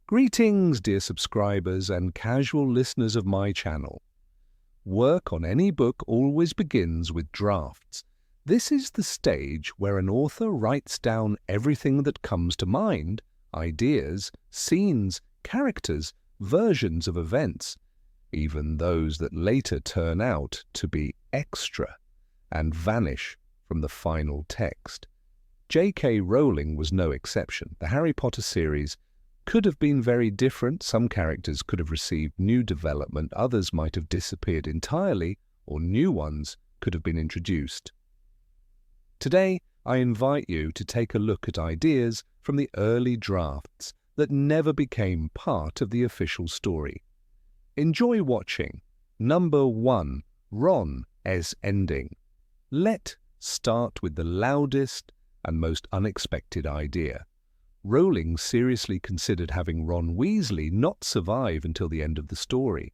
Greetings, dear subscribers and casual listeners of my channel. Work on any book always begins with drafts. This is the stage where an author writes down everything that comes to mind, ideas, scenes, characters, versions of events, even those that later turn out to be extra and vanish from the final text. J.K. Rowling was no exception. The Harry Potter series could have been very different. Some characters could have received new development, others might have disappeared entirely, or new ones could have been introduced. Today, I invite you to take a look at ideas from the early drafts that never became part of the official story. Enjoy watching. Number 1. Ron as ending. Let's start with the loudest and most unexpected idea. Rowling seriously considered having Ron Weasley not survive until the end of the story.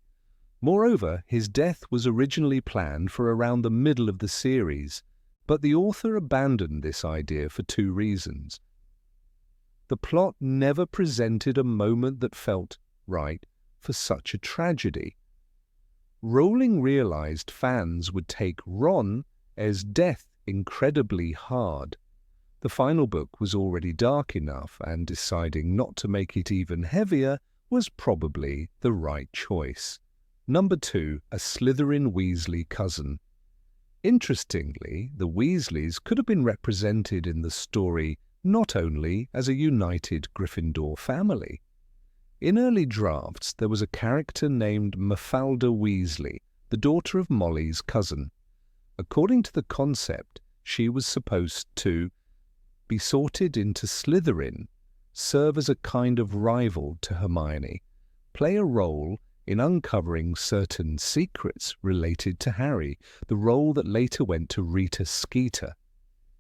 Moreover, his death was originally planned for around the middle of the series, but the author abandoned this idea for 2 reasons. The plot never presented a moment that felt right for such a tragedy. Rowling realized fans would take Ron as death incredibly hard. The final book was already dark enough, and deciding not to make it even heavier was probably the right choice. Number 2. A Slytherin Weasley cousin. Interestingly, the Weasleys could have been represented in the story not only as a united Gryffindor family. In early drafts, there was a character named Mafalda Weasley, the daughter of Molly's cousin. According to the concept, she was supposed to be sorted into Slytherin, serve as a kind of rival to Hermione, play a role in uncovering certain secrets related to Harry, the role that later went to Rita Skeeter.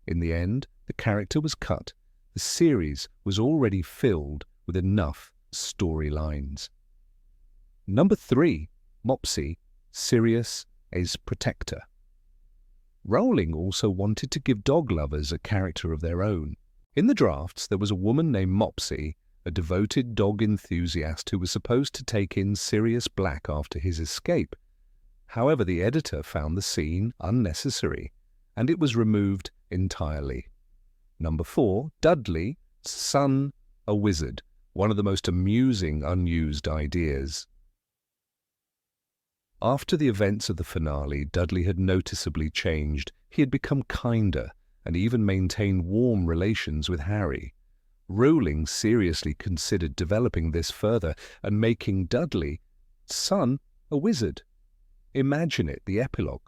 In the end, the character was cut. The series was already filled with enough storylines. Number 3. Mopsy, Sirius as protector. Rowling also wanted to give dog lovers a character of their own. In the drafts, there was a woman named Mopsy, a devoted dog enthusiast who was supposed to take in Sirius Black after his escape. However, the editor found the scene unnecessary, and it was removed entirely. Number 4. Dudley, son, a wizard, one of the most amusing unused ideas. After the events of the finale, Dudley had noticeably changed. He had become kinder and even maintained warm relations with Harry. Rowling seriously considered developing this further and making Dudley, son, a wizard. Imagine it, the epilogue.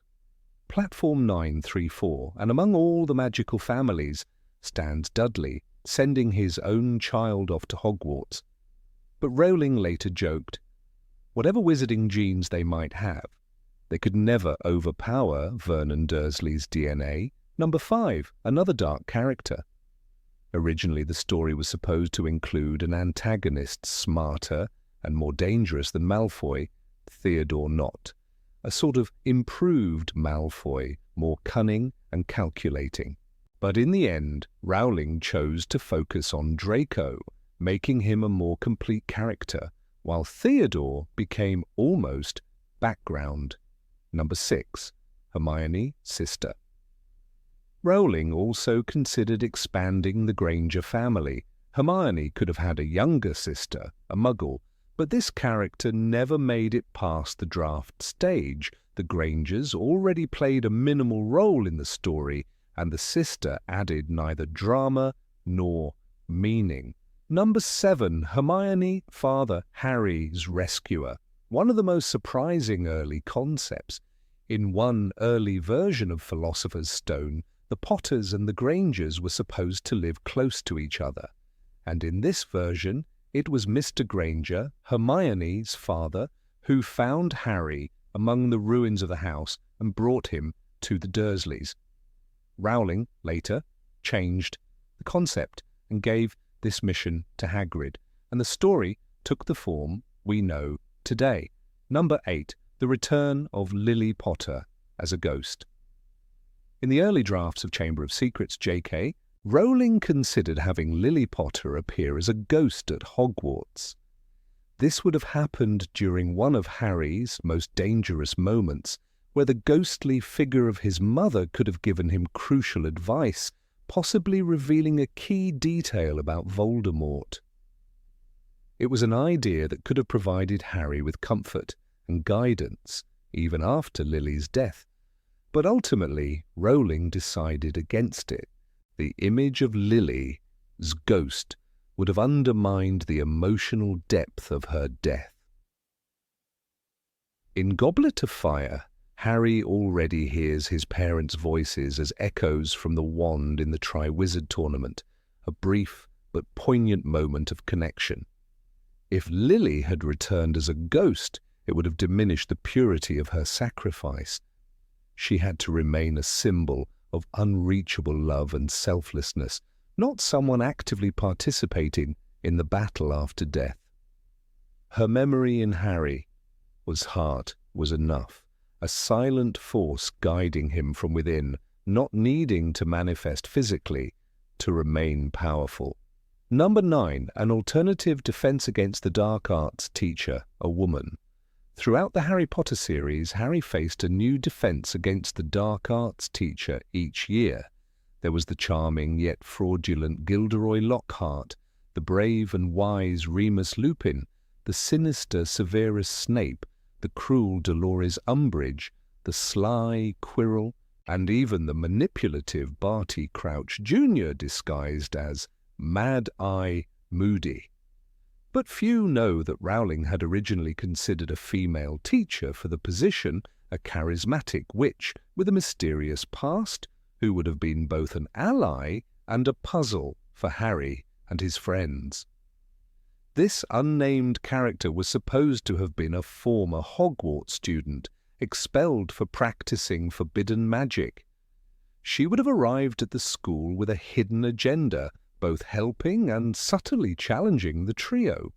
Platform 934, and among all the magical families stands Dudley, sending his own child off to Hogwarts. But Rowling later joked, whatever wizarding genes they might have, they could never overpower Vernon Dursley's DNA. Number 5, another dark character. Originally, the story was supposed to include an antagonist smarter and more dangerous than Malfoy, Theodore Nott, a sort of improved Malfoy, more cunning and calculating. But in the end, Rowling chose to focus on Draco, making him a more complete character, while Theodore became almost background. Number 6. Hermione, sister. Rowling also considered expanding the Granger family. Hermione could have had a younger sister, a Muggle, but this character never made it past the draft stage. The Grangers already played a minimal role in the story, and the sister added neither drama nor meaning. Number 7. Hermione, father, Harry's rescuer. One of the most surprising early concepts. In one early version of Philosopher's Stone, the Potters and the Grangers were supposed to live close to each other. And in this version, it was Mr. Granger, Hermione's father, who found Harry among the ruins of the house and brought him to the Dursleys. Rowling, later, changed the concept and gave this mission to Hagrid, and the story took the form we know today. Number 8. The return of Lily Potter as a ghost. In the early drafts of Chamber of Secrets, J.K., Rowling considered having Lily Potter appear as a ghost at Hogwarts. This would have happened during one of Harry's most dangerous moments, where the ghostly figure of his mother could have given him crucial advice, possibly revealing a key detail about Voldemort. It was an idea that could have provided Harry with comfort and guidance, even after Lily's death. But ultimately, Rowling decided against it. The image of Lily's ghost would have undermined the emotional depth of her death. In Goblet of Fire, Harry already hears his parents' voices as echoes from the wand in the Triwizard Tournament, a brief but poignant moment of connection. If Lily had returned as a ghost, it would have diminished the purity of her sacrifice. She had to remain a symbol of unreachable love and selflessness, not someone actively participating in the battle after death. Her memory in Harry was enough, a silent force guiding him from within, not needing to manifest physically to remain powerful. Number 9, an alternative defense against the dark arts teacher, a woman. Throughout the Harry Potter series, Harry faced a new defense against the dark arts teacher each year. There was the charming yet fraudulent Gilderoy Lockhart, the brave and wise Remus Lupin, the sinister Severus Snape, the cruel Dolores Umbridge, the sly Quirrell, and even the manipulative Barty Crouch Jr. disguised as Mad-Eye Moody. But few know that Rowling had originally considered a female teacher for the position, a charismatic witch with a mysterious past, who would have been both an ally and a puzzle for Harry and his friends. This unnamed character was supposed to have been a former Hogwarts student, expelled for practicing forbidden magic. She would have arrived at the school with a hidden agenda, both helping and subtly challenging the trio.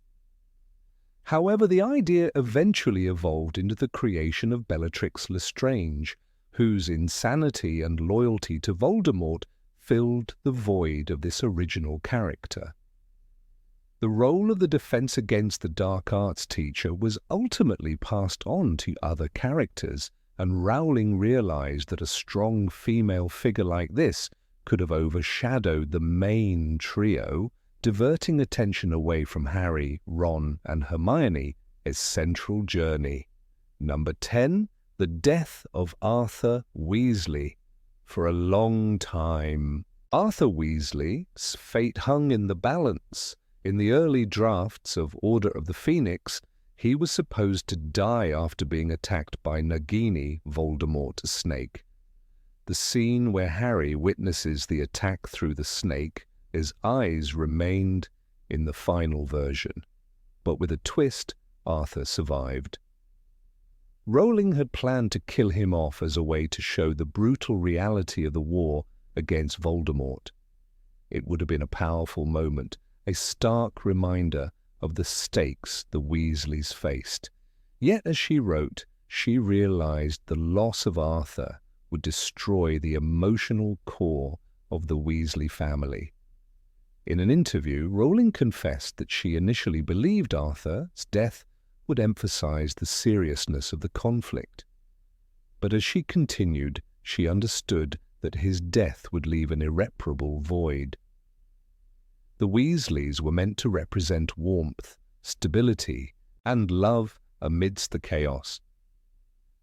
However, the idea eventually evolved into the creation of Bellatrix Lestrange, whose insanity and loyalty to Voldemort filled the void of this original character. The role of the defense against the dark arts teacher was ultimately passed on to other characters, and Rowling realized that a strong female figure like this could have overshadowed the main trio, diverting attention away from Harry, Ron, and Hermione's central journey. Number 10, the death of Arthur Weasley. For a long time, Arthur Weasley's fate hung in the balance. In the early drafts of Order of the Phoenix, he was supposed to die after being attacked by Nagini, Voldemort's snake. The scene where Harry witnesses the attack through the snake, his eyes remained in the final version. But with a twist, Arthur survived. Rowling had planned to kill him off as a way to show the brutal reality of the war against Voldemort. It would have been a powerful moment, a stark reminder of the stakes the Weasleys faced. Yet as she wrote, she realized the loss of Arthur would destroy the emotional core of the Weasley family. In an interview, Rowling confessed that she initially believed Arthur's death would emphasize the seriousness of the conflict. But as she continued, she understood that his death would leave an irreparable void. The Weasleys were meant to represent warmth, stability, and love amidst the chaos.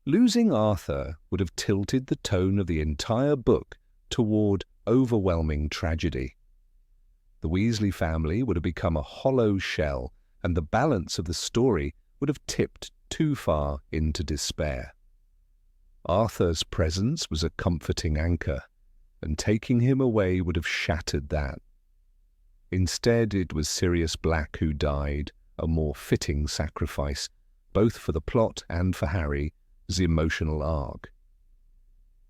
Losing Arthur would have tilted the tone of the entire book toward overwhelming tragedy. The Weasley family would have become a hollow shell, and the balance of the story would have tipped too far into despair. Arthur's presence was a comforting anchor, and taking him away would have shattered that. Instead, it was Sirius Black who died, a more fitting sacrifice, both for the plot and for Harry's emotional arc.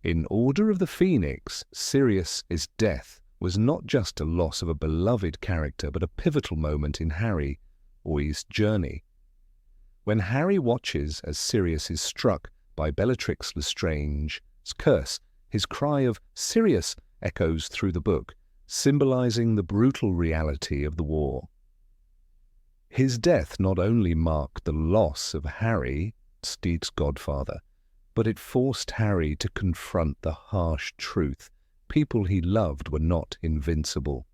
In Order of the Phoenix, Sirius's death was not just a loss of a beloved character, but a pivotal moment in Harry's journey. When Harry watches as Sirius is struck by Bellatrix Lestrange's curse, his cry of "Sirius" echoes through the book, symbolizing the brutal reality of the war. His death not only marked the loss of Harry, Steed's godfather, but it forced Harry to confront the harsh truth: people he loved were not invincible.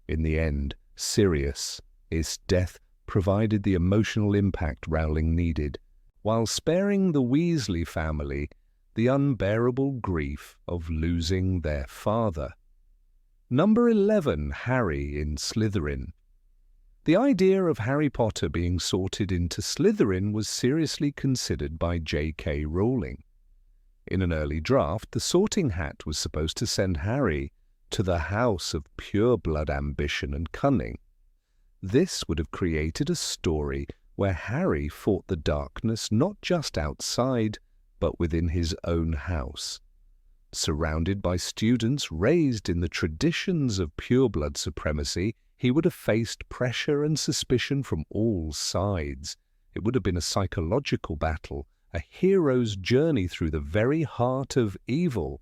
In the end, Sirius, his death provided the emotional impact Rowling needed, while sparing the Weasley family the unbearable grief of losing their father. Number 11, Harry in Slytherin. The idea of Harry Potter being sorted into Slytherin was seriously considered by J.K. Rowling. In an early draft, the sorting hat was supposed to send Harry to the house of pure-blood ambition and cunning. This would have created a story where Harry fought the darkness not just outside, but within his own house. Surrounded by students raised in the traditions of pure-blood supremacy, he would have faced pressure and suspicion from all sides. It would have been a psychological battle, a hero's journey through the very heart of evil.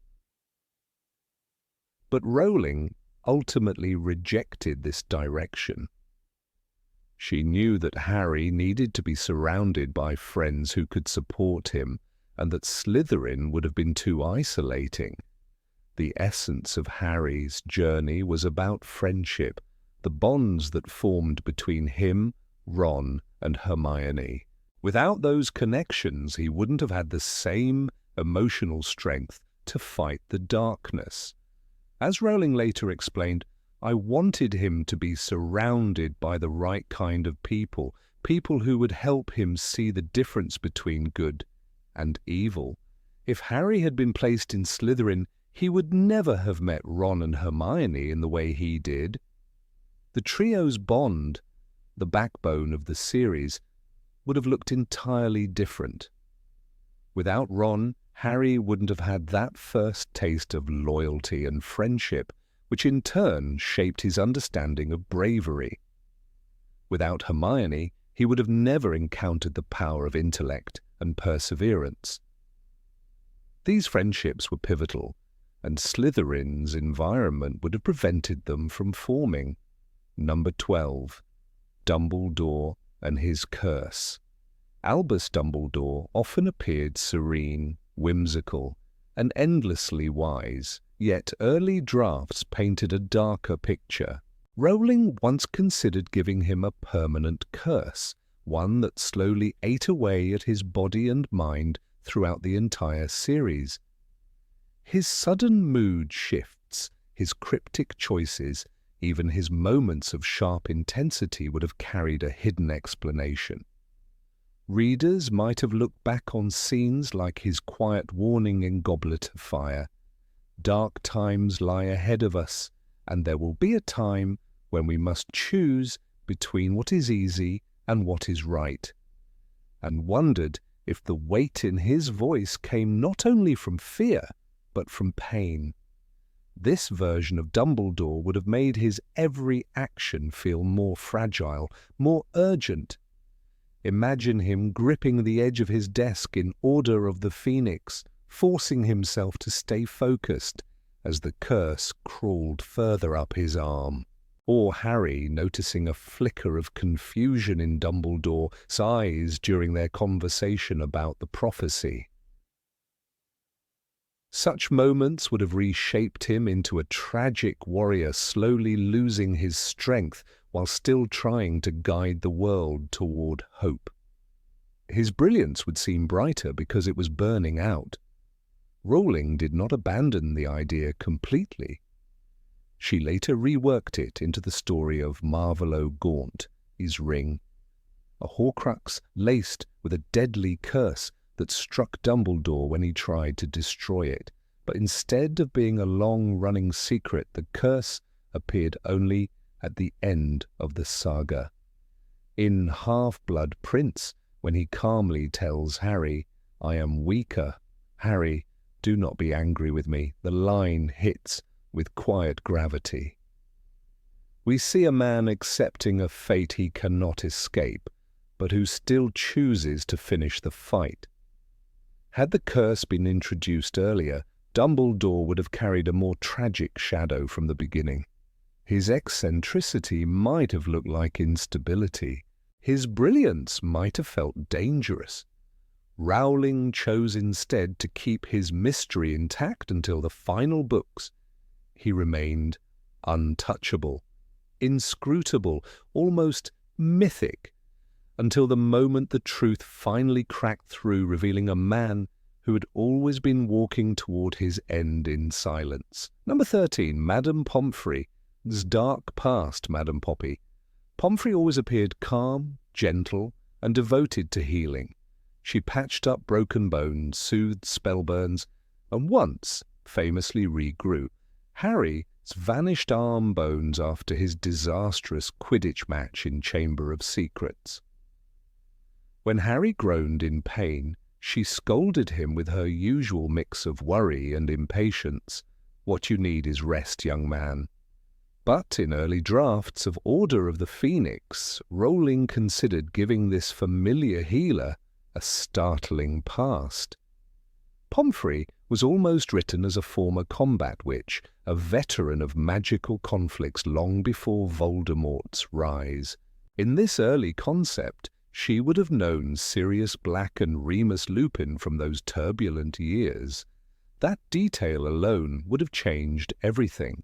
But Rowling ultimately rejected this direction. She knew that Harry needed to be surrounded by friends who could support him, and that Slytherin would have been too isolating. The essence of Harry's journey was about friendship, the bonds that formed between him, Ron, and Hermione. Without those connections, he wouldn't have had the same emotional strength to fight the darkness. As Rowling later explained, I wanted him to be surrounded by the right kind of people, people who would help him see the difference between good and evil. If Harry had been placed in Slytherin, he would never have met Ron and Hermione in the way he did. The trio's bond, the backbone of the series, would have looked entirely different. Without Ron, Harry wouldn't have had that first taste of loyalty and friendship, which in turn shaped his understanding of bravery. Without Hermione, he would have never encountered the power of intellect and perseverance. These friendships were pivotal, and Slytherin's environment would have prevented them from forming. Number 12, Dumbledore and his curse. Albus Dumbledore often appeared serene, whimsical, and endlessly wise, yet early drafts painted a darker picture. Rowling once considered giving him a permanent curse, one that slowly ate away at his body and mind throughout the entire series. His sudden mood shifts, his cryptic choices, even his moments of sharp intensity would have carried a hidden explanation. Readers might have looked back on scenes like his quiet warning in Goblet of Fire. Dark times lie ahead of us, and there will be a time when we must choose between what is easy and what is right, and wondered if the weight in his voice came not only from fear, but from pain. This version of Dumbledore would have made his every action feel more fragile, more urgent. Imagine him gripping the edge of his desk in Order of the Phoenix, forcing himself to stay focused as the curse crawled further up his arm. Or Harry noticing a flicker of confusion in Dumbledore's eyes during their conversation about the prophecy. Such moments would have reshaped him into a tragic warrior slowly losing his strength while still trying to guide the world toward hope. His brilliance would seem brighter because it was burning out. Rowling did not abandon the idea completely. She later reworked it into the story of Marvolo Gaunt, his ring, a Horcrux laced with a deadly curse that struck Dumbledore when he tried to destroy it. But instead of being a long-running secret, the curse appeared only at the end of the saga. In Half-Blood Prince, when he calmly tells Harry, "I am weaker. Harry, do not be angry with me," the line hits with quiet gravity. We see a man accepting a fate he cannot escape, but who still chooses to finish the fight. Had the curse been introduced earlier, Dumbledore would have carried a more tragic shadow from the beginning. His eccentricity might have looked like instability. His brilliance might have felt dangerous. Rowling chose instead to keep his mystery intact until the final books. He remained untouchable, inscrutable, almost mythic, until the moment the truth finally cracked through, revealing a man who had always been walking toward his end in silence. Number 13, Madame Pomfrey's dark past, Madame Poppy. Pomfrey always appeared calm, gentle, and devoted to healing. She patched up broken bones, soothed spellburns, and once famously regrew Harry's vanished arm bones after his disastrous Quidditch match in Chamber of Secrets. When Harry groaned in pain, she scolded him with her usual mix of worry and impatience. "What you need is rest, young man." But in early drafts of Order of the Phoenix, Rowling considered giving this familiar healer a startling past. Pomfrey was almost written as a former combat witch, a veteran of magical conflicts long before Voldemort's rise. In this early concept, she would have known Sirius Black and Remus Lupin from those turbulent years. That detail alone would have changed everything.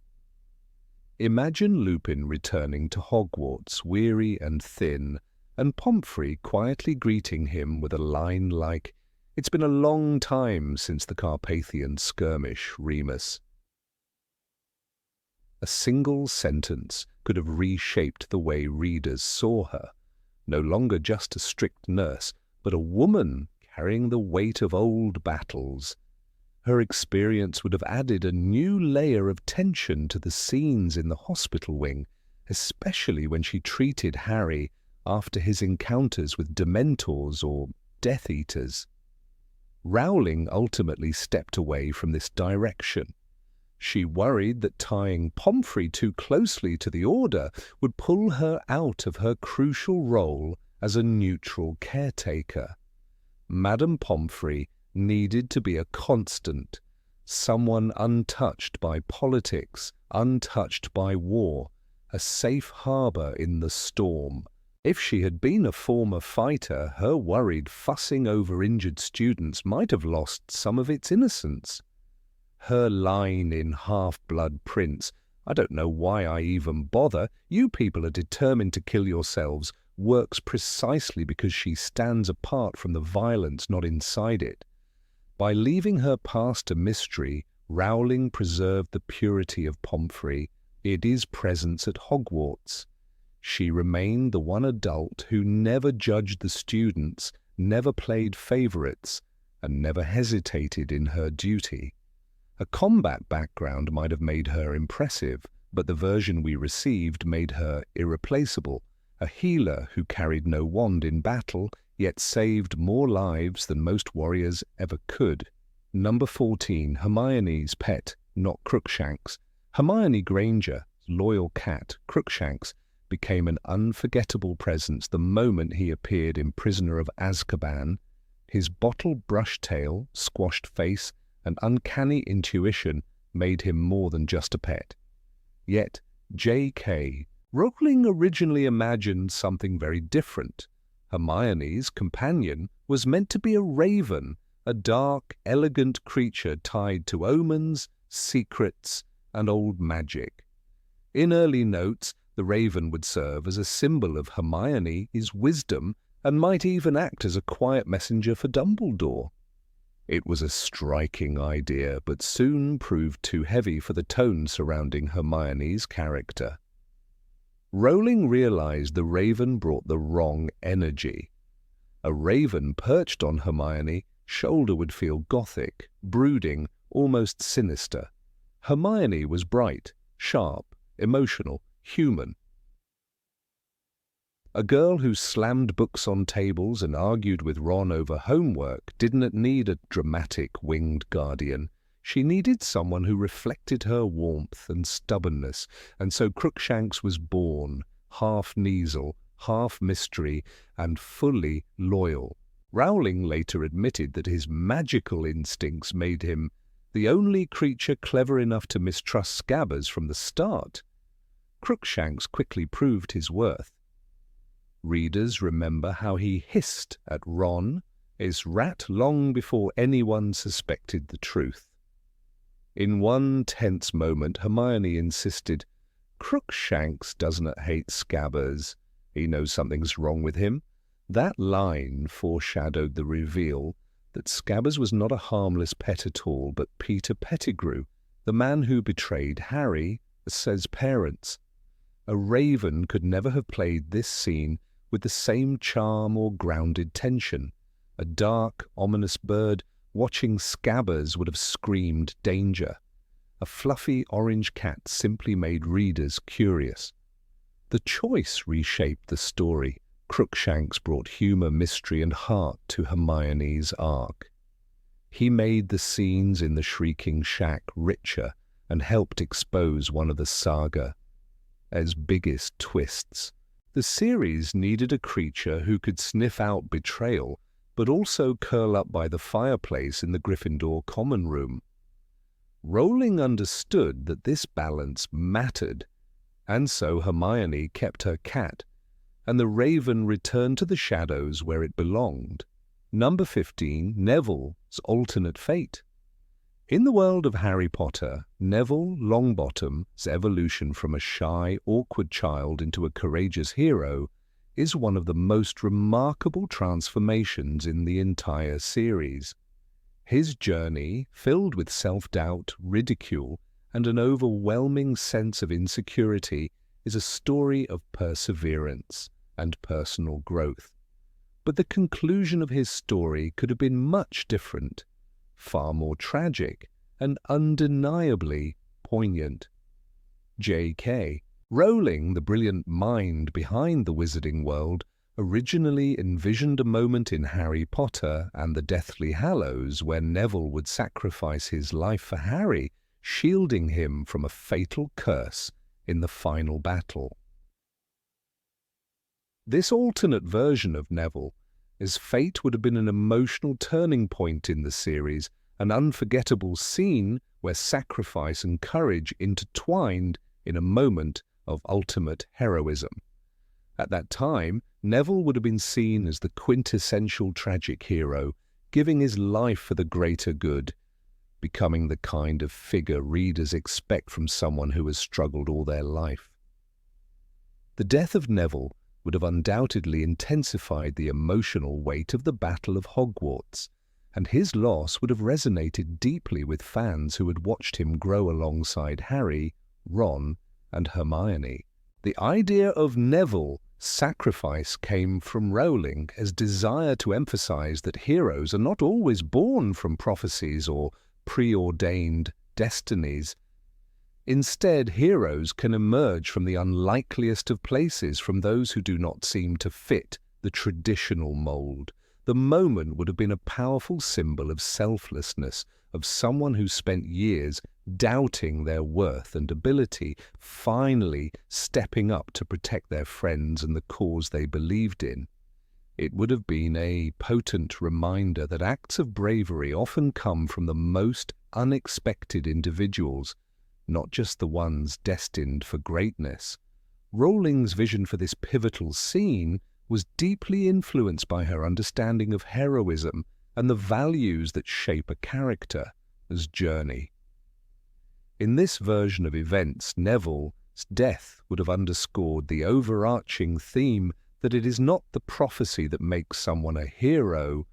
Imagine Lupin returning to Hogwarts, weary and thin, and Pomfrey quietly greeting him with a line like, "It's been a long time since the Carpathian skirmish, Remus." A single sentence could have reshaped the way readers saw her. No longer just a strict nurse, but a woman carrying the weight of old battles. Her experience would have added a new layer of tension to the scenes in the hospital wing, especially when she treated Harry after his encounters with Dementors or Death Eaters. Rowling ultimately stepped away from this direction. She worried that tying Pomfrey too closely to the Order would pull her out of her crucial role as a neutral caretaker. Madame Pomfrey needed to be a constant, someone untouched by politics, untouched by war, a safe harbor in the storm. If she had been a former fighter, her worried fussing over injured students might have lost some of its innocence. Her line in Half-Blood Prince, "I don't know why I even bother, you people are determined to kill yourselves," works precisely because she stands apart from the violence, not inside it. By leaving her past a mystery, Rowling preserved the purity of Pomfrey, his presence at Hogwarts. She remained the one adult who never judged the students, never played favorites, and never hesitated in her duty. A combat background might have made her impressive, but the version we received made her irreplaceable, a healer who carried no wand in battle, yet saved more lives than most warriors ever could. Number 14, Hermione's pet, not Crookshanks. Hermione Granger's loyal cat, Crookshanks, became an unforgettable presence the moment he appeared in Prisoner of Azkaban. His bottle-brush tail, squashed face, and uncanny intuition made him more than just a pet. Yet, J.K. Rowling originally imagined something very different. Hermione's companion was meant to be a raven, a dark, elegant creature tied to omens, secrets, and old magic. In early notes, the raven would serve as a symbol of Hermione's wisdom and might even act as a quiet messenger for Dumbledore. It was a striking idea, but soon proved too heavy for the tone surrounding Hermione's character. Rowling realized the raven brought the wrong energy. A raven perched on Hermione's shoulder would feel gothic, brooding, almost sinister. Hermione was bright, sharp, emotional, human. A girl who slammed books on tables and argued with Ron over homework didn't need a dramatic winged guardian. She needed someone who reflected her warmth and stubbornness, and so Crookshanks was born, half Kneazle, half mystery, and fully loyal. Rowling later admitted that his magical instincts made him the only creature clever enough to mistrust Scabbers from the start. Crookshanks quickly proved his worth. Readers remember how he hissed at Ron, his rat, long before anyone suspected the truth. In one tense moment, Hermione insisted, "Crookshanks doesn't hate Scabbers. He knows something's wrong with him." That line foreshadowed the reveal that Scabbers was not a harmless pet at all, but Peter Pettigrew, the man who betrayed Harry, says parents. A raven could never have played this scene with the same charm or grounded tension. A dark, ominous bird watching Scabbers would have screamed danger. A fluffy orange cat simply made readers curious. The choice reshaped the story. Crookshanks brought humor, mystery, and heart to Hermione's arc. He made the scenes in the Shrieking Shack richer and helped expose one of the saga's biggest twists. The series needed a creature who could sniff out betrayal, but also curl up by the fireplace in the Gryffindor common room. Rowling understood that this balance mattered, and so Hermione kept her cat, and the raven returned to the shadows where it belonged. Number 15, Neville's alternate fate. In the world of Harry Potter, Neville Longbottom's evolution from a shy, awkward child into a courageous hero is one of the most remarkable transformations in the entire series. His journey, filled with self-doubt, ridicule, and an overwhelming sense of insecurity, is a story of perseverance and personal growth. But the conclusion of his story could have been much different, far more tragic, and undeniably poignant. J.K. Rowling, the brilliant mind behind the Wizarding World, originally envisioned a moment in Harry Potter and the Deathly Hallows where Neville would sacrifice his life for Harry, shielding him from a fatal curse in the final battle. This alternate version of Neville's fate would have been an emotional turning point in the series, an unforgettable scene where sacrifice and courage intertwined in a moment of ultimate heroism. At that time, Neville would have been seen as the quintessential tragic hero, giving his life for the greater good, becoming the kind of figure readers expect from someone who has struggled all their life. The death of Neville would have undoubtedly intensified the emotional weight of the Battle of Hogwarts, and his loss would have resonated deeply with fans who had watched him grow alongside Harry, Ron, and Hermione. The idea of Neville's sacrifice came from Rowling's desire to emphasize that heroes are not always born from prophecies or preordained destinies. Instead, heroes can emerge from the unlikeliest of places, from those who do not seem to fit the traditional mold. The moment would have been a powerful symbol of selflessness, of someone who spent years doubting their worth and ability, finally stepping up to protect their friends and the cause they believed in. It would have been a potent reminder that acts of bravery often come from the most unexpected individuals, not just the ones destined for greatness. Rowling's vision for this pivotal scene was deeply influenced by her understanding of heroism and the values that shape a character's journey. In this version of events, Neville's death would have underscored the overarching theme that it is not the prophecy that makes someone a hero,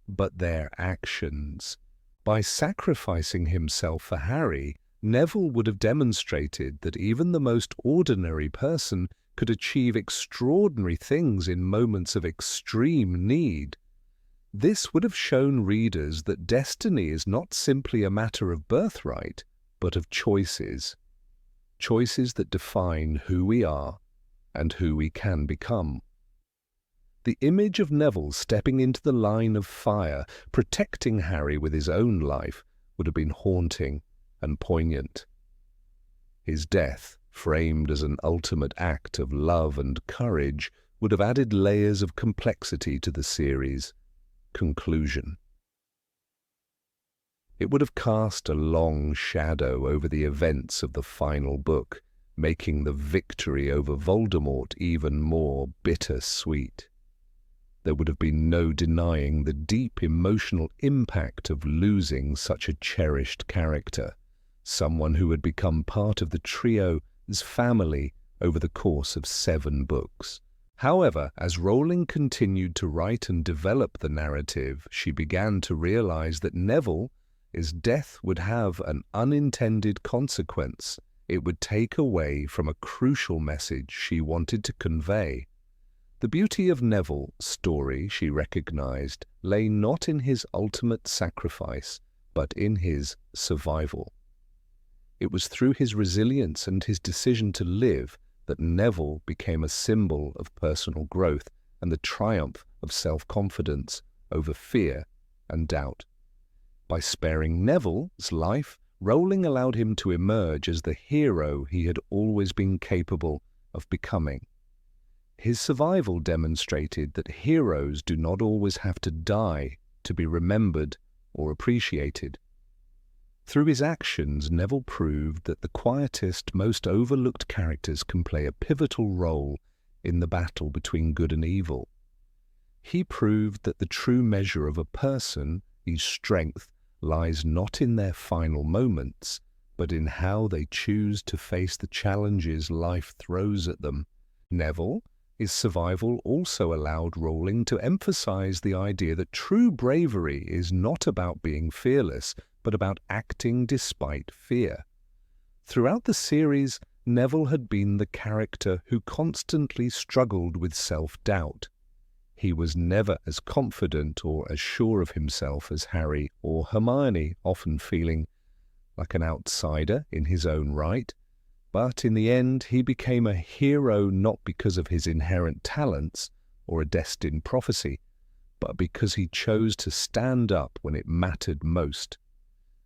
but their actions. By sacrificing himself for Harry, Neville would have demonstrated that even the most ordinary person could achieve extraordinary things in moments of extreme need. This would have shown readers that destiny is not simply a matter of birthright, but of choices. Choices that define who we are and who we can become. The image of Neville stepping into the line of fire, protecting Harry with his own life, would have been haunting and poignant. His death, framed as an ultimate act of love and courage, would have added layers of complexity to the series' conclusion. It would have cast a long shadow over the events of the final book, making the victory over Voldemort even more bittersweet. There would have been no denying the deep emotional impact of losing such a cherished character, someone who had become part of the trio's family over the course of 7 books. However, as Rowling continued to write and develop the narrative, she began to realize that Neville's death would have an unintended consequence. It would take away from a crucial message she wanted to convey. The beauty of Neville's story, she recognized, lay not in his ultimate sacrifice, but in his survival. It was through his resilience and his decision to live that Neville became a symbol of personal growth and the triumph of self-confidence over fear and doubt. By sparing Neville's life, Rowling allowed him to emerge as the hero he had always been capable of becoming. His survival demonstrated that heroes do not always have to die to be remembered or appreciated. Through his actions, Neville proved that the quietest, most overlooked characters can play a pivotal role in the battle between good and evil. He proved that the true measure of a person's strength lies not in their final moments, but in how they choose to face the challenges life throws at them. Neville's survival also allowed Rowling to emphasize the idea that true bravery is not about being fearless, but about acting despite fear. Throughout the series, Neville had been the character who constantly struggled with self-doubt. He was never as confident or as sure of himself as Harry or Hermione, often feeling like an outsider in his own right. But in the end, he became a hero not because of his inherent talents or a destined prophecy, but because he chose to stand up when it mattered most.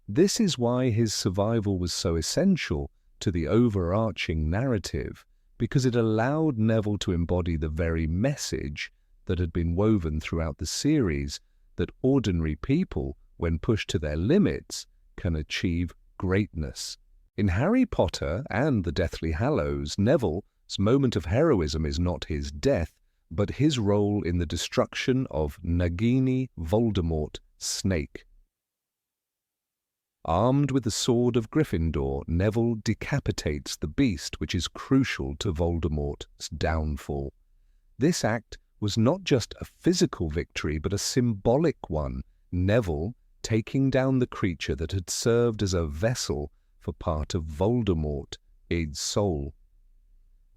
This is why his survival was so essential to the overarching narrative, because it allowed Neville to embody the very message that had been woven throughout the series, that ordinary people, when pushed to their limits, can achieve greatness. In Harry Potter and the Deathly Hallows, Neville's moment of heroism is not his death, but his role in the destruction of Nagini Voldemort Snake. Armed with the sword of Gryffindor, Neville decapitates the beast, which is crucial to Voldemort's downfall. This act was not just a physical victory, but a symbolic one, Neville taking down the creature that had served as a vessel for part of Voldemort's soul.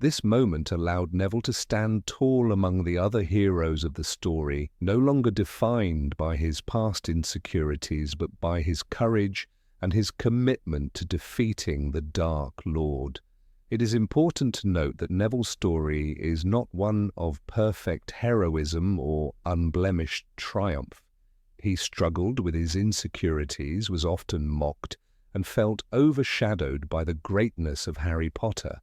This moment allowed Neville to stand tall among the other heroes of the story, no longer defined by his past insecurities, but by his courage and his commitment to defeating the Dark Lord. It is important to note that Neville's story is not one of perfect heroism or unblemished triumph. He struggled with his insecurities, was often mocked, and felt overshadowed by the greatness of Harry Potter.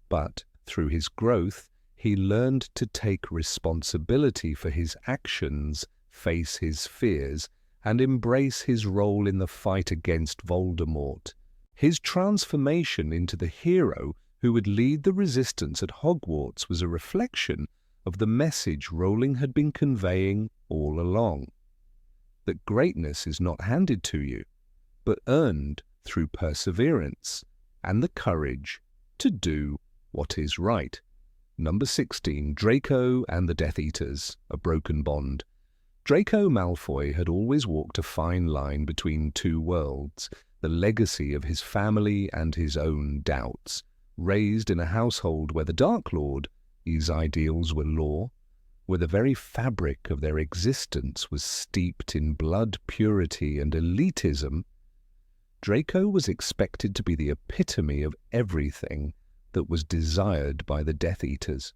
But through his growth, he learned to take responsibility for his actions, face his fears, and embrace his role in the fight against Voldemort. His transformation into the hero who would lead the resistance at Hogwarts was a reflection of the message Rowling had been conveying all along. That greatness is not handed to you, but earned through perseverance and the courage to do what is right. Number 16, Draco and the Death Eaters, A Broken Bond. Draco Malfoy had always walked a fine line between two worlds, the legacy of his family and his own doubts. Raised in a household where the Dark Lord's ideals were law, where the very fabric of their existence was steeped in blood purity and elitism, Draco was expected to be the epitome of everything that was desired by the Death Eaters.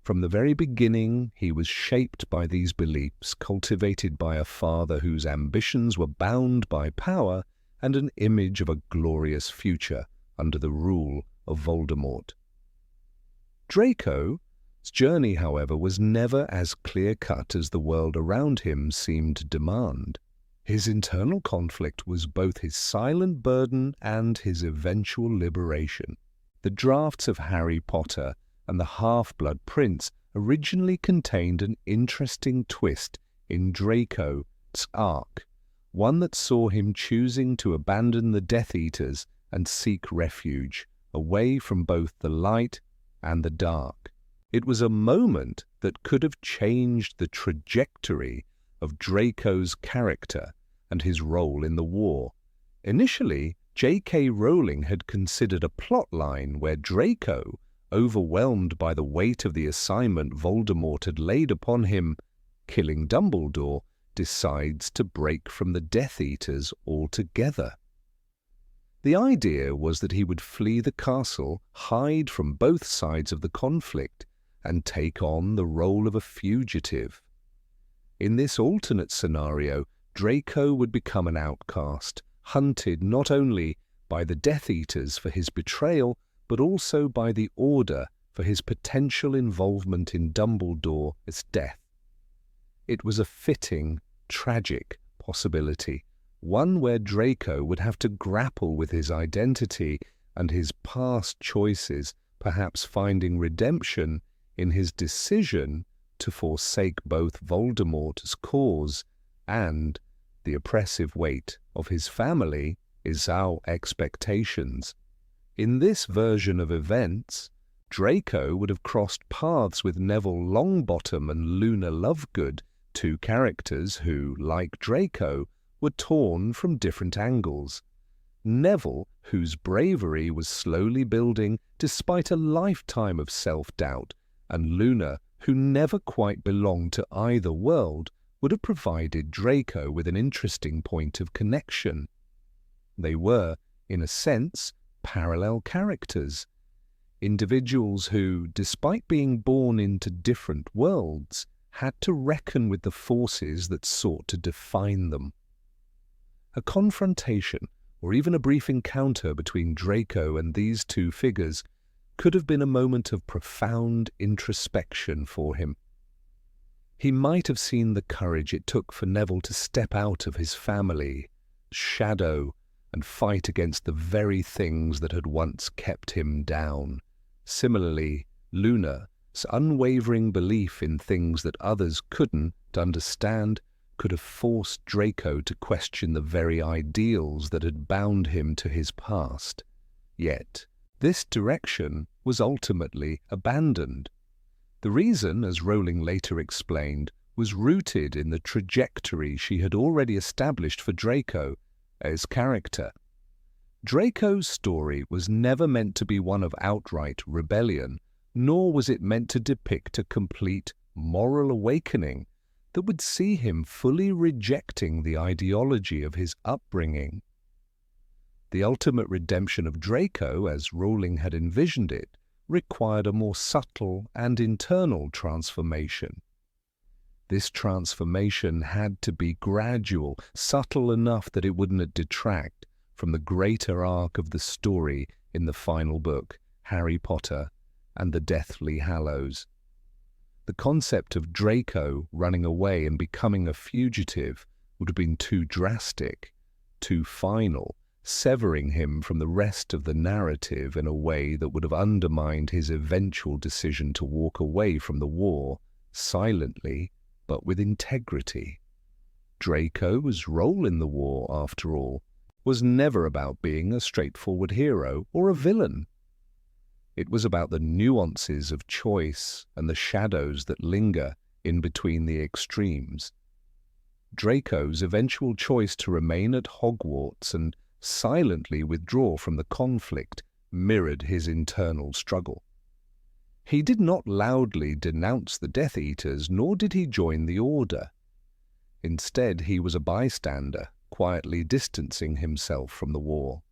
From the very beginning, he was shaped by these beliefs, cultivated by a father whose ambitions were bound by power and an image of a glorious future under the rule of Voldemort. Draco's journey, however, was never as clear-cut as the world around him seemed to demand. His internal conflict was both his silent burden and his eventual liberation. The drafts of Harry Potter and the Half-Blood Prince originally contained an interesting twist in Draco's arc, one that saw him choosing to abandon the Death Eaters and seek refuge, away from both the light and the dark. It was a moment that could have changed the trajectory of Draco's character and his role in the war. Initially, J.K. Rowling had considered a plotline where Draco, overwhelmed by the weight of the assignment Voldemort had laid upon him, killing Dumbledore, decides to break from the Death Eaters altogether. The idea was that he would flee the castle, hide from both sides of the conflict, and take on the role of a fugitive. In this alternate scenario, Draco would become an outcast, hunted not only by the Death Eaters for his betrayal, but also by the Order for his potential involvement in Dumbledore's death. It was a fitting, tragic possibility, one where Draco would have to grapple with his identity and his past choices, perhaps finding redemption in his decision to forsake both Voldemort's cause and the oppressive weight of his family is our expectations. In this version of events, Draco would have crossed paths with Neville Longbottom and Luna Lovegood, two characters who, like Draco, were torn from different angles. Neville, whose bravery was slowly building despite a lifetime of self-doubt, and Luna, who never quite belonged to either world, would have provided Draco with an interesting point of connection. They were, in a sense, parallel characters, individuals who, despite being born into different worlds, had to reckon with the forces that sought to define them. A confrontation, or even a brief encounter between Draco and these two figures, could have been a moment of profound introspection for him. He might have seen the courage it took for Neville to step out of his family, shadow, and fight against the very things that had once kept him down. Similarly, Luna's unwavering belief in things that others couldn't understand could have forced Draco to question the very ideals that had bound him to his past. Yet, this direction was ultimately abandoned. The reason, as Rowling later explained, was rooted in the trajectory she had already established for Draco as character. Draco's story was never meant to be one of outright rebellion, nor was it meant to depict a complete moral awakening that would see him fully rejecting the ideology of his upbringing. The ultimate redemption of Draco, as Rowling had envisioned it, required a more subtle and internal transformation. This transformation had to be gradual, subtle enough that it wouldn't detract from the greater arc of the story in the final book, Harry Potter and the Deathly Hallows. The concept of Draco running away and becoming a fugitive would have been too drastic, too final, severing him from the rest of the narrative in a way that would have undermined his eventual decision to walk away from the war, silently but with integrity. Draco's role in the war, after all, was never about being a straightforward hero or a villain. It was about the nuances of choice and the shadows that linger in between the extremes. Draco's eventual choice to remain at Hogwarts and silently withdraw from the conflict mirrored his internal struggle. He did not loudly denounce the Death Eaters, nor did he join the Order. Instead, he was a bystander, quietly distancing himself from the war.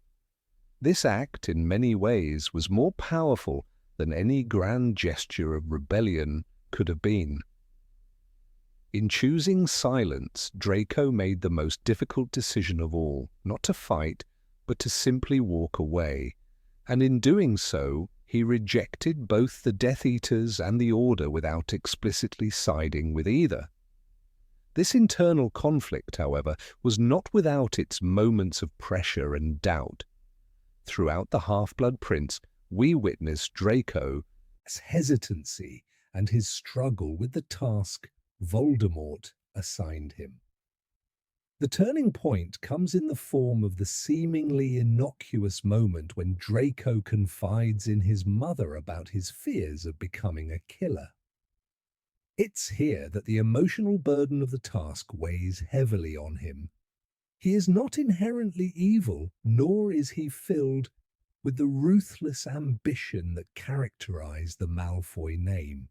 This act, in many ways, was more powerful than any grand gesture of rebellion could have been. In choosing silence, Draco made the most difficult decision of all, not to fight, but to simply walk away, and in doing so, he rejected both the Death Eaters and the Order without explicitly siding with either. This internal conflict, however, was not without its moments of pressure and doubt. Throughout The Half-Blood Prince, we witness Draco's hesitancy and his struggle with the task Voldemort assigned him. The turning point comes in the form of the seemingly innocuous moment when Draco confides in his mother about his fears of becoming a killer. It's here that the emotional burden of the task weighs heavily on him. He is not inherently evil, nor is he filled with the ruthless ambition that characterized the Malfoy name.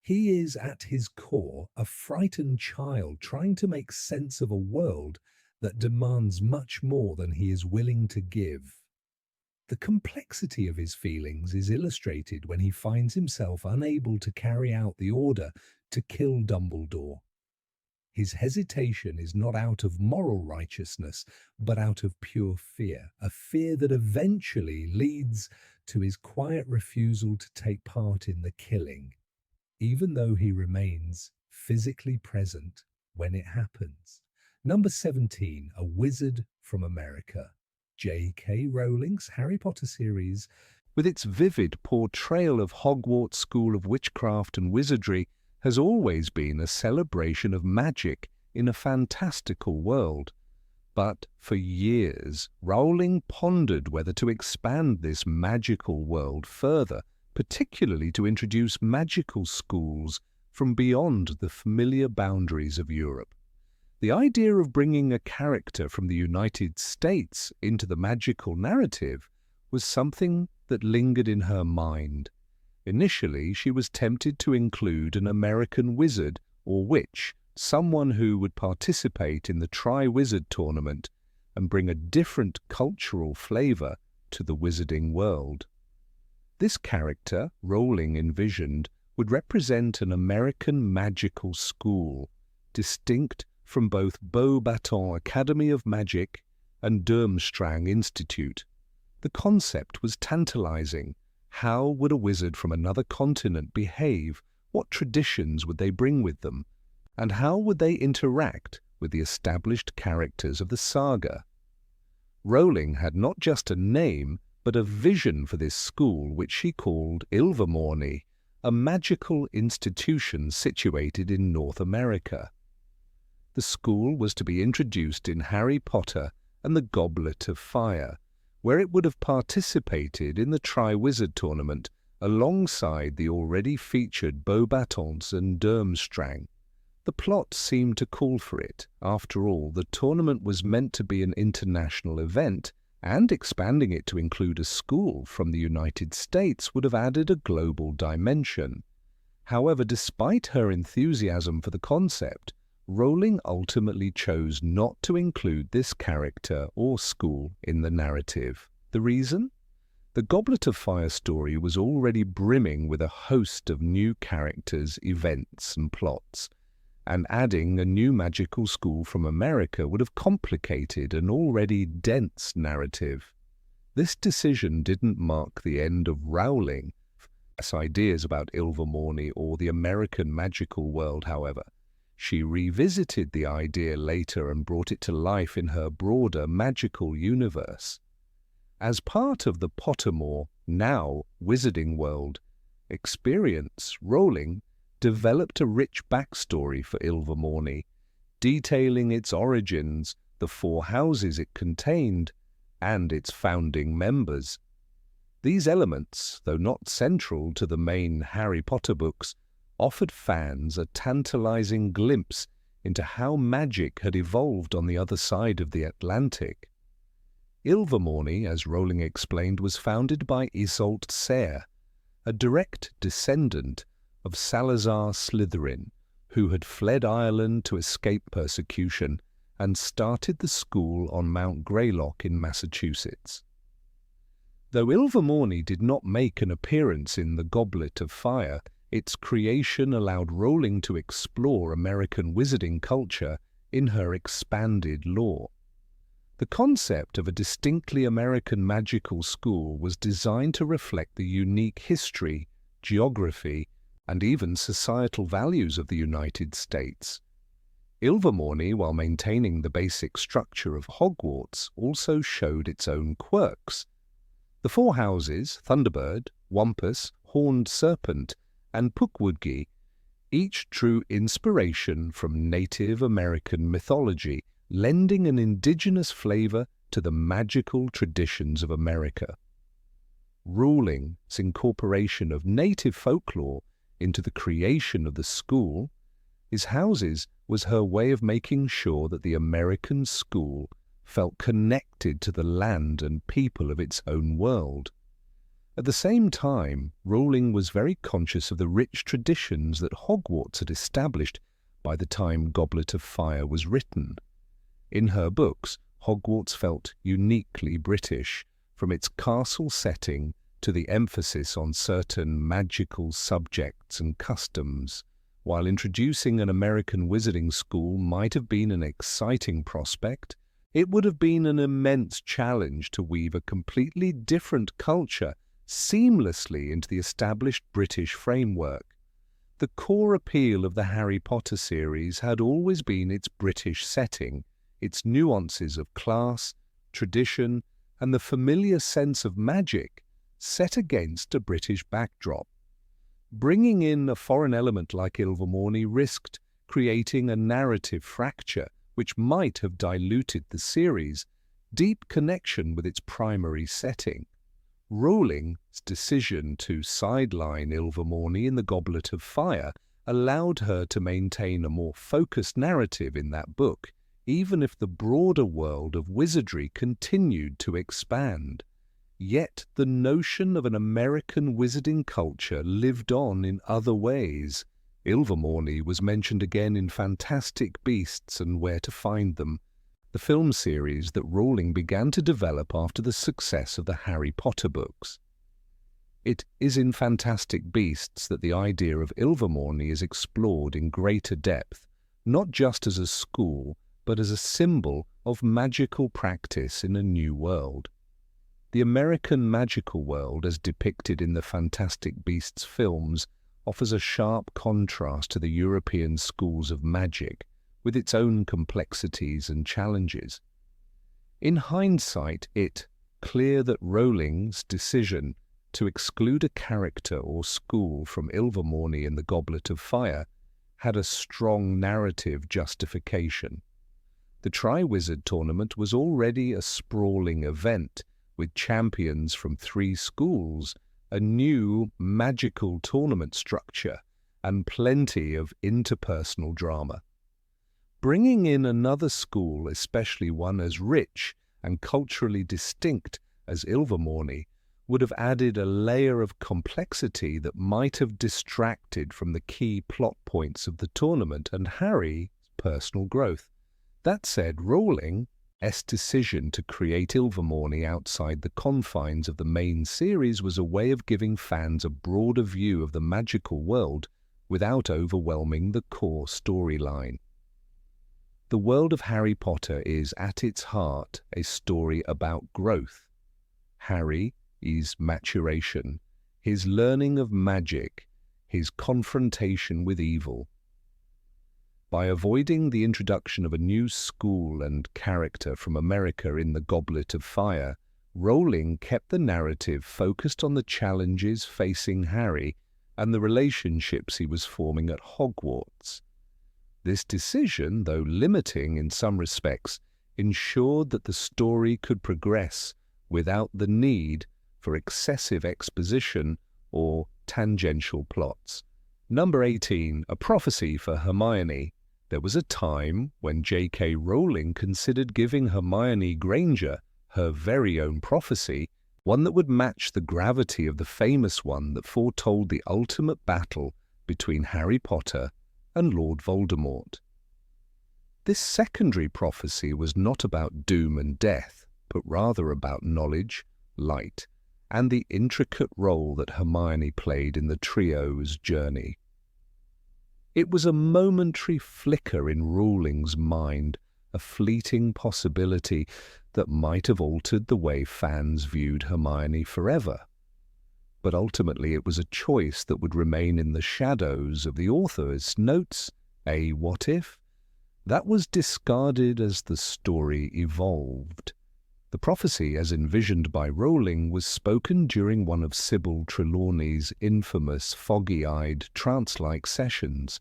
He is at his core a frightened child trying to make sense of a world that demands much more than he is willing to give. The complexity of his feelings is illustrated when he finds himself unable to carry out the order to kill Dumbledore. His hesitation is not out of moral righteousness, but out of pure fear, a fear that eventually leads to his quiet refusal to take part in the killing, even though he remains physically present when it happens. Number 17, A Wizard from America. J.K. Rowling's Harry Potter series, with its vivid portrayal of Hogwarts School of Witchcraft and Wizardry, has always been a celebration of magic in a fantastical world. But for years, Rowling pondered whether to expand this magical world further, particularly to introduce magical schools from beyond the familiar boundaries of Europe. The idea of bringing a character from the United States into the magical narrative was something that lingered in her mind. Initially, she was tempted to include an American wizard or witch, someone who would participate in the Tri-Wizard tournament and bring a different cultural flavor to the wizarding world. This character, Rowling envisioned, would represent an American magical school, distinct from both Beauxbatons Academy of Magic and Durmstrang Institute. The concept was tantalizing. How would a wizard from another continent behave? What traditions would they bring with them? And how would they interact with the established characters of the saga? Rowling had not just a name, but a vision for this school which she called Ilvermorny, a magical institution situated in North America. The school was to be introduced in Harry Potter and the Goblet of Fire, where it would have participated in the Tri-Wizard tournament alongside the already featured Beauxbatons and Durmstrang. The plot seemed to call for it. After all, the tournament was meant to be an international event, and expanding it to include a school from the United States would have added a global dimension. However, despite her enthusiasm for the concept, Rowling ultimately chose not to include this character or school in the narrative. The reason? The Goblet of Fire story was already brimming with a host of new characters, events, and plots, and adding a new magical school from America would have complicated an already dense narrative. This decision didn't mark the end of Rowling's ideas about Ilvermorny or the American magical world, however. She revisited the idea later and brought it to life in her broader magical universe. As part of the Pottermore, now Wizarding World, experience, Rowling developed a rich backstory for Ilvermorny, detailing its origins, the 4 houses it contained, and its founding members. These elements, though not central to the main Harry Potter books, offered fans a tantalizing glimpse into how magic had evolved on the other side of the Atlantic. Ilvermorny, as Rowling explained, was founded by Isolde Serre, a direct descendant of Salazar Slytherin, who had fled Ireland to escape persecution and started the school on Mount Greylock in Massachusetts. Though Ilvermorny did not make an appearance in the Goblet of Fire, its creation allowed Rowling to explore American wizarding culture in her expanded lore. The concept of a distinctly American magical school was designed to reflect the unique history, geography, and even societal values of the United States. Ilvermorny, while maintaining the basic structure of Hogwarts, also showed its own quirks. The four houses, Thunderbird, Wampus, Horned Serpent, and Pukwudgie, each drew inspiration from Native American mythology, lending an indigenous flavor to the magical traditions of America. Rowling's incorporation of native folklore into the creation of the school, his houses, was her way of making sure that the American school felt connected to the land and people of its own world. At the same time, Rowling was very conscious of the rich traditions that Hogwarts had established by the time Goblet of Fire was written. In her books, Hogwarts felt uniquely British, from its castle setting to the emphasis on certain magical subjects and customs. While introducing an American wizarding school might have been an exciting prospect, it would have been an immense challenge to weave a completely different culture seamlessly into the established British framework. The core appeal of the Harry Potter series had always been its British setting, its nuances of class, tradition, and the familiar sense of magic set against a British backdrop. Bringing in a foreign element like Ilvermorny risked creating a narrative fracture which might have diluted the series' deep connection with its primary setting. Rowling's decision to sideline Ilvermorny in the Goblet of Fire allowed her to maintain a more focused narrative in that book, even if the broader world of wizardry continued to expand. Yet the notion of an American wizarding culture lived on in other ways. Ilvermorny was mentioned again in Fantastic Beasts and Where to Find Them, the film series that Rowling began to develop after the success of the Harry Potter books. It is in Fantastic Beasts that the idea of Ilvermorny is explored in greater depth, not just as a school, but as a symbol of magical practice in a new world. The American magical world, as depicted in the Fantastic Beasts films, offers a sharp contrast to the European schools of magic, with its own complexities and challenges. In hindsight, it's clear that Rowling's decision to exclude a character or school from Ilvermorny in the Goblet of Fire had a strong narrative justification. The Triwizard Tournament was already a sprawling event, with champions from 3 schools, a new magical tournament structure, and plenty of interpersonal drama. Bringing in another school, especially one as rich and culturally distinct as Ilvermorny, would have added a layer of complexity that might have distracted from the key plot points of the tournament and Harry's personal growth. That said, Rowling's decision to create Ilvermorny outside the confines of the main series was a way of giving fans a broader view of the magical world without overwhelming the core storyline. The world of Harry Potter is, at its heart, a story about growth. Harry's maturation, his learning of magic, his confrontation with evil. By avoiding the introduction of a new school and character from America in the Goblet of Fire, Rowling kept the narrative focused on the challenges facing Harry and the relationships he was forming at Hogwarts. This decision, though limiting in some respects, ensured that the story could progress without the need for excessive exposition or tangential plots. Number 18, a prophecy for Hermione. There was a time when J.K. Rowling considered giving Hermione Granger her very own prophecy, one that would match the gravity of the famous one that foretold the ultimate battle between Harry Potter and Lord Voldemort. This secondary prophecy was not about doom and death, but rather about knowledge, light, and the intricate role that Hermione played in the trio's journey. It was a momentary flicker in Rowling's mind, a fleeting possibility that might have altered the way fans viewed Hermione forever. But ultimately it was a choice that would remain in the shadows of the author's notes, a what if, that was discarded as the story evolved. The prophecy, as envisioned by Rowling, was spoken during one of Sybil Trelawney's infamous foggy-eyed, trance-like sessions.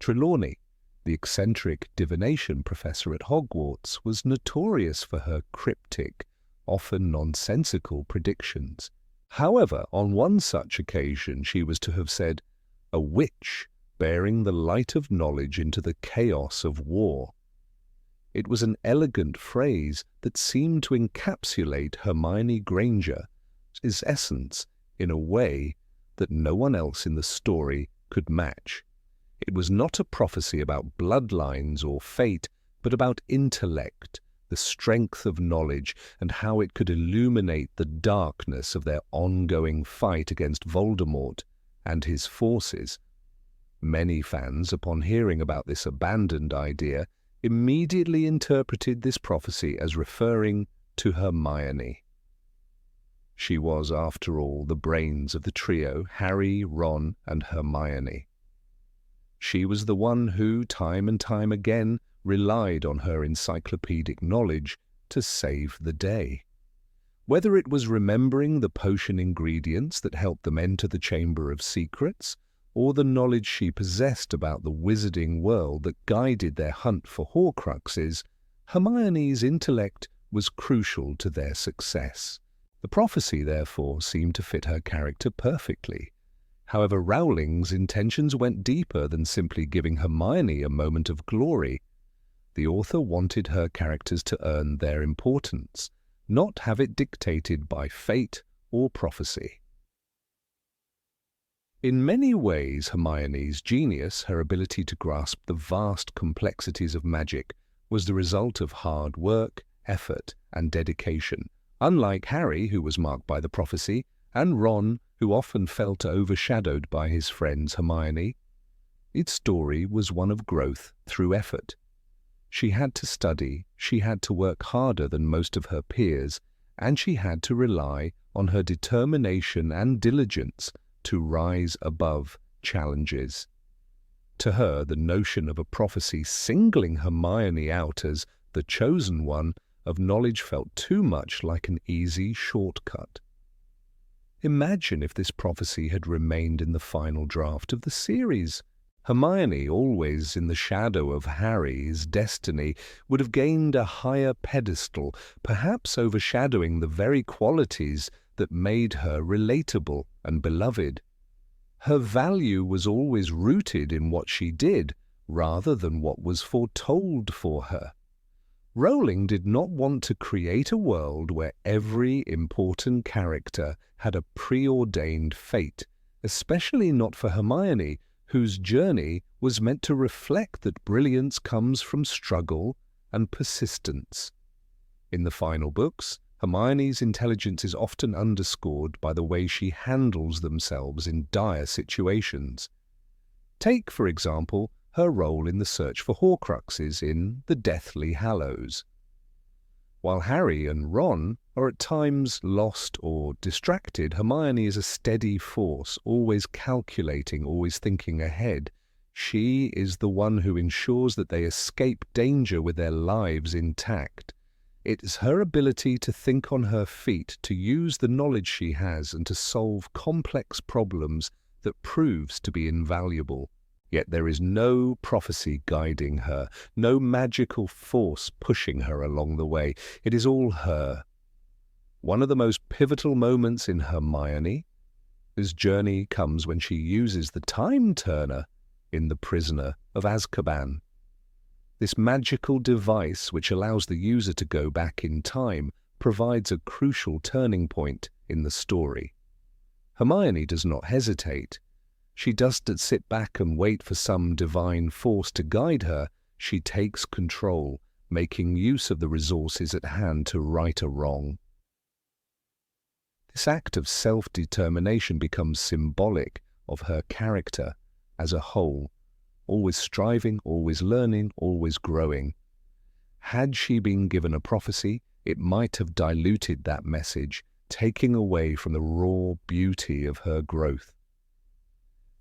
Trelawney, the eccentric divination professor at Hogwarts, was notorious for her cryptic, often nonsensical predictions. However, on one such occasion she was to have said, "A witch bearing the light of knowledge into the chaos of war." It was an elegant phrase that seemed to encapsulate Hermione Granger's essence in a way that no one else in the story could match. It was not a prophecy about bloodlines or fate, but about intellect, the strength of knowledge, and how it could illuminate the darkness of their ongoing fight against Voldemort and his forces. Many fans, upon hearing about this abandoned idea, immediately interpreted this prophecy as referring to Hermione. She was, after all, the brains of the trio, Harry, Ron, and Hermione. She was the one who, time and time again, relied on her encyclopedic knowledge to save the day. Whether it was remembering the potion ingredients that helped them enter the Chamber of Secrets, or the knowledge she possessed about the wizarding world that guided their hunt for Horcruxes, Hermione's intellect was crucial to their success. The prophecy, therefore, seemed to fit her character perfectly. However, Rowling's intentions went deeper than simply giving Hermione a moment of glory. The author wanted her characters to earn their importance, not have it dictated by fate or prophecy. In many ways, Hermione's genius, her ability to grasp the vast complexities of magic, was the result of hard work, effort, and dedication, unlike Harry, who was marked by the prophecy, and Ron, who often felt overshadowed by his friends Hermione. Its story was one of growth through effort. She had to study, she had to work harder than most of her peers, and she had to rely on her determination and diligence to rise above challenges. To her, the notion of a prophecy singling Hermione out as the chosen one of knowledge felt too much like an easy shortcut. Imagine if this prophecy had remained in the final draft of the series. Hermione, always in the shadow of Harry's destiny, would have gained a higher pedestal, perhaps overshadowing the very qualities that made her relatable and beloved. Her value was always rooted in what she did, rather than what was foretold for her. Rowling did not want to create a world where every important character had a preordained fate, especially not for Hermione, whose journey was meant to reflect that brilliance comes from struggle and persistence. In the final books, Hermione's intelligence is often underscored by the way she handles themselves in dire situations. Take, for example, her role in the search for Horcruxes in The Deathly Hallows. While Harry and Ron are at times lost or distracted, Hermione is a steady force, always calculating, always thinking ahead. She is the one who ensures that they escape danger with their lives intact. It is her ability to think on her feet, to use the knowledge she has, and to solve complex problems that proves to be invaluable. Yet there is no prophecy guiding her, no magical force pushing her along the way. It is all her. One of the most pivotal moments in Hermione's journey comes when she uses the time turner in The Prisoner of Azkaban. This magical device, which allows the user to go back in time, provides a crucial turning point in the story. Hermione does not hesitate. She doesn't sit back and wait for some divine force to guide her. She takes control, making use of the resources at hand to right a wrong. This act of self-determination becomes symbolic of her character as a whole, always striving, always learning, always growing. Had she been given a prophecy, it might have diluted that message, taking away from the raw beauty of her growth.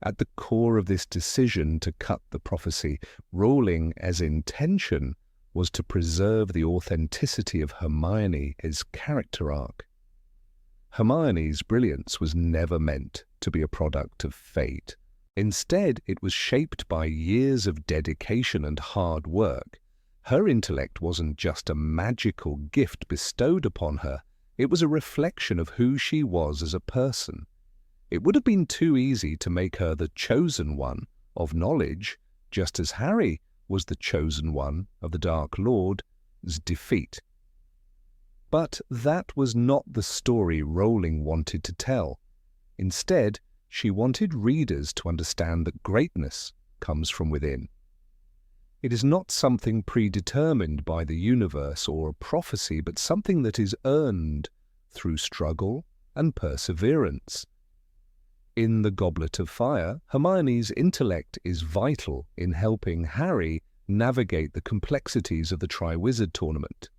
At the core of this decision to cut the prophecy, Rowling's intention was to preserve the authenticity of Hermione's character arc. Hermione's brilliance was never meant to be a product of fate. Instead, it was shaped by years of dedication and hard work. Her intellect wasn't just a magical gift bestowed upon her, it was a reflection of who she was as a person. It would have been too easy to make her the chosen one of knowledge, just as Harry was the chosen one of the Dark Lord's defeat. But that was not the story Rowling wanted to tell. Instead, she wanted readers to understand that greatness comes from within. It is not something predetermined by the universe or a prophecy, but something that is earned through struggle and perseverance. In The Goblet of Fire, Hermione's intellect is vital in helping Harry navigate the complexities of the Triwizard Tournament.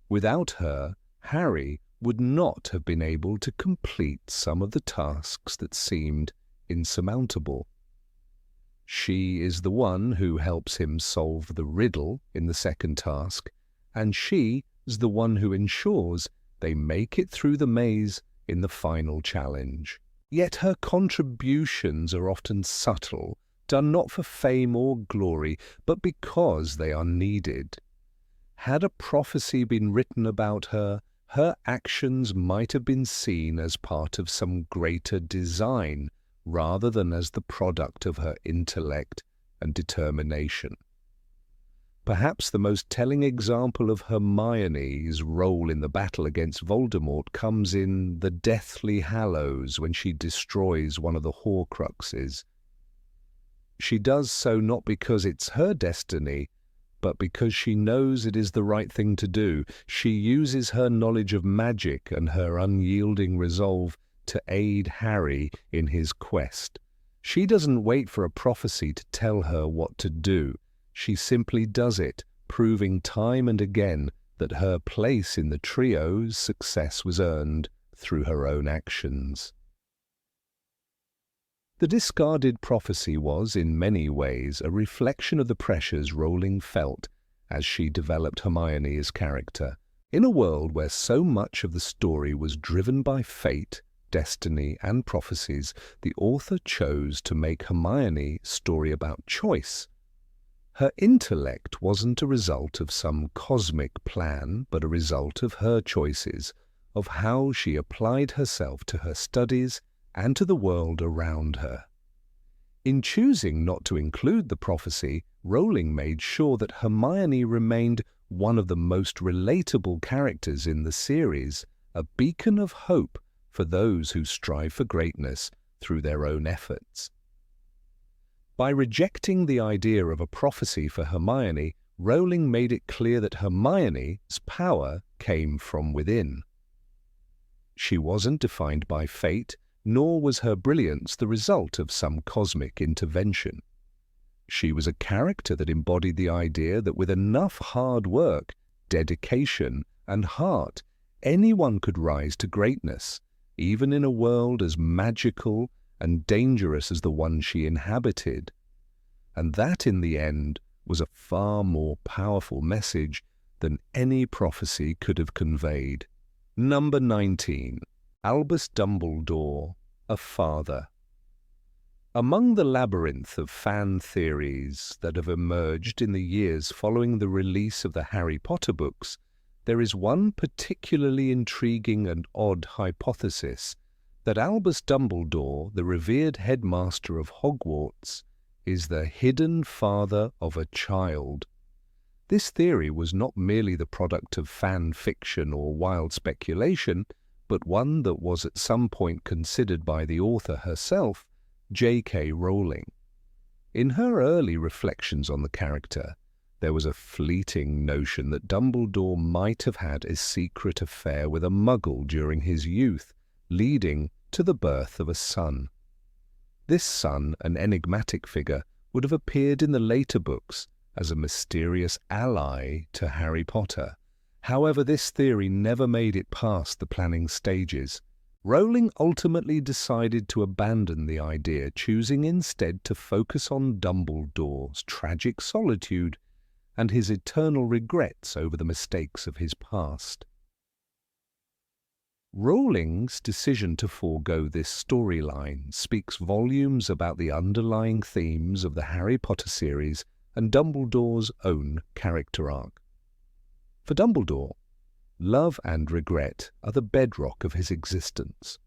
Without her, Harry would not have been able to complete some of the tasks that seemed insurmountable. She is the one who helps him solve the riddle in the second task, and she is the one who ensures they make it through the maze in the final challenge. Yet her contributions are often subtle, done not for fame or glory, but because they are needed. Had a prophecy been written about her, her actions might have been seen as part of some greater design, rather than as the product of her intellect and determination. Perhaps the most telling example of Hermione's role in the battle against Voldemort comes in the Deathly Hallows when she destroys one of the Horcruxes. She does so not because it's her destiny, but because she knows it is the right thing to do. She uses her knowledge of magic and her unyielding resolve to aid Harry in his quest. She doesn't wait for a prophecy to tell her what to do. She simply does it, proving time and again that her place in the trio's success was earned through her own actions. The discarded prophecy was, in many ways, a reflection of the pressures Rowling felt as she developed Hermione's character. In a world where so much of the story was driven by fate, destiny, and prophecies, the author chose to make Hermione's story about choice. Her intellect wasn't a result of some cosmic plan, but a result of her choices, of how she applied herself to her studies and to the world around her. In choosing not to include the prophecy, Rowling made sure that Hermione remained one of the most relatable characters in the series, a beacon of hope for those who strive for greatness through their own efforts. By rejecting the idea of a prophecy for Hermione, Rowling made it clear that Hermione's power came from within. She wasn't defined by fate, nor was her brilliance the result of some cosmic intervention. She was a character that embodied the idea that with enough hard work, dedication, and heart, anyone could rise to greatness, even in a world as magical and dangerous as the one she inhabited. And that, in the end, was a far more powerful message than any prophecy could have conveyed. Number 19. Albus Dumbledore, a father. Among the labyrinth of fan theories that have emerged in the years following the release of the Harry Potter books, there is one particularly intriguing and odd hypothesis that Albus Dumbledore, the revered headmaster of Hogwarts, is the hidden father of a child. This theory was not merely the product of fan fiction or wild speculation, but one that was at some point considered by the author herself, J.K. Rowling. In her early reflections on the character, there was a fleeting notion that Dumbledore might have had a secret affair with a Muggle during his youth, leading to the birth of a son. This son, an enigmatic figure, would have appeared in the later books as a mysterious ally to Harry Potter. However, this theory never made it past the planning stages. Rowling ultimately decided to abandon the idea, choosing instead to focus on Dumbledore's tragic solitude and his eternal regrets over the mistakes of his past. Rowling's decision to forego this storyline speaks volumes about the underlying themes of the Harry Potter series and Dumbledore's own character arc. For Dumbledore, love and regret are the bedrock of his existence.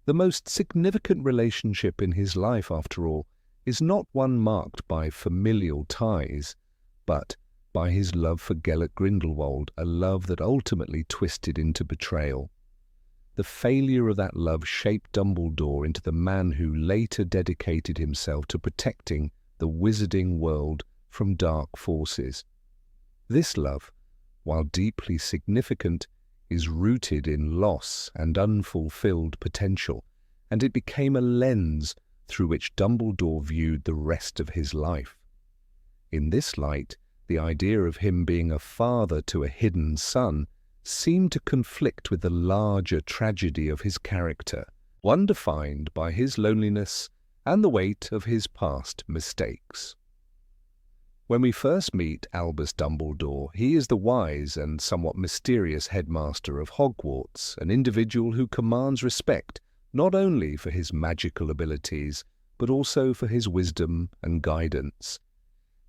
The most significant relationship in his life, after all, is not one marked by familial ties, but by his love for Gellert Grindelwald, a love that ultimately twisted into betrayal. The failure of that love shaped Dumbledore into the man who later dedicated himself to protecting the wizarding world from dark forces. This love, while deeply significant, is rooted in loss and unfulfilled potential, and it became a lens through which Dumbledore viewed the rest of his life. In this light, the idea of him being a father to a hidden son seemed to conflict with the larger tragedy of his character, one defined by his loneliness and the weight of his past mistakes. When we first meet Albus Dumbledore, he is the wise and somewhat mysterious headmaster of Hogwarts, an individual who commands respect not only for his magical abilities, but also for his wisdom and guidance.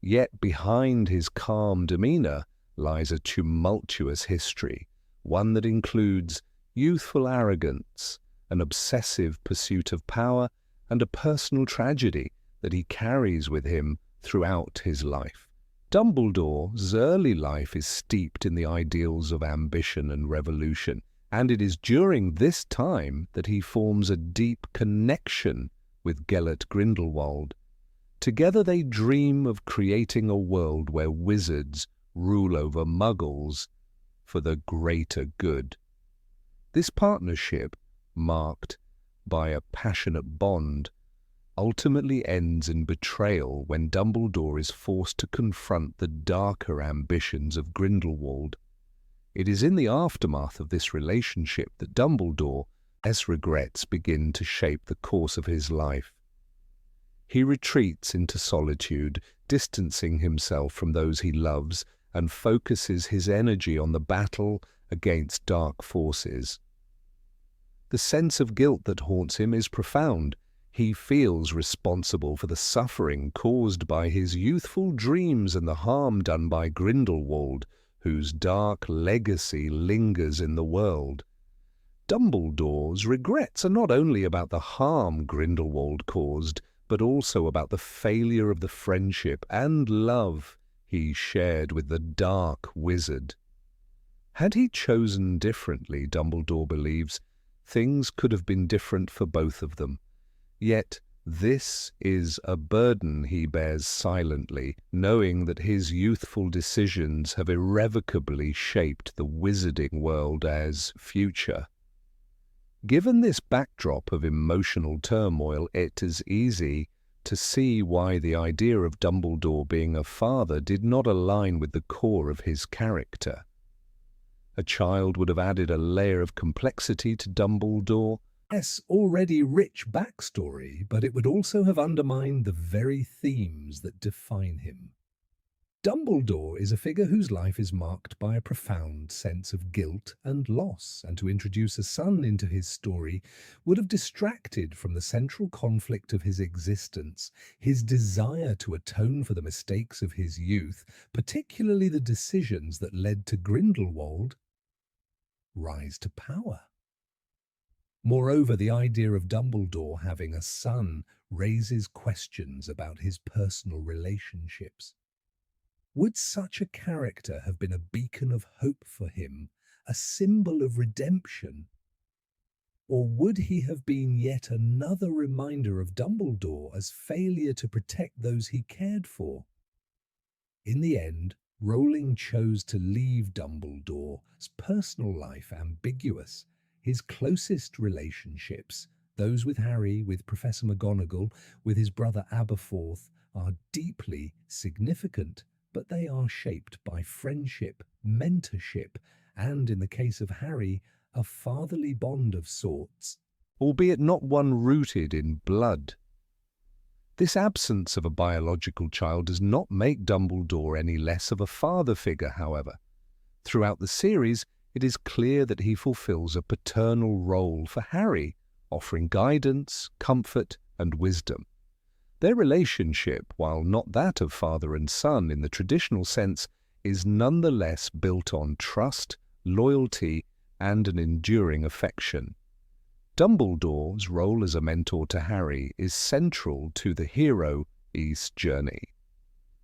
Yet behind his calm demeanor lies a tumultuous history, one that includes youthful arrogance, an obsessive pursuit of power, and a personal tragedy that he carries with him throughout his life. Dumbledore's early life is steeped in the ideals of ambition and revolution, and it is during this time that he forms a deep connection with Gellert Grindelwald. Together they dream of creating a world where wizards rule over muggles for the greater good. This partnership, marked by a passionate bond, ultimately ends in betrayal when Dumbledore is forced to confront the darker ambitions of Grindelwald. It is in the aftermath of this relationship that Dumbledore's regrets begin to shape the course of his life. He retreats into solitude, distancing himself from those he loves, and focuses his energy on the battle against dark forces. The sense of guilt that haunts him is profound. He feels responsible for the suffering caused by his youthful dreams and the harm done by Grindelwald, whose dark legacy lingers in the world. Dumbledore's regrets are not only about the harm Grindelwald caused, but also about the failure of the friendship and love he shared with the dark wizard. Had he chosen differently, Dumbledore believes, things could have been different for both of them. Yet this is a burden he bears silently, knowing that his youthful decisions have irrevocably shaped the wizarding world as future. Given this backdrop of emotional turmoil, it is easy to see why the idea of Dumbledore being a father did not align with the core of his character. A child would have added a layer of complexity to Dumbledore's already rich backstory, but it would also have undermined the very themes that define him. Dumbledore is a figure whose life is marked by a profound sense of guilt and loss, and to introduce a son into his story would have distracted from the central conflict of his existence, his desire to atone for the mistakes of his youth, particularly the decisions that led to Grindelwald's rise to power. Moreover, the idea of Dumbledore having a son raises questions about his personal relationships. Would such a character have been a beacon of hope for him, a symbol of redemption? Or would he have been yet another reminder of Dumbledore's failure to protect those he cared for? In the end, Rowling chose to leave Dumbledore's personal life ambiguous. His closest relationships, those with Harry, with Professor McGonagall, with his brother Aberforth, are deeply significant, but they are shaped by friendship, mentorship, and, in the case of Harry, a fatherly bond of sorts, albeit not one rooted in blood. This absence of a biological child does not make Dumbledore any less of a father figure, however. Throughout the series, it is clear that he fulfills a paternal role for Harry, offering guidance, comfort, and wisdom. Their relationship, while not that of father and son in the traditional sense, is nonetheless built on trust, loyalty, and an enduring affection. Dumbledore's role as a mentor to Harry is central to the hero's journey.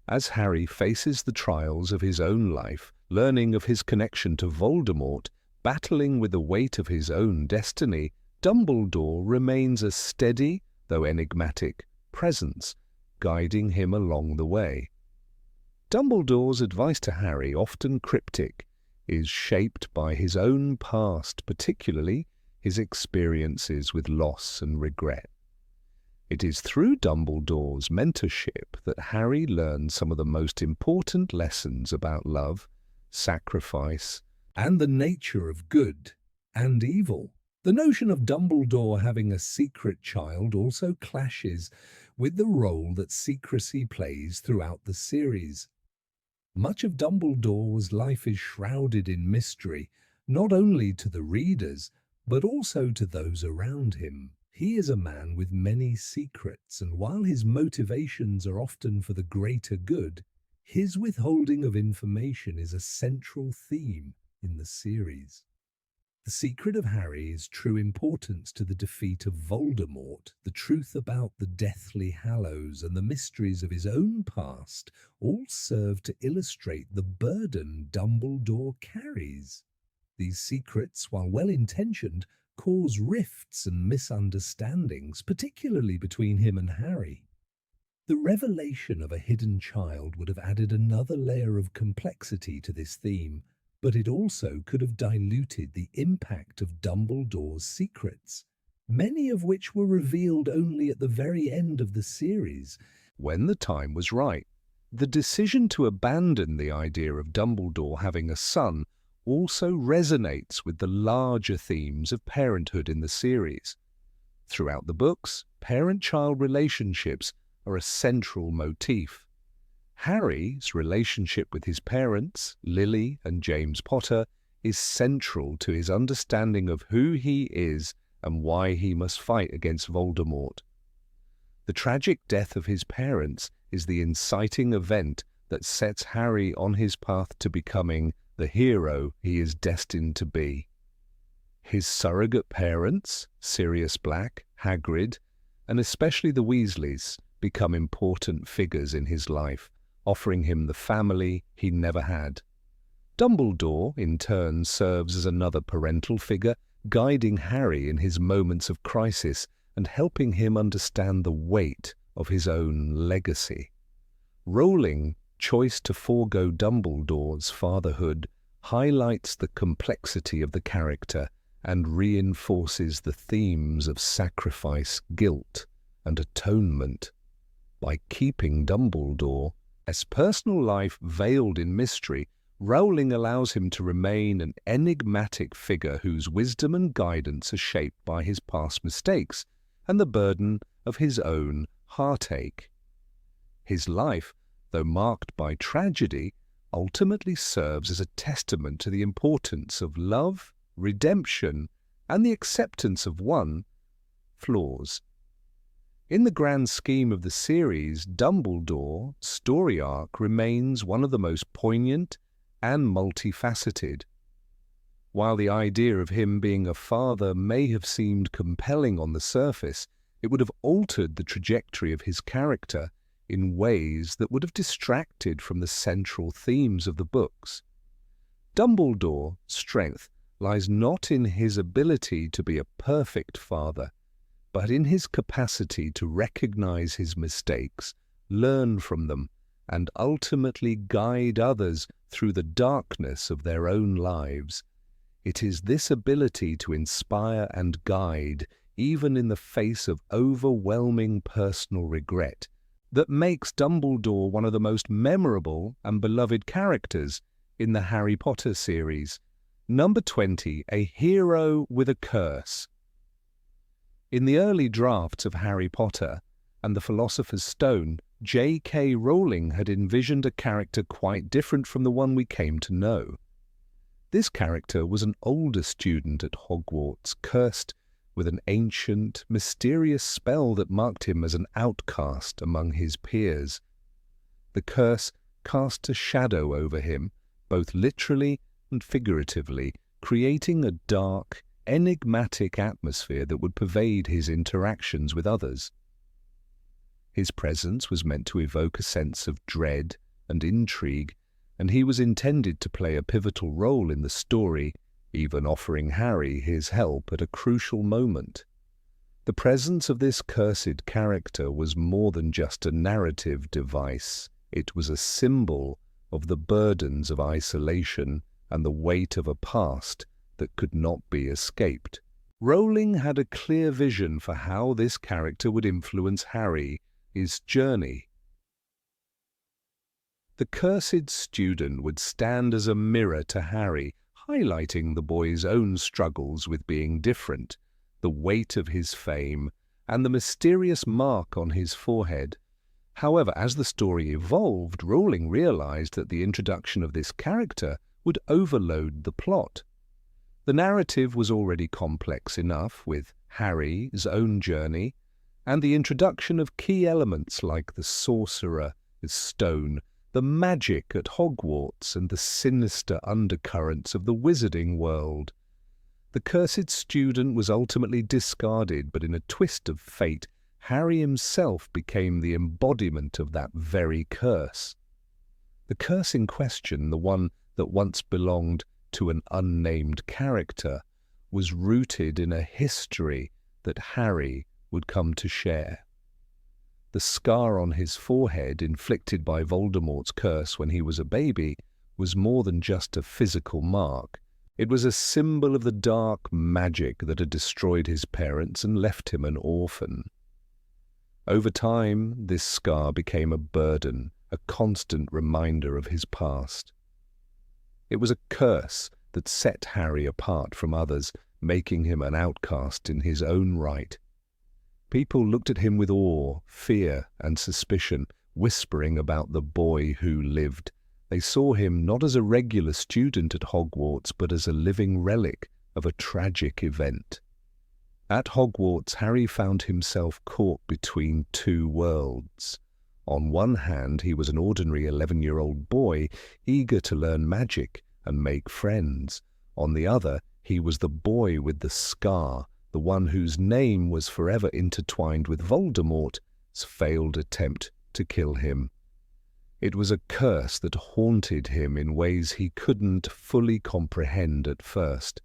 As Harry faces the trials of his own life, learning of his connection to Voldemort, battling with the weight of his own destiny, Dumbledore remains a steady, though enigmatic, presence, guiding him along the way. Dumbledore's advice to Harry, often cryptic, is shaped by his own past, particularly his experiences with loss and regret. It is through Dumbledore's mentorship that Harry learns some of the most important lessons about love, sacrifice, and the nature of good and evil. The notion of Dumbledore having a secret child also clashes with the role that secrecy plays throughout the series. Much of Dumbledore's life is shrouded in mystery, not only to the readers, but also to those around him. He is a man with many secrets, and while his motivations are often for the greater good, his withholding of information is a central theme in the series. The secret of Harry's true importance to the defeat of Voldemort, the truth about the Deathly Hallows, and the mysteries of his own past all serve to illustrate the burden Dumbledore carries. These secrets, while well-intentioned, cause rifts and misunderstandings, particularly between him and Harry. The revelation of a hidden child would have added another layer of complexity to this theme, but it also could have diluted the impact of Dumbledore's secrets, many of which were revealed only at the very end of the series, when the time was right. The decision to abandon the idea of Dumbledore having a son also resonates with the larger themes of parenthood in the series. Throughout the books, parent-child relationships are a central motif. Harry's relationship with his parents, Lily and James Potter, is central to his understanding of who he is and why he must fight against Voldemort. The tragic death of his parents is the inciting event that sets Harry on his path to becoming the hero he is destined to be. His surrogate parents, Sirius Black, Hagrid, and especially the Weasleys, become important figures in his life, offering him the family he never had. Dumbledore, in turn, serves as another parental figure, guiding Harry in his moments of crisis and helping him understand the weight of his own legacy. Rowling's choice to forego Dumbledore's fatherhood highlights the complexity of the character and reinforces the themes of sacrifice, guilt, and atonement. By keeping Dumbledore's personal life veiled in mystery, Rowling allows him to remain an enigmatic figure whose wisdom and guidance are shaped by his past mistakes and the burden of his own heartache. His life, though marked by tragedy, ultimately serves as a testament to the importance of love, redemption, and the acceptance of one's flaws. In the grand scheme of the series, Dumbledore's story arc remains one of the most poignant and multifaceted. While the idea of him being a father may have seemed compelling on the surface, it would have altered the trajectory of his character in ways that would have distracted from the central themes of the books. Dumbledore's strength lies not in his ability to be a perfect father, but in his capacity to recognize his mistakes, learn from them, and ultimately guide others through the darkness of their own lives. It is this ability to inspire and guide, even in the face of overwhelming personal regret, that makes Dumbledore one of the most memorable and beloved characters in the Harry Potter series. Number 20. A hero with a curse. In the early drafts of Harry Potter and the Philosopher's Stone, J.K. Rowling had envisioned a character quite different from the one we came to know. This character was an older student at Hogwarts, cursed with an ancient, mysterious spell that marked him as an outcast among his peers. The curse cast a shadow over him, both literally and figuratively, creating a dark, enigmatic atmosphere that would pervade his interactions with others. His presence was meant to evoke a sense of dread and intrigue, and he was intended to play a pivotal role in the story, even offering Harry his help at a crucial moment. The presence of this cursed character was more than just a narrative device. It was a symbol of the burdens of isolation and the weight of a past that could not be escaped. Rowling had a clear vision for how this character would influence Harry's journey. The cursed student would stand as a mirror to Harry, highlighting the boy's own struggles with being different, the weight of his fame, and the mysterious mark on his forehead. However, as the story evolved, Rowling realized that the introduction of this character would overload the plot. The narrative was already complex enough, with Harry's own journey, and the introduction of key elements like the sorcerer's stone, the magic at Hogwarts, and the sinister undercurrents of the wizarding world. The cursed student was ultimately discarded, but in a twist of fate, Harry himself became the embodiment of that very curse. The curse in question, the one that once belonged to an unnamed character, was rooted in a history that Harry would come to share. The scar on his forehead, inflicted by Voldemort's curse when he was a baby, was more than just a physical mark. It was a symbol of the dark magic that had destroyed his parents and left him an orphan. Over time, this scar became a burden, a constant reminder of his past. It was a curse that set Harry apart from others, making him an outcast in his own right. People looked at him with awe, fear, and suspicion, whispering about the boy who lived. They saw him not as a regular student at Hogwarts, but as a living relic of a tragic event. At Hogwarts, Harry found himself caught between two worlds. On one hand, he was an ordinary 11-year-old boy, eager to learn magic and make friends. On the other, he was the boy with the scar, the one whose name was forever intertwined with Voldemort's failed attempt to kill him. It was a curse that haunted him in ways he couldn't fully comprehend at first.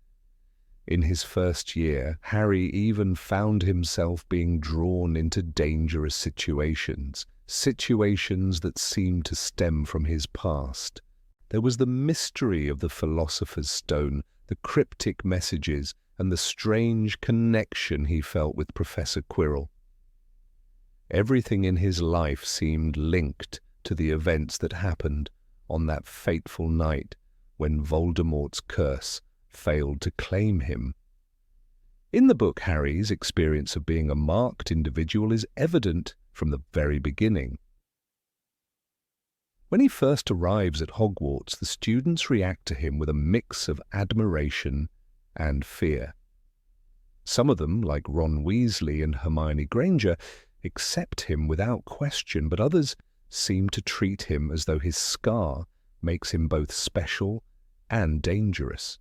In his first year, Harry even found himself being drawn into dangerous situations that seemed to stem from his past. There was the mystery of the Philosopher's Stone, the cryptic messages, and the strange connection he felt with Professor Quirrell. Everything in his life seemed linked to the events that happened on that fateful night when Voldemort's curse failed to claim him. In the book, Harry's experience of being a marked individual is evident from the very beginning. When he first arrives at Hogwarts, the students react to him with a mix of admiration and fear. Some of them, like Ron Weasley and Hermione Granger, accept him without question, but others seem to treat him as though his scar makes him both special and dangerous.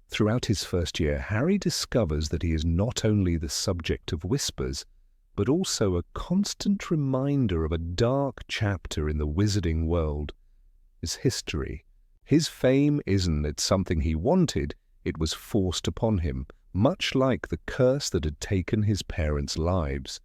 Throughout his first year, Harry discovers that he is not only the subject of whispers, but also a constant reminder of a dark chapter in the wizarding world, his history. His fame isn't something he wanted, it was forced upon him, much like the curse that had taken his parents' lives.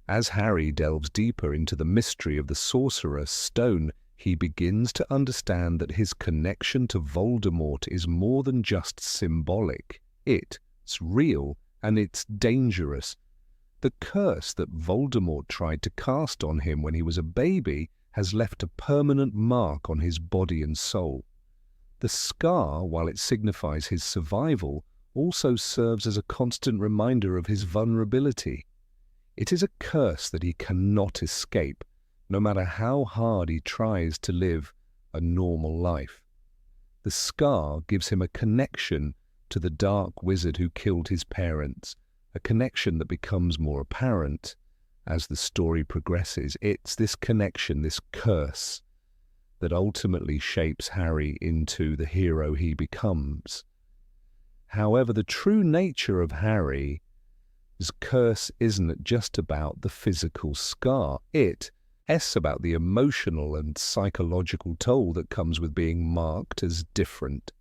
As Harry delves deeper into the mystery of the Sorcerer's Stone, he begins to understand that his connection to Voldemort is more than just symbolic. It's real and it's dangerous. The curse that Voldemort tried to cast on him when he was a baby has left a permanent mark on his body and soul. The scar, while it signifies his survival, also serves as a constant reminder of his vulnerability. It is a curse that he cannot escape, no matter how hard he tries to live a normal life. The scar gives him a connection to the dark wizard who killed his parents, a connection that becomes more apparent as the story progresses. It's this connection, this curse, that ultimately shapes Harry into the hero he becomes. However, the true nature of Harry's curse isn't just about the physical scar. It's about the emotional and psychological toll that comes with being marked as different.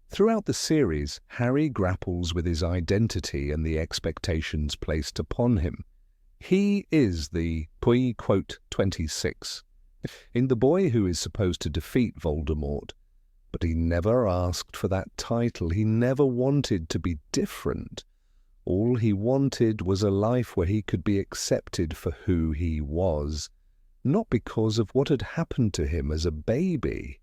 Throughout the series, Harry grapples with his identity and the expectations placed upon him. He is the quote 26 in the boy who is supposed to defeat Voldemort, but he never asked for that title. He never wanted to be different. All he wanted was a life where he could be accepted for who he was, not because of what had happened to him as a baby,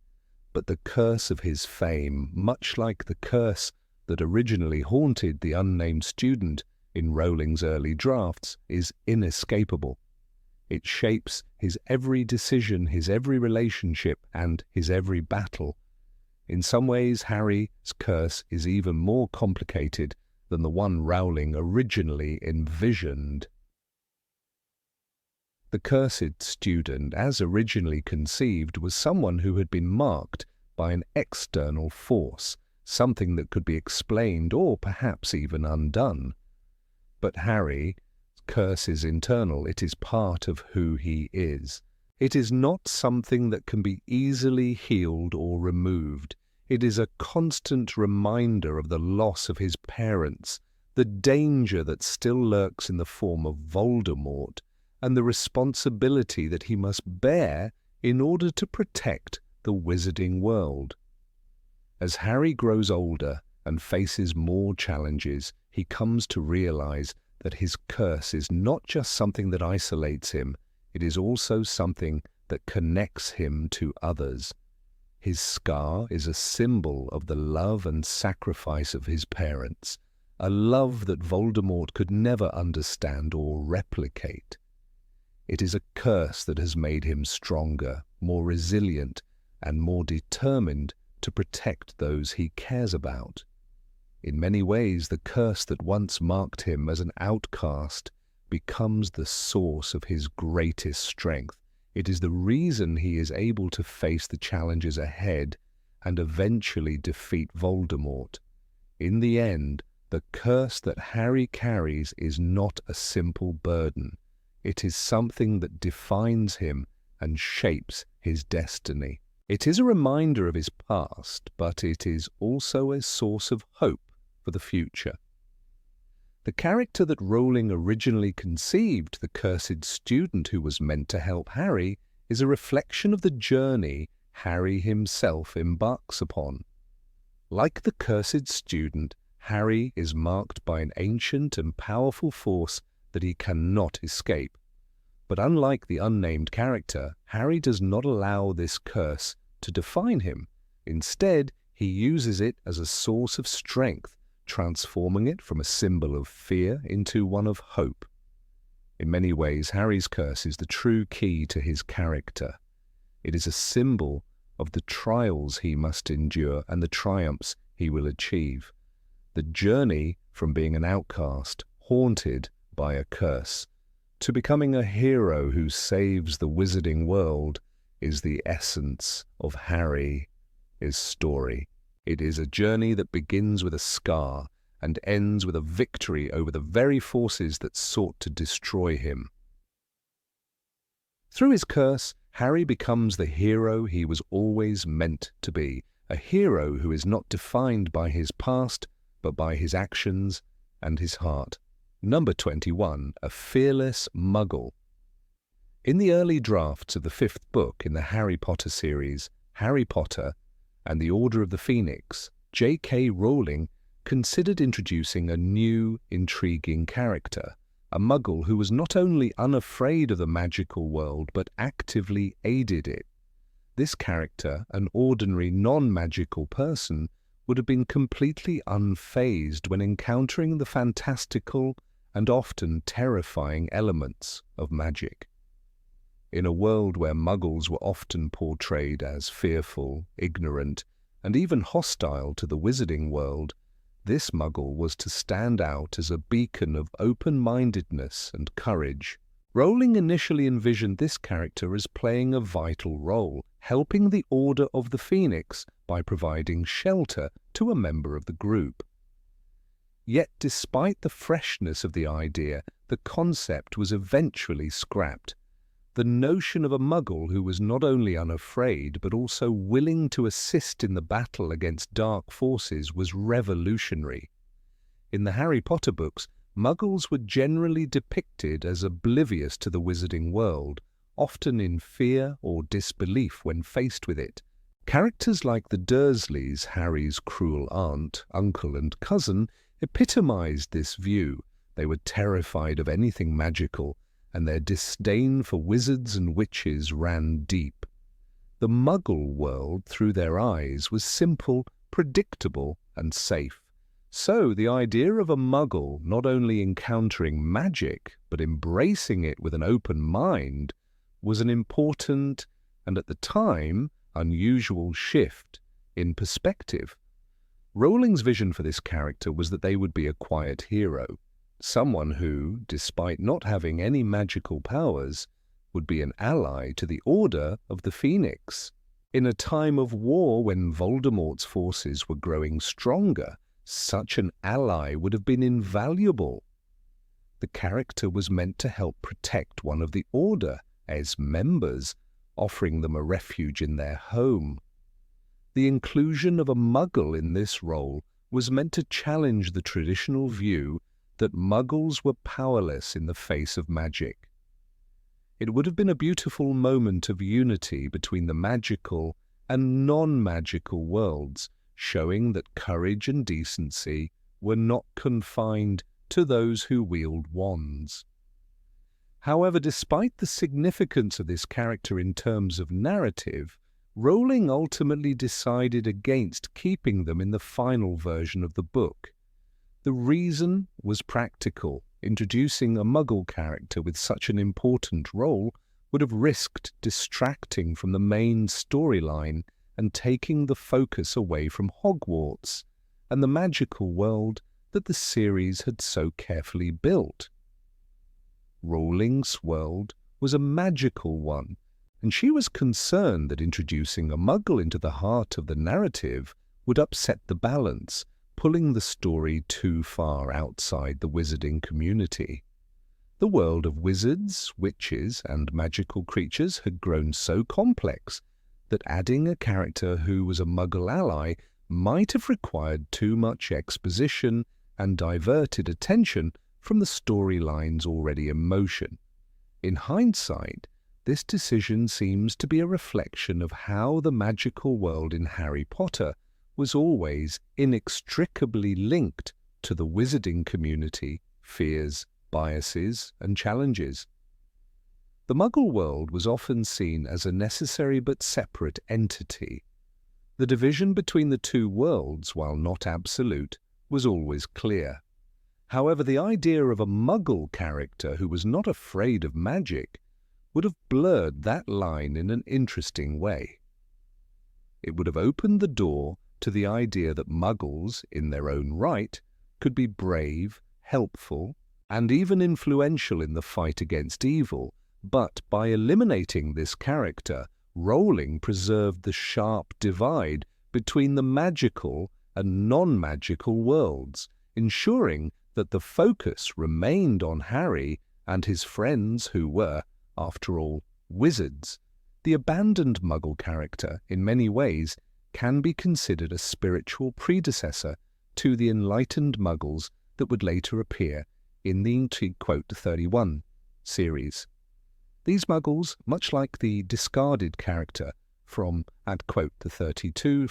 but the curse of his fame, much like the curse that originally haunted the unnamed student in Rowling's early drafts, is inescapable. It shapes his every decision, his every relationship, and his every battle. In some ways, Harry's curse is even more complicated than the one Rowling originally envisioned. The cursed student, as originally conceived, was someone who had been marked by an external force, something that could be explained or perhaps even undone. But Harry's curse is internal. It is part of who he is. It is not something that can be easily healed or removed. It is a constant reminder of the loss of his parents, the danger that still lurks in the form of Voldemort, and the responsibility that he must bear in order to protect the wizarding world. As Harry grows older and faces more challenges, he comes to realize that his curse is not just something that isolates him, it is also something that connects him to others. His scar is a symbol of the love and sacrifice of his parents, a love that Voldemort could never understand or replicate. It is a curse that has made him stronger, more resilient, and more determined to protect those he cares about. In many ways, the curse that once marked him as an outcast becomes the source of his greatest strength. It is the reason he is able to face the challenges ahead and eventually defeat Voldemort. In the end, the curse that Harry carries is not a simple burden. It is something that defines him and shapes his destiny. It is a reminder of his past, but it is also a source of hope for the future. The character that Rowling originally conceived, the cursed student who was meant to help Harry, is a reflection of the journey Harry himself embarks upon. Like the cursed student, Harry is marked by an ancient and powerful force that he cannot escape. But unlike the unnamed character, Harry does not allow this curse to define him. Instead, he uses it as a source of strength, transforming it from a symbol of fear into one of hope. In many ways, Harry's curse is the true key to his character. It is a symbol of the trials he must endure and the triumphs he will achieve. The journey from being an outcast, haunted by a curse, to becoming a hero who saves the wizarding world is the essence of Harry's story. It is a journey that begins with a scar and ends with a victory over the very forces that sought to destroy him. Through his curse, Harry becomes the hero he was always meant to be, a hero who is not defined by his past, but by his actions and his heart. Number 21, a fearless muggle. In the early drafts of the 5th book in the Harry Potter series, Harry Potter and the Order of the Phoenix, J.K. Rowling considered introducing a new, intriguing character, a muggle who was not only unafraid of the magical world but actively aided it. this character, an ordinary non-magical person, would have been completely unfazed when encountering the fantastical and often terrifying elements of magic. In a world where muggles were often portrayed as fearful, ignorant, and even hostile to the wizarding world, this muggle was to stand out as a beacon of open-mindedness and courage. Rowling initially envisioned this character as playing a vital role, helping the Order of the Phoenix by providing shelter to a member of the group. Yet despite the freshness of the idea, the concept was eventually scrapped. The notion of a muggle who was not only unafraid but also willing to assist in the battle against dark forces was revolutionary. In the Harry Potter books, muggles were generally depicted as oblivious to the wizarding world, often in fear or disbelief when faced with it. Characters like the Dursleys, Harry's cruel aunt, uncle and cousin, epitomized this view. They were terrified of anything magical, and their disdain for wizards and witches ran deep. The muggle world, through their eyes, was simple, predictable and safe. So the idea of a muggle not only encountering magic, but embracing it with an open mind, was an important, and at the time, unusual shift in perspective. Rowling's vision for this character was that they would be a quiet hero, someone who, despite not having any magical powers, would be an ally to the Order of the Phoenix. In a time of war when Voldemort's forces were growing stronger, such an ally would have been invaluable. The character was meant to help protect one of the Order as members, offering them a refuge in their home. The inclusion of a muggle in this role was meant to challenge the traditional view that muggles were powerless in the face of magic. It would have been a beautiful moment of unity between the magical and non-magical worlds, showing that courage and decency were not confined to those who wield wands. However, despite the significance of this character in terms of narrative, Rowling ultimately decided against keeping them in the final version of the book. The reason was practical. Introducing a muggle character with such an important role would have risked distracting from the main storyline and taking the focus away from Hogwarts and the magical world that the series had so carefully built. Rowling's world was a magical one, and she was concerned that introducing a muggle into the heart of the narrative would upset the balance, pulling the story too far outside the wizarding community. The world of wizards, witches, and magical creatures had grown so complex that adding a character who was a muggle ally might have required too much exposition and diverted attention from the storylines already in motion. In hindsight, this decision seems to be a reflection of how the magical world in Harry Potter was always inextricably linked to the wizarding community, fears, biases, and challenges. The Muggle world was often seen as a necessary but separate entity. The division between the two worlds, while not absolute, was always clear. However, the idea of a Muggle character who was not afraid of magic would have blurred that line in an interesting way. It would have opened the door to the idea that Muggles, in their own right, could be brave, helpful, and even influential in the fight against evil, but by eliminating this character, Rowling preserved the sharp divide between the magical and non-magical worlds, ensuring that the focus remained on Harry and his friends who were, after all, wizards. The abandoned Muggle character, in many ways, can be considered a spiritual predecessor to the enlightened Muggles that would later appear in the Quote 31 series. These Muggles, much like the discarded character from Quote 32,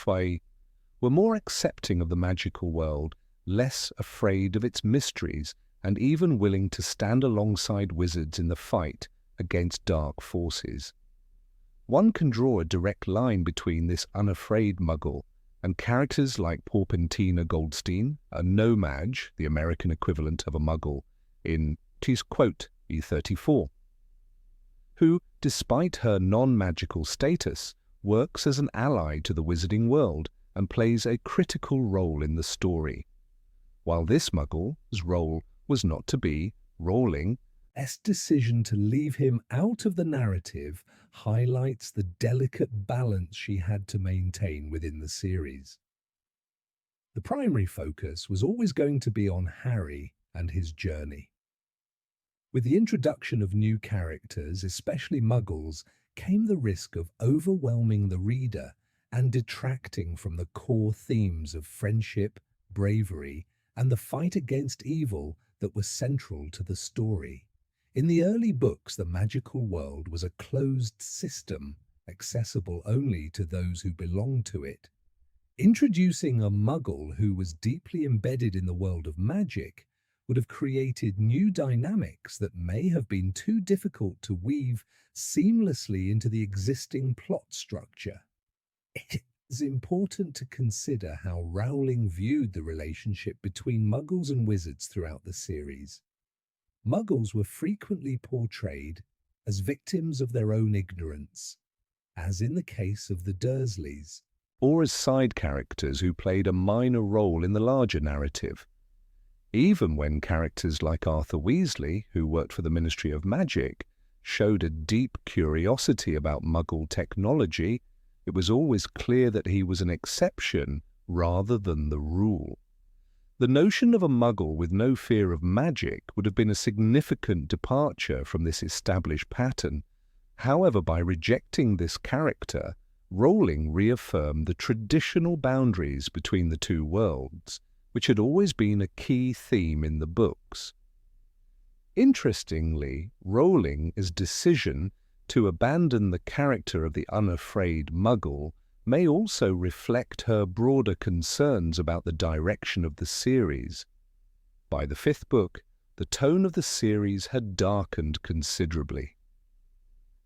were more accepting of the magical world, less afraid of its mysteries, and even willing to stand alongside wizards in the fight against dark forces. One can draw a direct line between this unafraid muggle and characters like Porpentina Goldstein, a no-mage, the American equivalent of a muggle, in, to quote E34, who, despite her non-magical status, works as an ally to the wizarding world and plays a critical role in the story. While this muggle's role was not to be, Rowling's decision to leave him out of the narrative highlights the delicate balance she had to maintain within the series. The primary focus was always going to be on Harry and his journey. With the introduction of new characters, especially muggles, came the risk of overwhelming the reader and detracting from the core themes of friendship, bravery, and the fight against evil that were central to the story. In the early books, the magical world was a closed system, accessible only to those who belonged to it. Introducing a muggle who was deeply embedded in the world of magic would have created new dynamics that may have been too difficult to weave seamlessly into the existing plot structure. It is important to consider how Rowling viewed the relationship between muggles and wizards throughout the series. Muggles were frequently portrayed as victims of their own ignorance, as in the case of the Dursleys, or as side characters who played a minor role in the larger narrative. Even when characters like Arthur Weasley, who worked for the Ministry of Magic, showed a deep curiosity about Muggle technology, it was always clear that he was an exception rather than the rule. The notion of a Muggle with no fear of magic would have been a significant departure from this established pattern. However, by rejecting this character, Rowling reaffirmed the traditional boundaries between the two worlds, which had always been a key theme in the books. Interestingly, Rowling's decision to abandon the character of the unafraid Muggle may also reflect her broader concerns about the direction of the series. By the fifth book, the tone of the series had darkened considerably.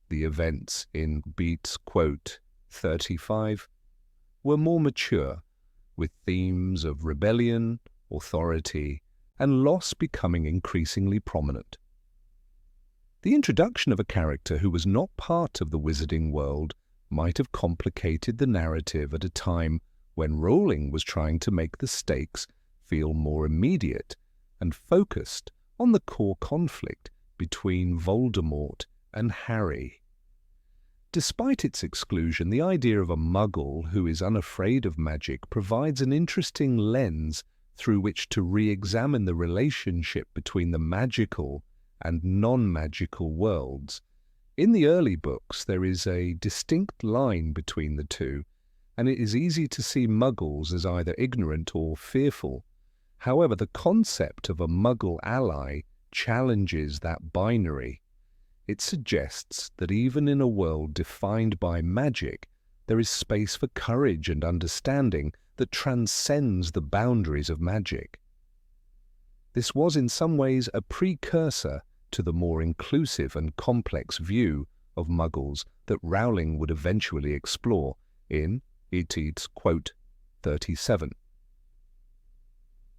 The events in Beats, quote, 35 were more mature, with themes of rebellion, authority, and loss becoming increasingly prominent. The introduction of a character who was not part of the wizarding world might have complicated the narrative at a time when Rowling was trying to make the stakes feel more immediate and focused on the core conflict between Voldemort and Harry. Despite its exclusion, the idea of a Muggle who is unafraid of magic provides an interesting lens through which to re-examine the relationship between the magical and non-magical worlds. In the early books, there is a distinct line between the two, and it is easy to see Muggles as either ignorant or fearful. However, the concept of a Muggle ally challenges that binary. It suggests that even in a world defined by magic, there is space for courage and understanding that transcends the boundaries of magic. This was in some ways a precursor to the more inclusive and complex view of Muggles that Rowling would eventually explore in Etudes, quote, 37.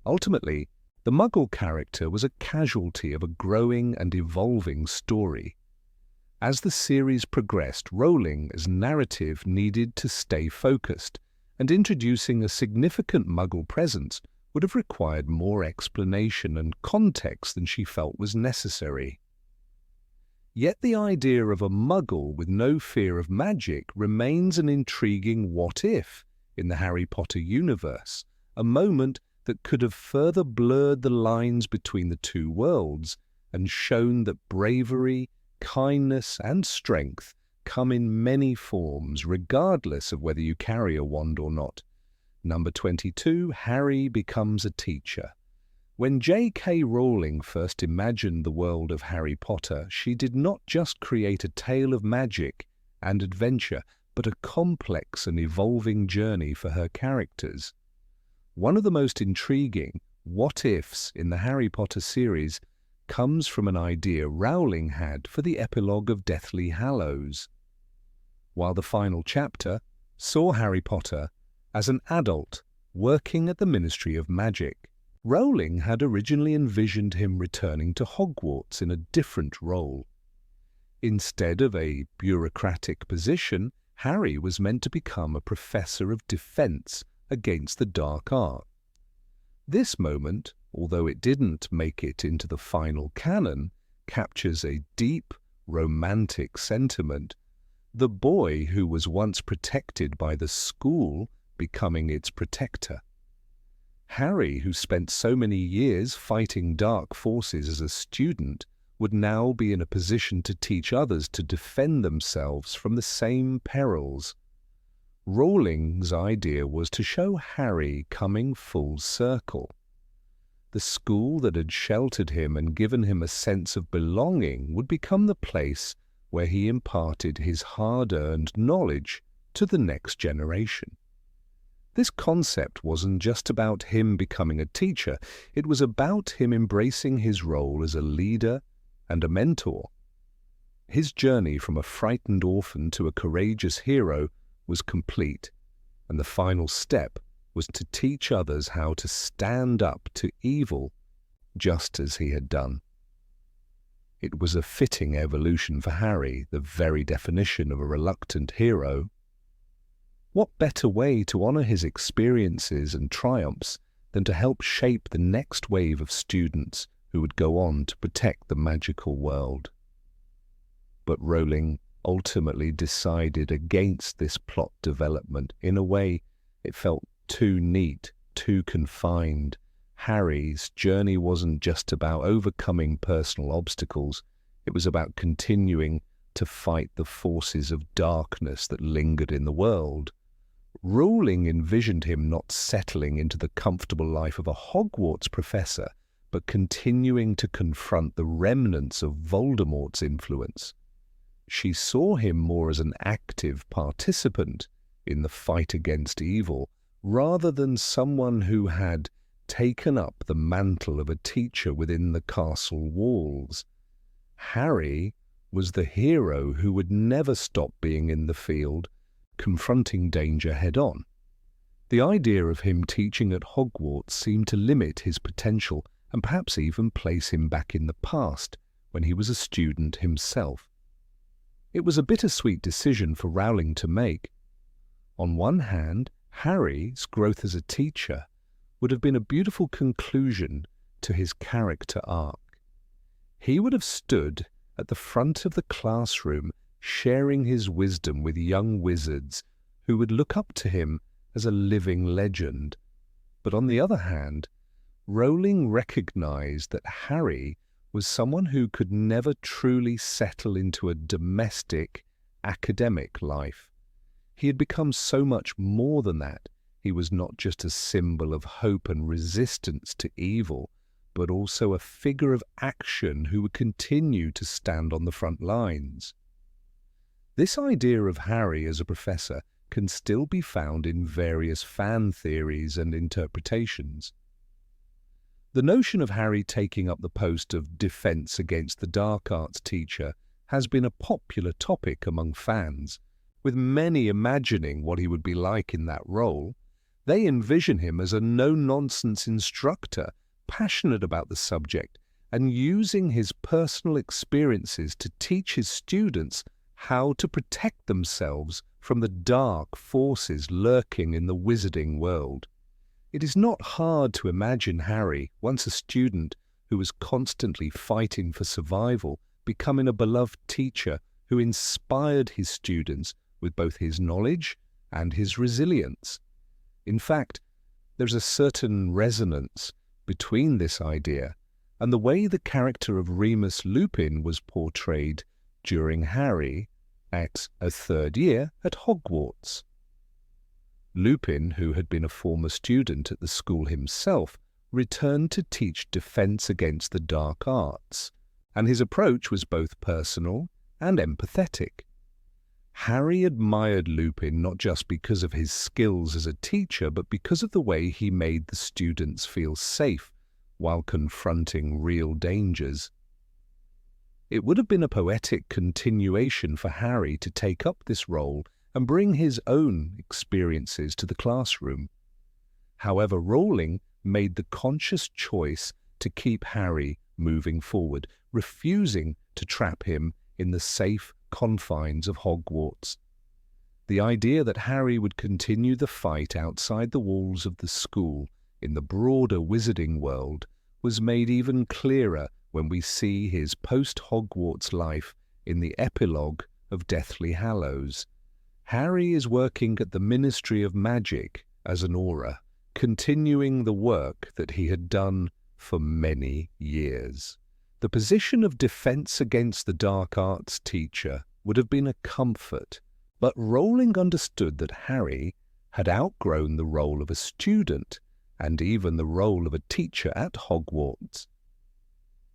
Ultimately, the Muggle character was a casualty of a growing and evolving story. As the series progressed, Rowling's narrative needed to stay focused, and introducing a significant Muggle presence would have required more explanation and context than she felt was necessary. Yet the idea of a Muggle with no fear of magic remains an intriguing what-if in the Harry Potter universe, a moment that could have further blurred the lines between the two worlds and shown that bravery, kindness, and strength come in many forms, regardless of whether you carry a wand or not. Number 22, Harry becomes a teacher. When J.K. Rowling first imagined the world of Harry Potter, she did not just create a tale of magic and adventure, but a complex and evolving journey for her characters. One of the most intriguing what-ifs in the Harry Potter series comes from an idea Rowling had for the epilogue of Deathly Hallows. while the final chapter saw Harry Potter as an adult working at the Ministry of Magic. Rowling had originally envisioned him returning to Hogwarts in a different role. Instead of a bureaucratic position, Harry was meant to become a professor of defense against the dark art. This moment, although it didn't make it into the final canon, captures a deep, romantic sentiment. The boy who was once protected by the school becoming its protector. Harry, who spent so many years fighting dark forces as a student, would now be in a position to teach others to defend themselves from the same perils. Rowling's idea was to show Harry coming full circle. The school that had sheltered him and given him a sense of belonging would become the place where he imparted his hard-earned knowledge to the next generation. This concept wasn't just about him becoming a teacher, it was about him embracing his role as a leader and a mentor. His journey from a frightened orphan to a courageous hero was complete, and the final step was to teach others how to stand up to evil just as he had done. It was a fitting evolution for Harry, the very definition of a reluctant hero. What better way to honor his experiences and triumphs than to help shape the next wave of students who would go on to protect the magical world? But Rowling ultimately decided against this plot development. In a way, it felt too neat, too confined. Harry's journey wasn't just about overcoming personal obstacles, it was about continuing to fight the forces of darkness that lingered in the world. Rowling envisioned him not settling into the comfortable life of a Hogwarts professor, but continuing to confront the remnants of Voldemort's influence. She saw him more as an active participant in the fight against evil, rather than someone who had taken up the mantle of a teacher within the castle walls. Harry was the hero who would never stop being in the field, confronting danger head-on. The idea of him teaching at Hogwarts seemed to limit his potential and perhaps even place him back in the past, when he was a student himself. It was a bittersweet decision for Rowling to make. On one hand, Harry's growth as a teacher would have been a beautiful conclusion to his character arc. He would have stood at the front of the classroom sharing his wisdom with young wizards who would look up to him as a living legend. But on the other hand, Rowling recognized that Harry was someone who could never truly settle into a domestic, academic life. He had become so much more than that. He was not just a symbol of hope and resistance to evil, but also a figure of action who would continue to stand on the front lines. This idea of Harry as a professor can still be found in various fan theories and interpretations. The notion of Harry taking up the post of defense against the dark arts teacher has been a popular topic among fans, with many imagining what he would be like in that role. They envision him as a no-nonsense instructor, passionate about the subject, and using his personal experiences to teach his students how to protect themselves from the dark forces lurking in the wizarding world. It is not hard to imagine Harry, once a student who was constantly fighting for survival, becoming a beloved teacher who inspired his students with both his knowledge and his resilience. In fact, there's a certain resonance between this idea and the way the character of Remus Lupin was portrayed during Harry at a third year at Hogwarts. Lupin, who had been a former student at the school himself, returned to teach defense against the dark arts, and his approach was both personal and empathetic. Harry admired Lupin not just because of his skills as a teacher, but because of the way he made the students feel safe while confronting real dangers. It would have been a poetic continuation for Harry to take up this role and bring his own experiences to the classroom. However, Rowling made the conscious choice to keep Harry moving forward, refusing to trap him in the safe confines of Hogwarts. The idea that Harry would continue the fight outside the walls of the school in the broader wizarding world was made even clearer when we see his post-Hogwarts life in the epilogue of Deathly Hallows. Harry is working at the Ministry of Magic as an auror, continuing the work that he had done for many years. The position of Defense Against the Dark Arts teacher would have been a comfort, but Rowling understood that Harry had outgrown the role of a student and even the role of a teacher at Hogwarts.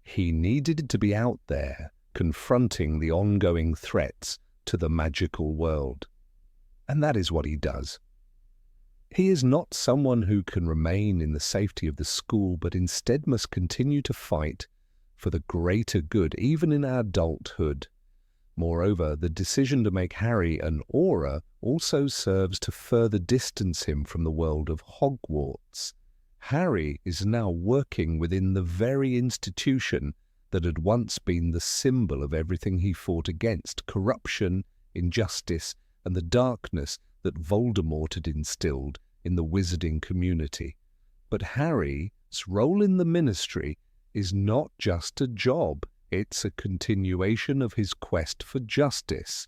He needed to be out there, confronting the ongoing threats to the magical world. And that is what he does. He is not someone who can remain in the safety of the school, but instead must continue to fight for the greater good, even in adulthood. Moreover, the decision to make Harry an auror also serves to further distance him from the world of Hogwarts. Harry is now working within the very institution that had once been the symbol of everything he fought against: corruption, injustice, and the darkness that Voldemort had instilled in the wizarding community. But Harry's role in the ministry is not just a job, it's a continuation of his quest for justice.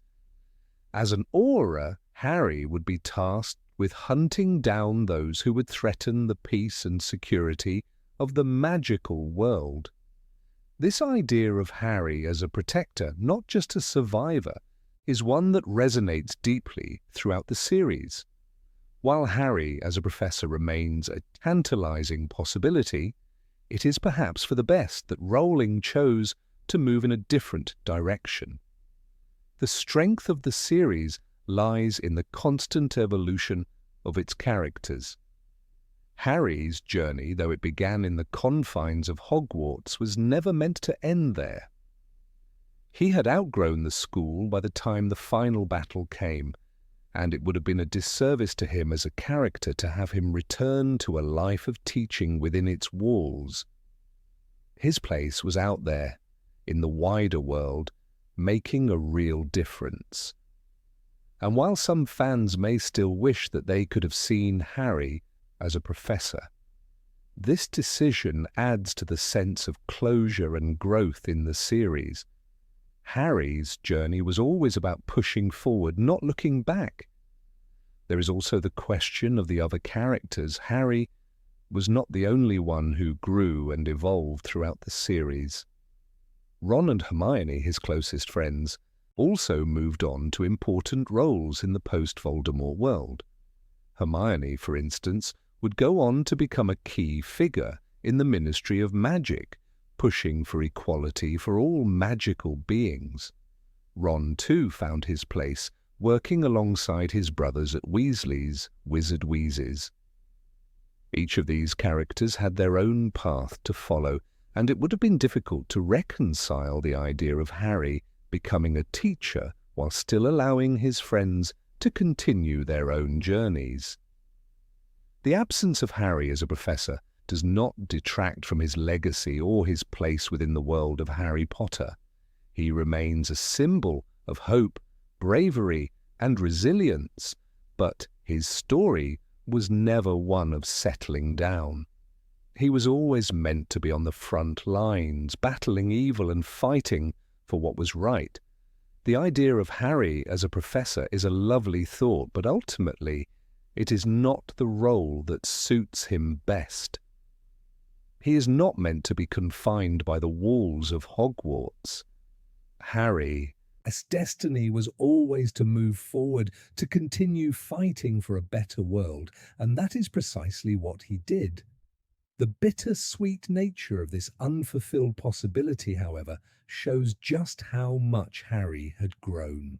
As an auror, Harry would be tasked with hunting down those who would threaten the peace and security of the magical world. This idea of Harry as a protector, not just a survivor, is one that resonates deeply throughout the series. While Harry as a professor remains a tantalizing possibility, it is perhaps for the best that Rowling chose to move in a different direction. The strength of the series lies in the constant evolution of its characters. Harry's journey, though it began in the confines of Hogwarts, was never meant to end there. He had outgrown the school by the time the final battle came, and it would have been a disservice to him as a character to have him return to a life of teaching within its walls. His place was out there, in the wider world, making a real difference. And while some fans may still wish that they could have seen Harry as a professor, this decision adds to the sense of closure and growth in the series. Harry's journey was always about pushing forward, not looking back. There is also the question of the other characters. Harry was not the only one who grew and evolved throughout the series. Ron and Hermione, his closest friends, also moved on to important roles in the post-Voldemort world. Hermione, for instance, would go on to become a key figure in the Ministry of Magic, pushing for equality for all magical beings. Ron, too, found his place, working alongside his brothers at Weasley's Wizard Wheezes. Each of these characters had their own path to follow, and it would have been difficult to reconcile the idea of Harry becoming a teacher while still allowing his friends to continue their own journeys. The absence of Harry as a professor does not detract from his legacy or his place within the world of Harry Potter. He remains a symbol of hope, bravery, and resilience, but his story was never one of settling down. He was always meant to be on the front lines, battling evil and fighting for what was right. The idea of Harry as a professor is a lovely thought, but ultimately it is not the role that suits him best. He is not meant to be confined by the walls of Hogwarts. Harry's destiny was always to move forward, to continue fighting for a better world, and that is precisely what he did. The bitter-sweet nature of this unfulfilled possibility, however, shows just how much Harry had grown.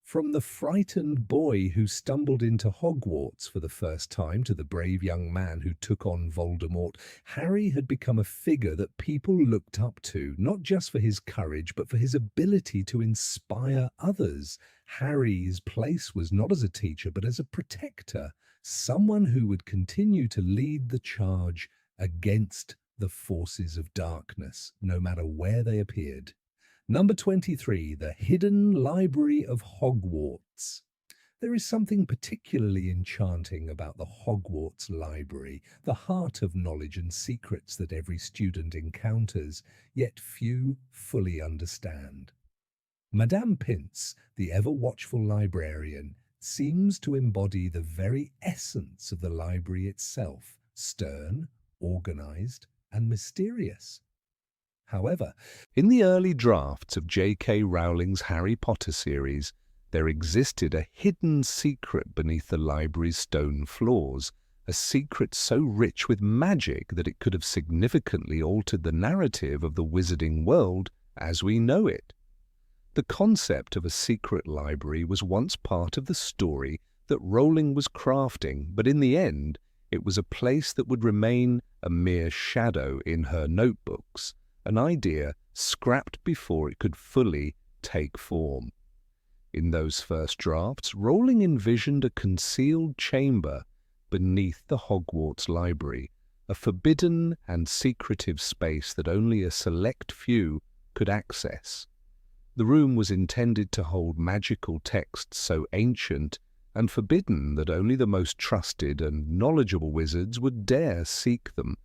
From the frightened boy who stumbled into Hogwarts for the first time to the brave young man who took on Voldemort, Harry had become a figure that people looked up to, not just for his courage, but for his ability to inspire others. Harry's place was not as a teacher, but as a protector, someone who would continue to lead the charge against the forces of darkness, no matter where they appeared. Number 23, The Hidden Library of Hogwarts. There is something particularly enchanting about the Hogwarts Library, the heart of knowledge and secrets that every student encounters, yet few fully understand. Madame Pince, the ever-watchful librarian, seems to embody the very essence of the library itself, stern, organized, and mysterious. However, in the early drafts of J.K. Rowling's Harry Potter series, there existed a hidden secret beneath the library's stone floors, a secret so rich with magic that it could have significantly altered the narrative of the wizarding world as we know it. The concept of a secret library was once part of the story that Rowling was crafting, but in the end, it was a place that would remain a mere shadow in her notebooks, an idea scrapped before it could fully take form. In those first drafts, Rowling envisioned a concealed chamber beneath the Hogwarts Library, a forbidden and secretive space that only a select few could access. The room was intended to hold magical texts so ancient and forbidden that only the most trusted and knowledgeable wizards would dare seek them.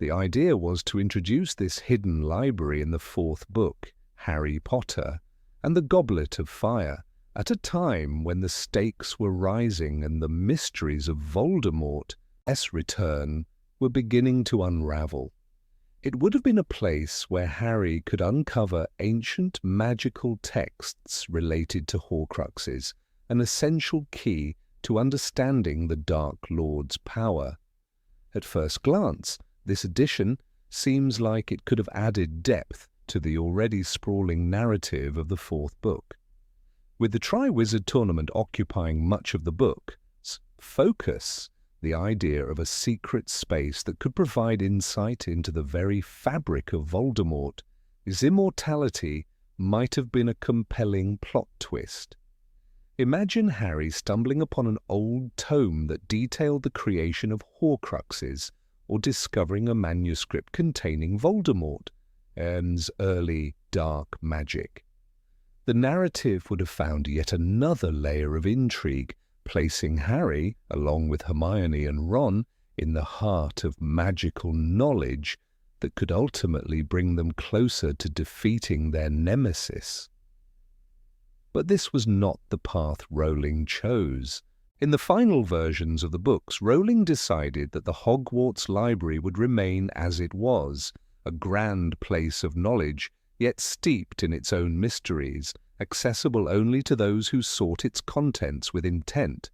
The idea was to introduce this hidden library in the fourth book, Harry Potter and the Goblet of Fire, at a time when the stakes were rising and the mysteries of Voldemort's return were beginning to unravel. It would have been a place where Harry could uncover ancient magical texts related to Horcruxes, an essential key to understanding the Dark Lord's power. At first glance, this addition seems like it could have added depth to the already sprawling narrative of the fourth book. With the Triwizard Tournament occupying much of the book's focus, the idea of a secret space that could provide insight into the very fabric of Voldemort, his immortality, might have been a compelling plot twist. Imagine Harry stumbling upon an old tome that detailed the creation of Horcruxes, or discovering a manuscript containing Voldemort's early dark magic. The narrative would have found yet another layer of intrigue, placing Harry, along with Hermione and Ron, in the heart of magical knowledge that could ultimately bring them closer to defeating their nemesis. But this was not the path Rowling chose. In the final versions of the books, Rowling decided that the Hogwarts Library would remain as it was, a grand place of knowledge, yet steeped in its own mysteries, accessible only to those who sought its contents with intent.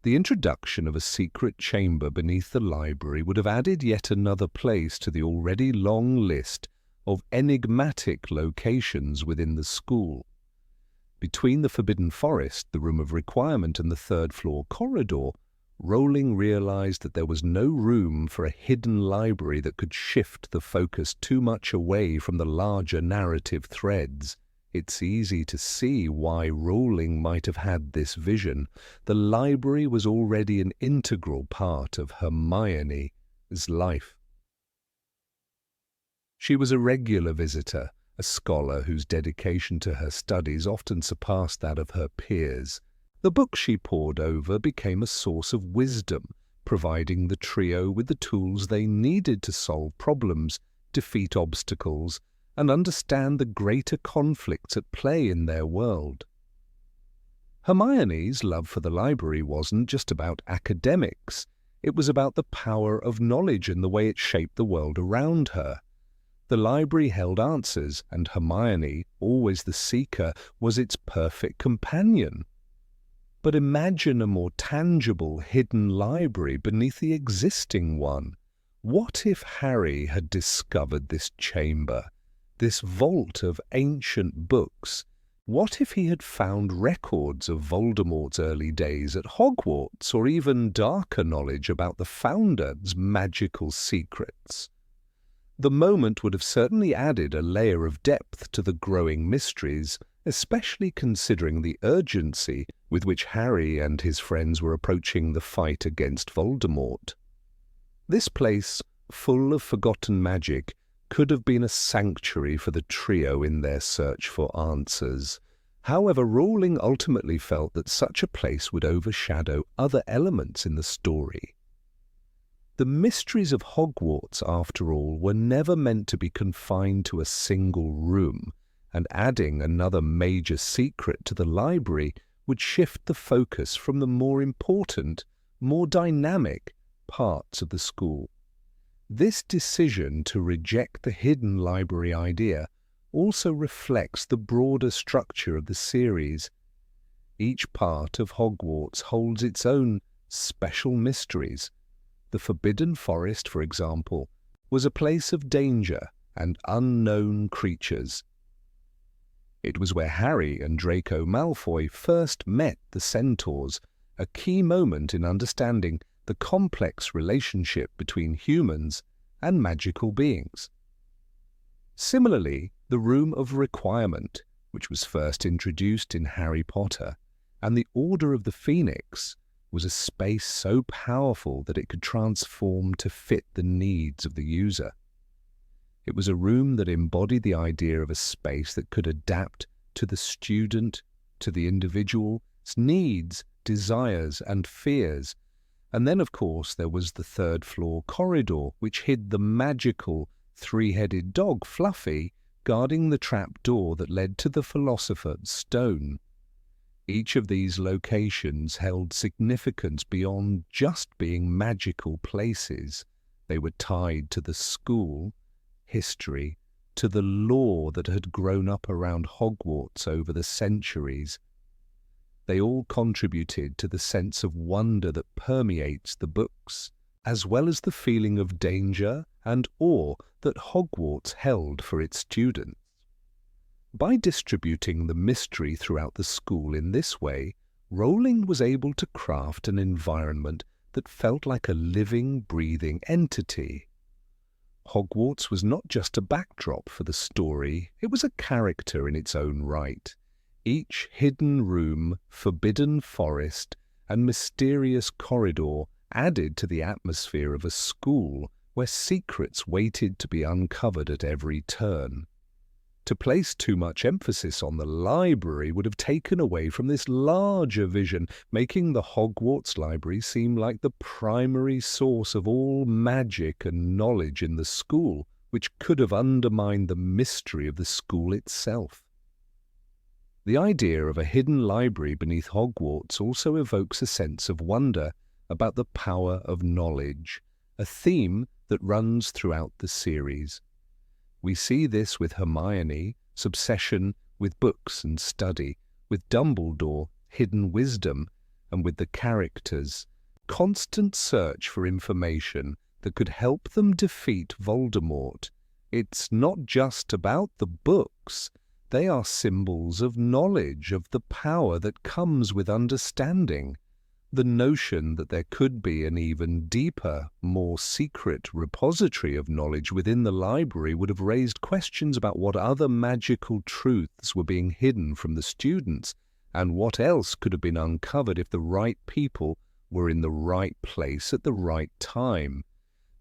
The introduction of a secret chamber beneath the library would have added yet another place to the already long list of enigmatic locations within the school. Between the Forbidden Forest, the Room of Requirement, and the third-floor corridor, Rowling realized that there was no room for a hidden library that could shift the focus too much away from the larger narrative threads. It's easy to see why Rowling might have had this vision. The library was already an integral part of Hermione's life. She was a regular visitor, a scholar whose dedication to her studies often surpassed that of her peers. The books she pored over became a source of wisdom, providing the trio with the tools they needed to solve problems, defeat obstacles, and understand the greater conflicts at play in their world. Hermione's love for the library wasn't just about academics. It was about the power of knowledge and the way it shaped the world around her. The library held answers, and Hermione, always the seeker, was its perfect companion. But imagine a more tangible hidden library beneath the existing one. What if Harry had discovered this chamber, this vault of ancient books, What if he had found records of Voldemort's early days at Hogwarts, or even darker knowledge about the Founder's magical secrets? The moment would have certainly added a layer of depth to the growing mysteries, especially considering the urgency with which Harry and his friends were approaching the fight against Voldemort. This place, full of forgotten magic, could have been a sanctuary for the trio in their search for answers. However, Rowling ultimately felt that such a place would overshadow other elements in the story. The mysteries of Hogwarts, after all, were never meant to be confined to a single room, and adding another major secret to the library would shift the focus from the more important, more dynamic parts of the school. This decision to reject the hidden library idea also reflects the broader structure of the series. Each part of Hogwarts holds its own special mysteries. The Forbidden Forest, for example, was a place of danger and unknown creatures. It was where Harry and Draco Malfoy first met the Centaurs, a key moment in understanding the complex relationship between humans and magical beings. Similarly, the Room of Requirement, which was first introduced in Harry Potter, and the Order of the Phoenix, was a space so powerful that it could transform to fit the needs of the user. It was a room that embodied the idea of a space that could adapt to the student, to the individual's needs, desires, and fears. And then, of course, there was the third-floor corridor, which hid the magical three-headed dog Fluffy, guarding the trap door that led to the Philosopher's Stone. Each of these locations held significance beyond just being magical places. They were tied to the school, history, to the lore that had grown up around Hogwarts over the centuries. They all contributed to the sense of wonder that permeates the books, as well as the feeling of danger and awe that Hogwarts held for its students. By distributing the mystery throughout the school in this way, Rowling was able to craft an environment that felt like a living, breathing entity. Hogwarts was not just a backdrop for the story, it was a character in its own right. Each hidden room, forbidden forest, and mysterious corridor added to the atmosphere of a school where secrets waited to be uncovered at every turn. To place too much emphasis on the library would have taken away from this larger vision, making the Hogwarts library seem like the primary source of all magic and knowledge in the school, which could have undermined the mystery of the school itself. The idea of a hidden library beneath Hogwarts also evokes a sense of wonder about the power of knowledge, a theme that runs throughout the series. We see this with Hermione's obsession with books and study, with Dumbledore, hidden wisdom, and with the characters' constant search for information that could help them defeat Voldemort. It's not just about the books. They are symbols of knowledge, of the power that comes with understanding. The notion that there could be an even deeper, more secret repository of knowledge within the library would have raised questions about what other magical truths were being hidden from the students, and what else could have been uncovered if the right people were in the right place at the right time.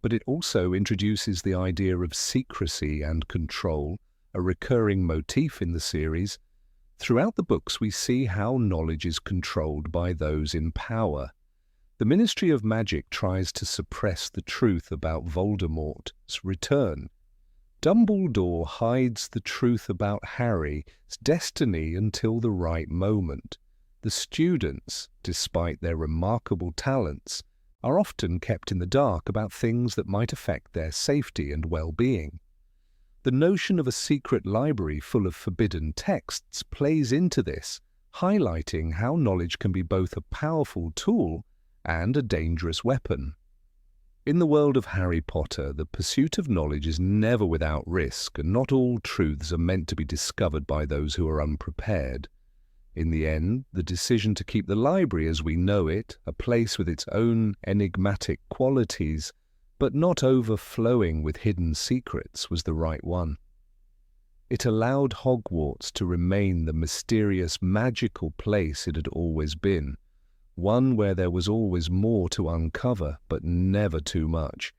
But it also introduces the idea of secrecy and control, a recurring motif in the series. Throughout the books we see how knowledge is controlled by those in power. The Ministry of Magic tries to suppress the truth about Voldemort's return. Dumbledore hides the truth about Harry's destiny until the right moment. The students, despite their remarkable talents, are often kept in the dark about things that might affect their safety and well-being. The notion of a secret library full of forbidden texts plays into this, highlighting how knowledge can be both a powerful tool and a dangerous weapon. In the world of Harry Potter, the pursuit of knowledge is never without risk, and not all truths are meant to be discovered by those who are unprepared. In the end, the decision to keep the library as we know it, a place with its own enigmatic qualities, but not overflowing with hidden secrets, was the right one. It allowed Hogwarts to remain the mysterious, magical place it had always been, one where there was always more to uncover, but never too much.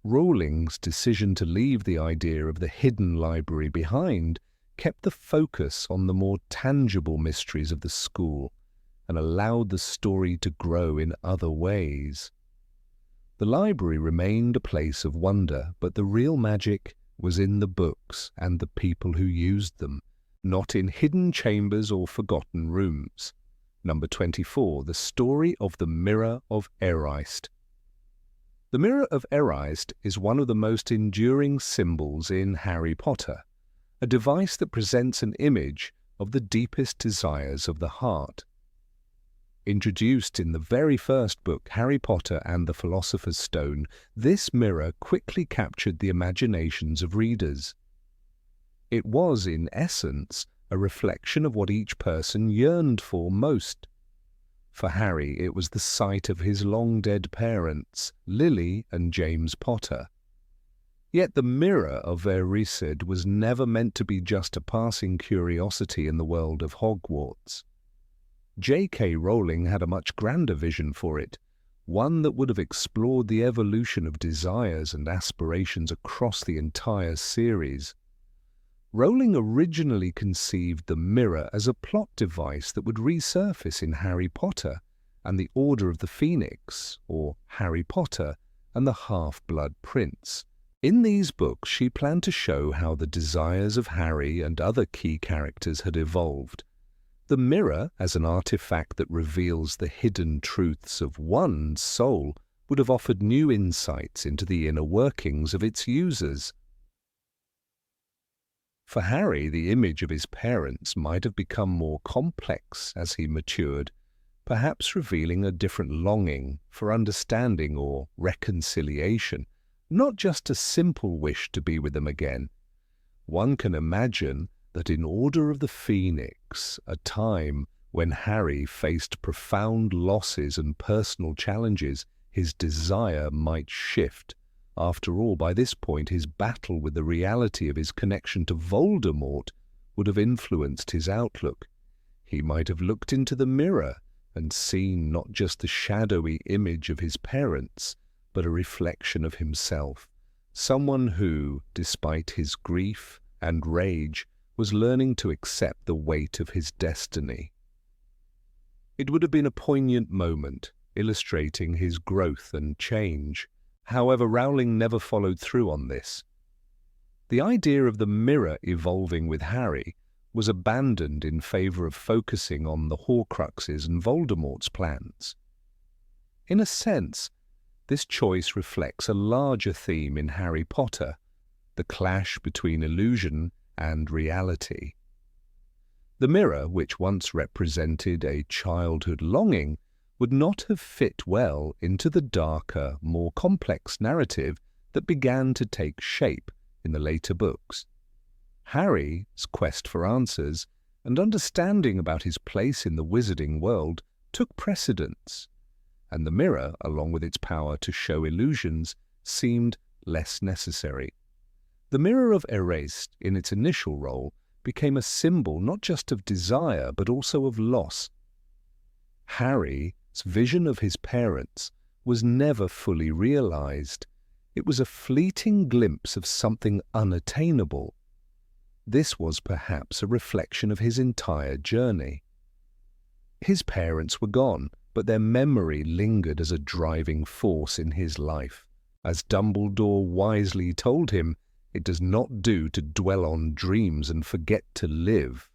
Rowling's decision to leave the idea of the hidden library behind kept the focus on the more tangible mysteries of the school and allowed the story to grow in other ways. The library remained a place of wonder, but the real magic was in the books and the people who used them, not in hidden chambers or forgotten rooms. Number 24, the story of the Mirror of Erised. The Mirror of Erised is one of the most enduring symbols in Harry Potter, a device that presents an image of the deepest desires of the heart. Introduced in the very first book, Harry Potter and the Philosopher's Stone, this mirror quickly captured the imaginations of readers. It was, in essence, a reflection of what each person yearned for most. For Harry, it was the sight of his long-dead parents, Lily and James Potter. Yet the Mirror of Erised was never meant to be just a passing curiosity in the world of Hogwarts. J.K. Rowling had a much grander vision for it, one that would have explored the evolution of desires and aspirations across the entire series. Rowling originally conceived the mirror as a plot device that would resurface in Harry Potter and the Order of the Phoenix, or Harry Potter and the Half-Blood Prince. In these books, she planned to show how the desires of Harry and other key characters had evolved. The mirror, as an artifact that reveals the hidden truths of one's soul, would have offered new insights into the inner workings of its users. For Harry, the image of his parents might have become more complex as he matured, perhaps revealing a different longing for understanding or reconciliation, not just a simple wish to be with them again. One can imagine that in Order of the Phoenix, a time when Harry faced profound losses and personal challenges, his desire might shift. After all, by this point, his battle with the reality of his connection to Voldemort would have influenced his outlook. He might have looked into the mirror and seen not just the shadowy image of his parents, but a reflection of himself, someone who, despite his grief and rage, was learning to accept the weight of his destiny. It would have been a poignant moment, illustrating his growth and change. However, Rowling never followed through on this. The idea of the mirror evolving with Harry was abandoned in favor of focusing on the Horcruxes and Voldemort's plans. In a sense, this choice reflects a larger theme in Harry Potter, the clash between illusion and reality. The mirror, which once represented a childhood longing, would not have fit well into the darker, more complex narrative that began to take shape in the later books. Harry's quest for answers and understanding about his place in the wizarding world took precedence, and the mirror, along with its power to show illusions, seemed less necessary. The Mirror of Erised, in its initial role, became a symbol not just of desire but also of loss. Harry's vision of his parents was never fully realized. It was a fleeting glimpse of something unattainable. This was perhaps a reflection of his entire journey. His parents were gone, but their memory lingered as a driving force in his life. As Dumbledore wisely told him, it does not do to dwell on dreams and forget to live.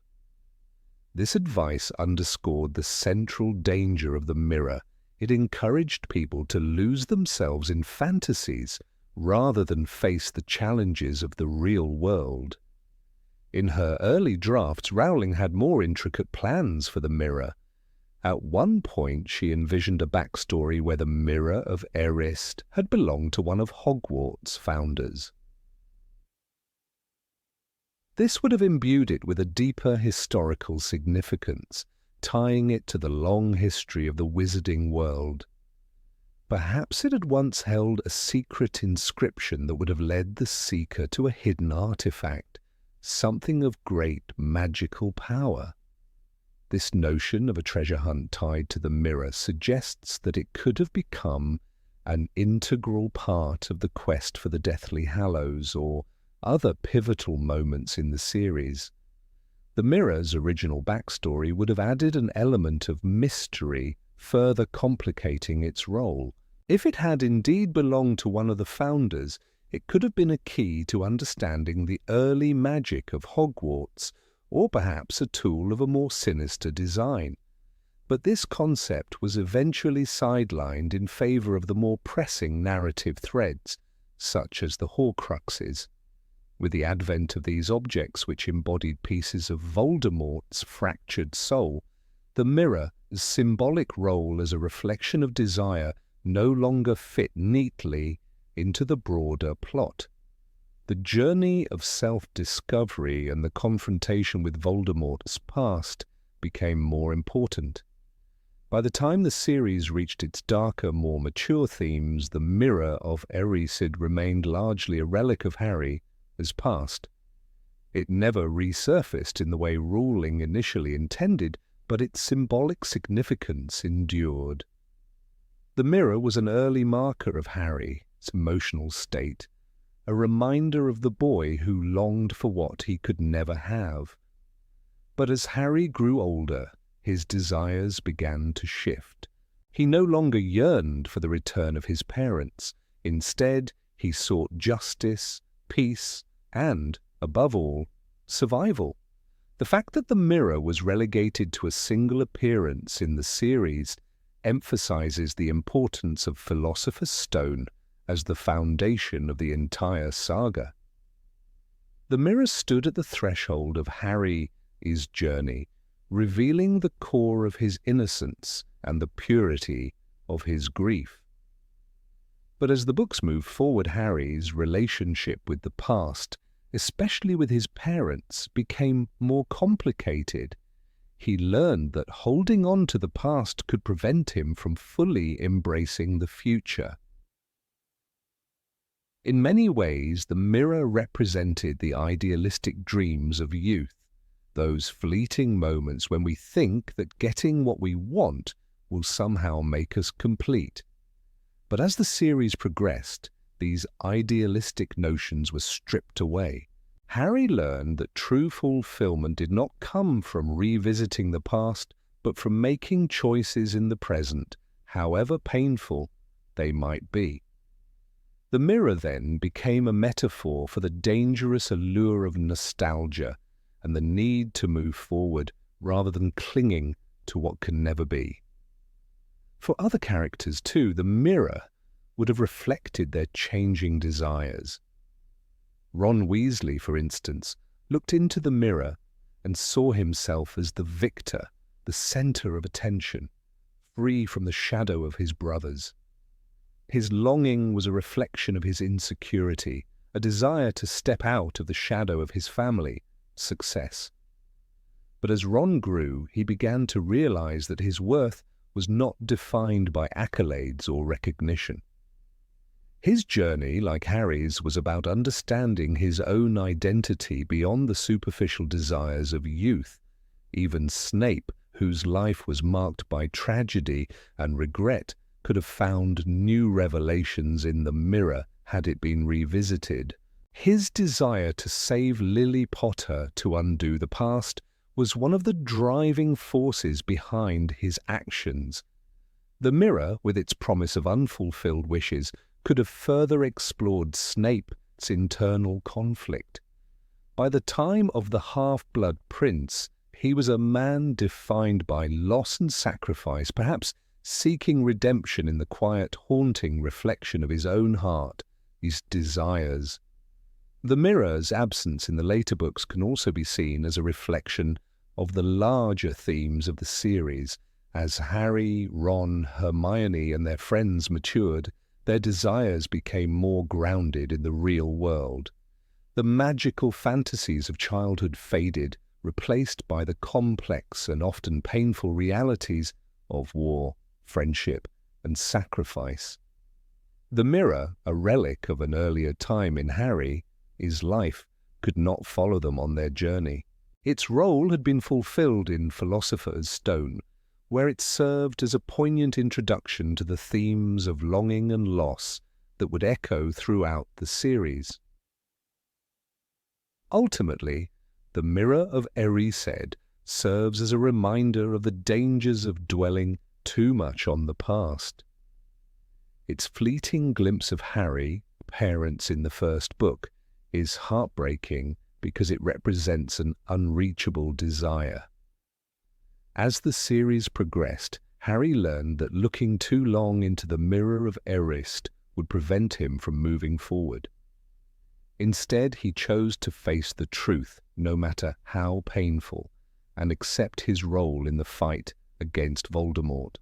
This advice underscored the central danger of the mirror. It encouraged people to lose themselves in fantasies rather than face the challenges of the real world. In her early drafts, Rowling had more intricate plans for the mirror, At one point, she envisioned a backstory where the Mirror of Erist had belonged to one of Hogwarts' founders. This would have imbued it with a deeper historical significance, tying it to the long history of the wizarding world. Perhaps it had once held a secret inscription that would have led the seeker to a hidden artifact, something of great magical power. This notion of a treasure hunt tied to the mirror suggests that it could have become an integral part of the quest for the Deathly Hallows or other pivotal moments in the series. The mirror's original backstory would have added an element of mystery, further complicating its role. If it had indeed belonged to one of the founders, it could have been a key to understanding the early magic of Hogwarts, or perhaps a tool of a more sinister design. But this concept was eventually sidelined in favor of the more pressing narrative threads, such as the Horcruxes. With the advent of these objects which embodied pieces of Voldemort's fractured soul, the mirror's symbolic role as a reflection of desire no longer fit neatly into the broader plot. The journey of self-discovery and the confrontation with Voldemort's past became more important. By the time the series reached its darker, more mature themes, the Mirror of Erist remained largely a relic of Harry's past. It never resurfaced in the way Rowling initially intended, but its symbolic significance endured. The mirror was an early marker of Harry's emotional state, a reminder of the boy who longed for what he could never have. But as Harry grew older, his desires began to shift. He no longer yearned for the return of his parents. Instead, he sought justice, peace, and, above all, survival. The fact that the mirror was relegated to a single appearance in the series emphasizes the importance of Philosopher's Stone as the foundation of the entire saga. The mirror stood at the threshold of Harry's journey, revealing the core of his innocence and the purity of his grief. But as the books moved forward, Harry's relationship with the past, especially with his parents, became more complicated. He learned that holding on to the past could prevent him from fully embracing the future. In many ways, the mirror represented the idealistic dreams of youth, those fleeting moments when we think that getting what we want will somehow make us complete. But as the series progressed, these idealistic notions were stripped away. Harry learned that true fulfillment did not come from revisiting the past, but from making choices in the present, however painful they might be. The mirror then became a metaphor for the dangerous allure of nostalgia and the need to move forward rather than clinging to what can never be. For other characters too, the mirror would have reflected their changing desires. Ron Weasley, for instance, looked into the mirror and saw himself as the victor, the center of attention, free from the shadow of his brothers. His longing was a reflection of his insecurity, a desire to step out of the shadow of his family, success. But as Ron grew, he began to realize that his worth was not defined by accolades or recognition. His journey, like Harry's, was about understanding his own identity beyond the superficial desires of youth. Even Snape, whose life was marked by tragedy and regret, could have found new revelations in the mirror had it been revisited. His desire to save Lily Potter to undo the past was one of the driving forces behind his actions. The mirror, with its promise of unfulfilled wishes, could have further explored Snape's internal conflict. By the time of the Half-Blood Prince, he was a man defined by loss and sacrifice, perhaps seeking redemption in the quiet, haunting reflection of his own heart, his desires. The mirror's absence in the later books can also be seen as a reflection of the larger themes of the series, As Harry, Ron, Hermione and their friends matured, their desires became more grounded in the real world. The magical fantasies of childhood faded, replaced by the complex and often painful realities of war, friendship, and sacrifice. The mirror, a relic of an earlier time in Harry's life, could not follow them on their journey. Its role had been fulfilled in Philosopher's Stone, where it served as a poignant introduction to the themes of longing and loss that would echo throughout the series. Ultimately, the Mirror of Erised serves as a reminder of the dangers of dwelling too much on the past. Its fleeting glimpse of Harry, parents in the first book, is heartbreaking because it represents an unreachable desire. As the series progressed, Harry learned that looking too long into the Mirror of Erised would prevent him from moving forward. Instead, he chose to face the truth, no matter how painful, and accept his role in the fight against Voldemort.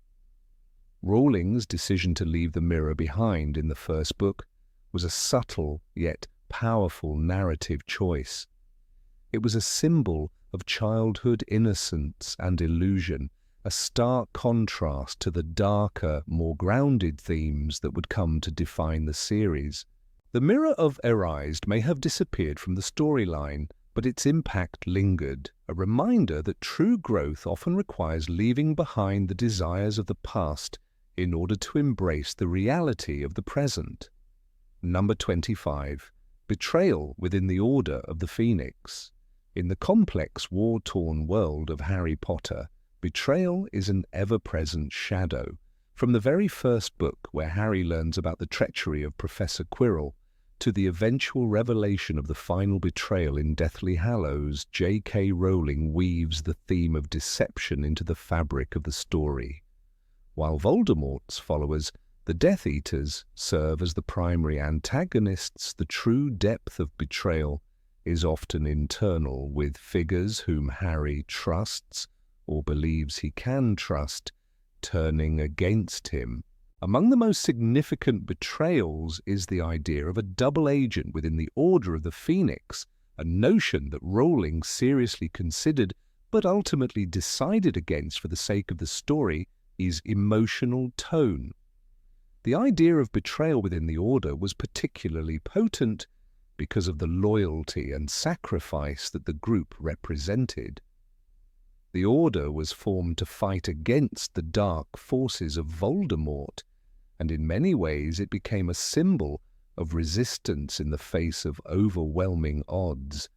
Rowling's decision to leave the mirror behind in the first book was a subtle yet powerful narrative choice. It was a symbol of childhood innocence and illusion, a stark contrast to the darker, more grounded themes that would come to define the series. The Mirror of Erised may have disappeared from the storyline, but its impact lingered, a reminder that true growth often requires leaving behind the desires of the past in order to embrace the reality of the present. Number 25. Betrayal within the Order of the Phoenix. In the complex, war-torn world of Harry Potter, betrayal is an ever-present shadow. From the very first book, where Harry learns about the treachery of Professor Quirrell, to the eventual revelation of the final betrayal in Deathly Hallows, J.K. Rowling weaves the theme of deception into the fabric of the story. While Voldemort's followers, the Death Eaters, serve as the primary antagonists, the true depth of betrayal is often internal, with figures whom Harry trusts or believes he can trust turning against him. Among the most significant betrayals is the idea of a double agent within the Order of the Phoenix, a notion that Rowling seriously considered but ultimately decided against for the sake of the story is emotional tone. The idea of betrayal within the Order was particularly potent because of the loyalty and sacrifice that the group represented. The Order was formed to fight against the dark forces of Voldemort, and in many ways it became a symbol of resistance in the face of overwhelming odds.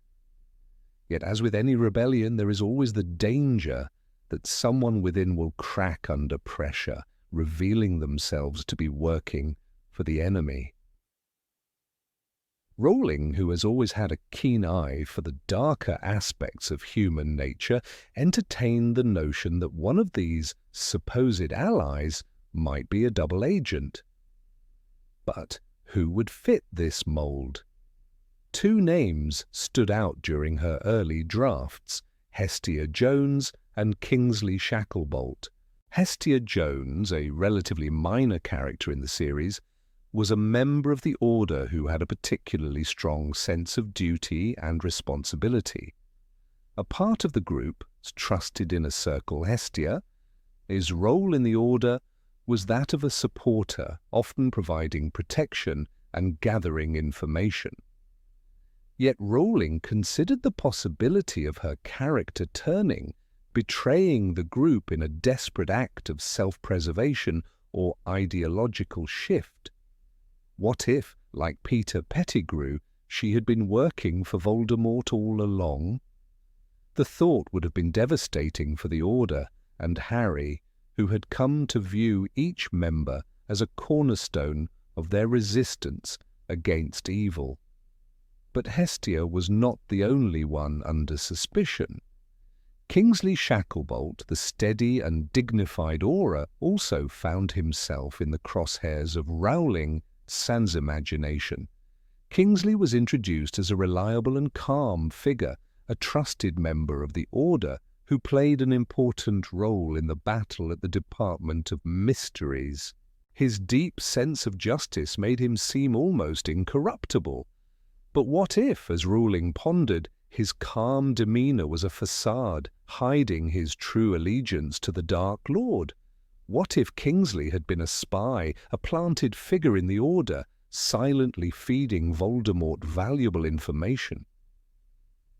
Yet as with any rebellion, there is always the danger that someone within will crack under pressure, revealing themselves to be working for the enemy. Rowling, who has always had a keen eye for the darker aspects of human nature, entertained the notion that one of these supposed allies might be a double agent. But who would fit this mold? Two names stood out during her early drafts: Hestia Jones and Kingsley Shacklebolt. Hestia Jones, a relatively minor character in the series, was a member of the Order who had a particularly strong sense of duty and responsibility. A part of the group's trusted inner circle, Hestia, his role in the Order was that of a supporter, often providing protection and gathering information. Yet Rowling considered the possibility of her character turning, betraying the group in a desperate act of self-preservation or ideological shift. What if, like Peter Pettigrew, she had been working for Voldemort all along? The thought would have been devastating for the Order and Harry, who had come to view each member as a cornerstone of their resistance against evil. But Hestia was not the only one under suspicion. Kingsley Shacklebolt, the steady and dignified Auror, also found himself in the crosshairs of Rowling sans imagination. Kingsley was introduced as a reliable and calm figure, a trusted member of the Order who played an important role in the battle at the Department of Mysteries. His deep sense of justice made him seem almost incorruptible. But what if, as Rowling pondered, his calm demeanor was a facade, hiding his true allegiance to the Dark Lord? What if Kingsley had been a spy, a planted figure in the Order, silently feeding Voldemort valuable information?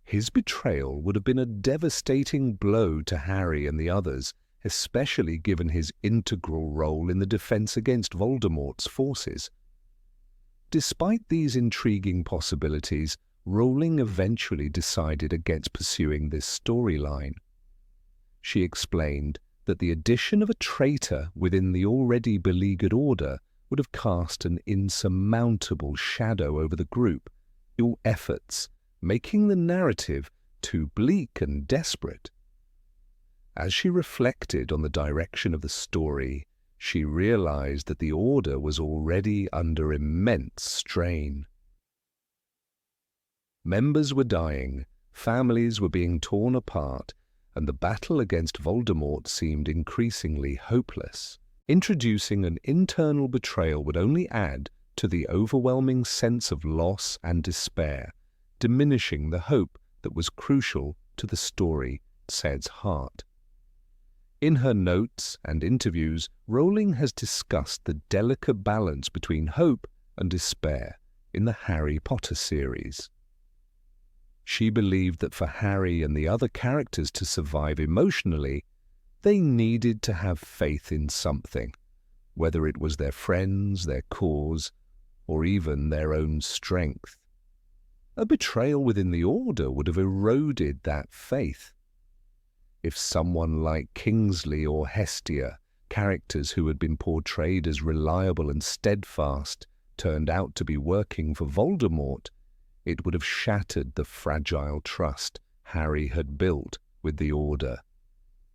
His betrayal would have been a devastating blow to Harry and the others, especially given his integral role in the defense against Voldemort's forces. Despite these intriguing possibilities, Rowling eventually decided against pursuing this storyline. She explained that the addition of a traitor within the already beleaguered Order would have cast an insurmountable shadow over the group, all efforts, making the narrative too bleak and desperate. As she reflected on the direction of the story, she realized that the Order was already under immense strain. Members were dying, families were being torn apart, and the battle against Voldemort seemed increasingly hopeless. Introducing an internal betrayal would only add to the overwhelming sense of loss and despair, diminishing the hope that was crucial to the story's heart. In her notes and interviews, Rowling has discussed the delicate balance between hope and despair in the Harry Potter series. She believed that for Harry and the other characters to survive emotionally, they needed to have faith in something, whether it was their friends, their cause, or even their own strength. A betrayal within the Order would have eroded that faith. If someone like Kingsley or Hestia, characters who had been portrayed as reliable and steadfast, turned out to be working for Voldemort, it would have shattered the fragile trust Harry had built with the Order.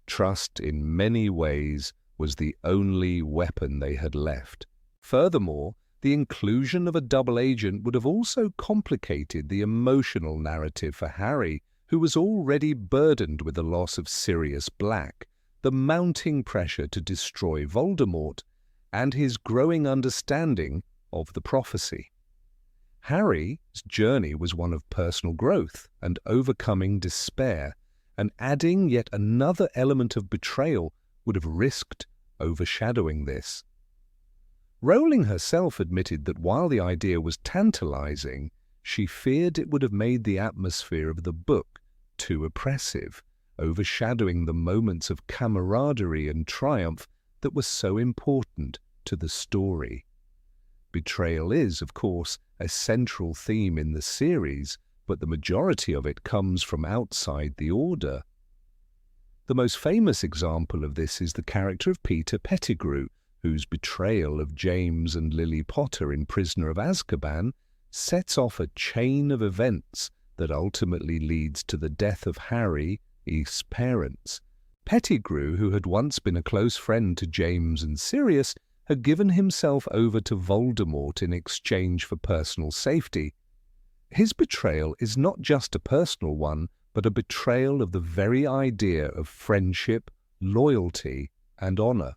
Trust, in many ways, was the only weapon they had left. Furthermore, the inclusion of a double agent would have also complicated the emotional narrative for Harry, who was already burdened with the loss of Sirius Black, the mounting pressure to destroy Voldemort, and his growing understanding of the prophecy. Harry's journey was one of personal growth and overcoming despair, and adding yet another element of betrayal would have risked overshadowing this. Rowling herself admitted that while the idea was tantalizing, she feared it would have made the atmosphere of the book too oppressive, overshadowing the moments of camaraderie and triumph that were so important to the story. Betrayal is, of course, a central theme in the series, but the majority of it comes from outside the Order. The most famous example of this is the character of Peter Pettigrew, whose betrayal of James and Lily Potter in Prisoner of Azkaban sets off a chain of events that ultimately leads to the death of Harry's parents. Pettigrew, who had once been a close friend to James and Sirius, had given himself over to Voldemort in exchange for personal safety. His betrayal is not just a personal one, but a betrayal of the very idea of friendship, loyalty, and honor.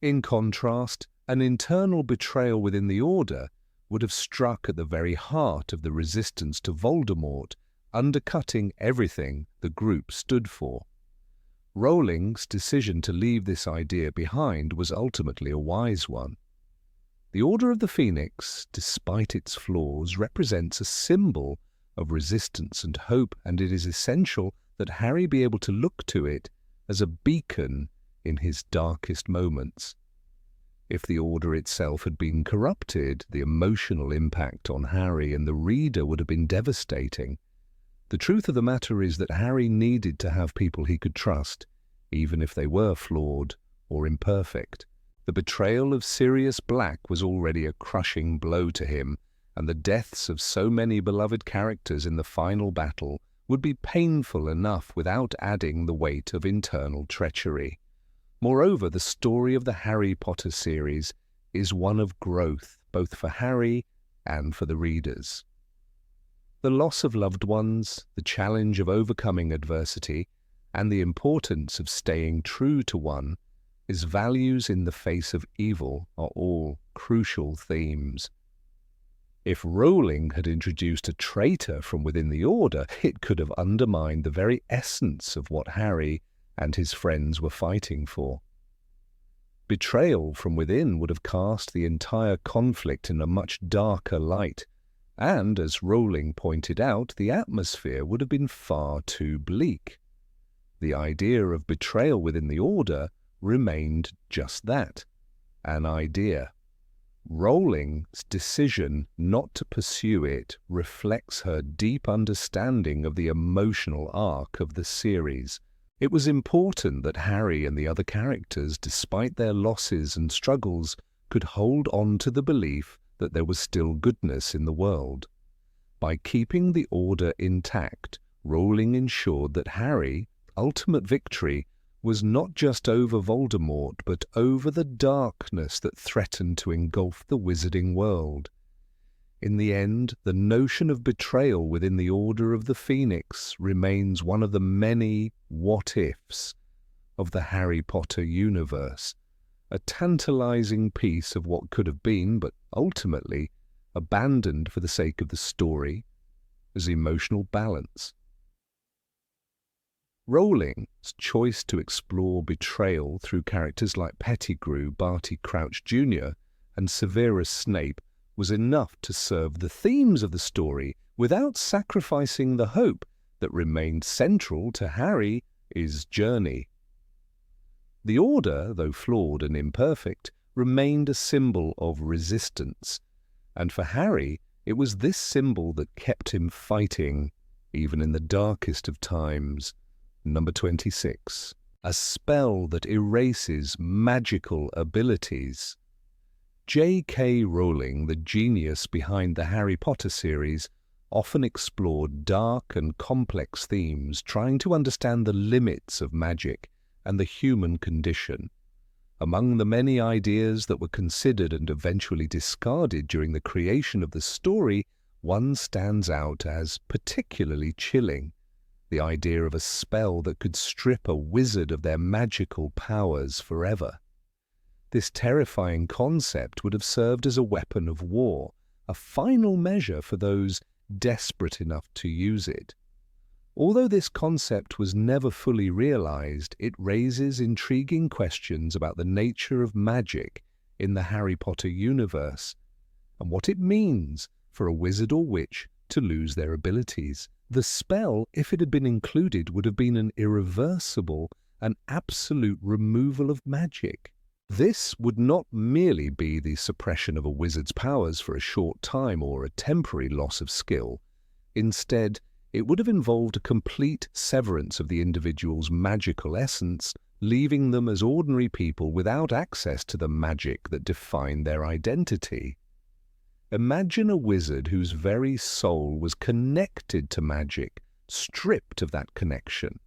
In contrast, an internal betrayal within the Order would have struck at the very heart of the resistance to Voldemort, undercutting everything the group stood for. Rowling's decision to leave this idea behind was ultimately a wise one. The Order of the Phoenix, despite its flaws, represents a symbol of resistance and hope, and it is essential that Harry be able to look to it as a beacon in his darkest moments. If the Order itself had been corrupted, the emotional impact on Harry and the reader would have been devastating. The truth of the matter is that Harry needed to have people he could trust, even if they were flawed or imperfect. The betrayal of Sirius Black was already a crushing blow to him, and the deaths of so many beloved characters in the final battle would be painful enough without adding the weight of internal treachery. Moreover, the story of the Harry Potter series is one of growth, both for Harry and for the readers. The loss of loved ones, the challenge of overcoming adversity, and the importance of staying true to one, his values in the face of evil, are all crucial themes. If Rowling had introduced a traitor from within the Order, it could have undermined the very essence of what Harry and his friends were fighting for. Betrayal from within would have cast the entire conflict in a much darker light, and, as Rowling pointed out, the atmosphere would have been far too bleak. The idea of betrayal within the Order remained just that, an idea. Rowling's decision not to pursue it reflects her deep understanding of the emotional arc of the series. It was important that Harry and the other characters, despite their losses and struggles, could hold on to the belief that there was still goodness in the world. By keeping the Order intact, Rowling ensured that Harry's ultimate victory was not just over Voldemort, but over the darkness that threatened to engulf the wizarding world. In the end, the notion of betrayal within the Order of the Phoenix remains one of the many what-ifs of the Harry Potter universe, a tantalizing piece of what could have been, but ultimately abandoned for the sake of the story, as emotional balance. Rowling's choice to explore betrayal through characters like Pettigrew, Barty Crouch Jr., and Severus Snape was enough to serve the themes of the story without sacrificing the hope that remained central to Harry's journey. The Order, though flawed and imperfect, remained a symbol of resistance, and for Harry it was this symbol that kept him fighting, even in the darkest of times. Number 26. A spell that erases magical abilities. J.K. Rowling, the genius behind the Harry Potter series, often explored dark and complex themes, trying to understand the limits of magic and the human condition. Among the many ideas that were considered and eventually discarded during the creation of the story, one stands out as particularly chilling: the idea of a spell that could strip a wizard of their magical powers forever. This terrifying concept would have served as a weapon of war, a final measure for those desperate enough to use it. Although this concept was never fully realized, it raises intriguing questions about the nature of magic in the Harry Potter universe, and what it means for a wizard or witch to lose their abilities. The spell, if it had been included, would have been an irreversible and absolute removal of magic. This would not merely be the suppression of a wizard's powers for a short time or a temporary loss of skill. Instead, it would have involved a complete severance of the individual's magical essence, leaving them as ordinary people without access to the magic that defined their identity. Imagine a wizard whose very soul was connected to magic, stripped of that connection.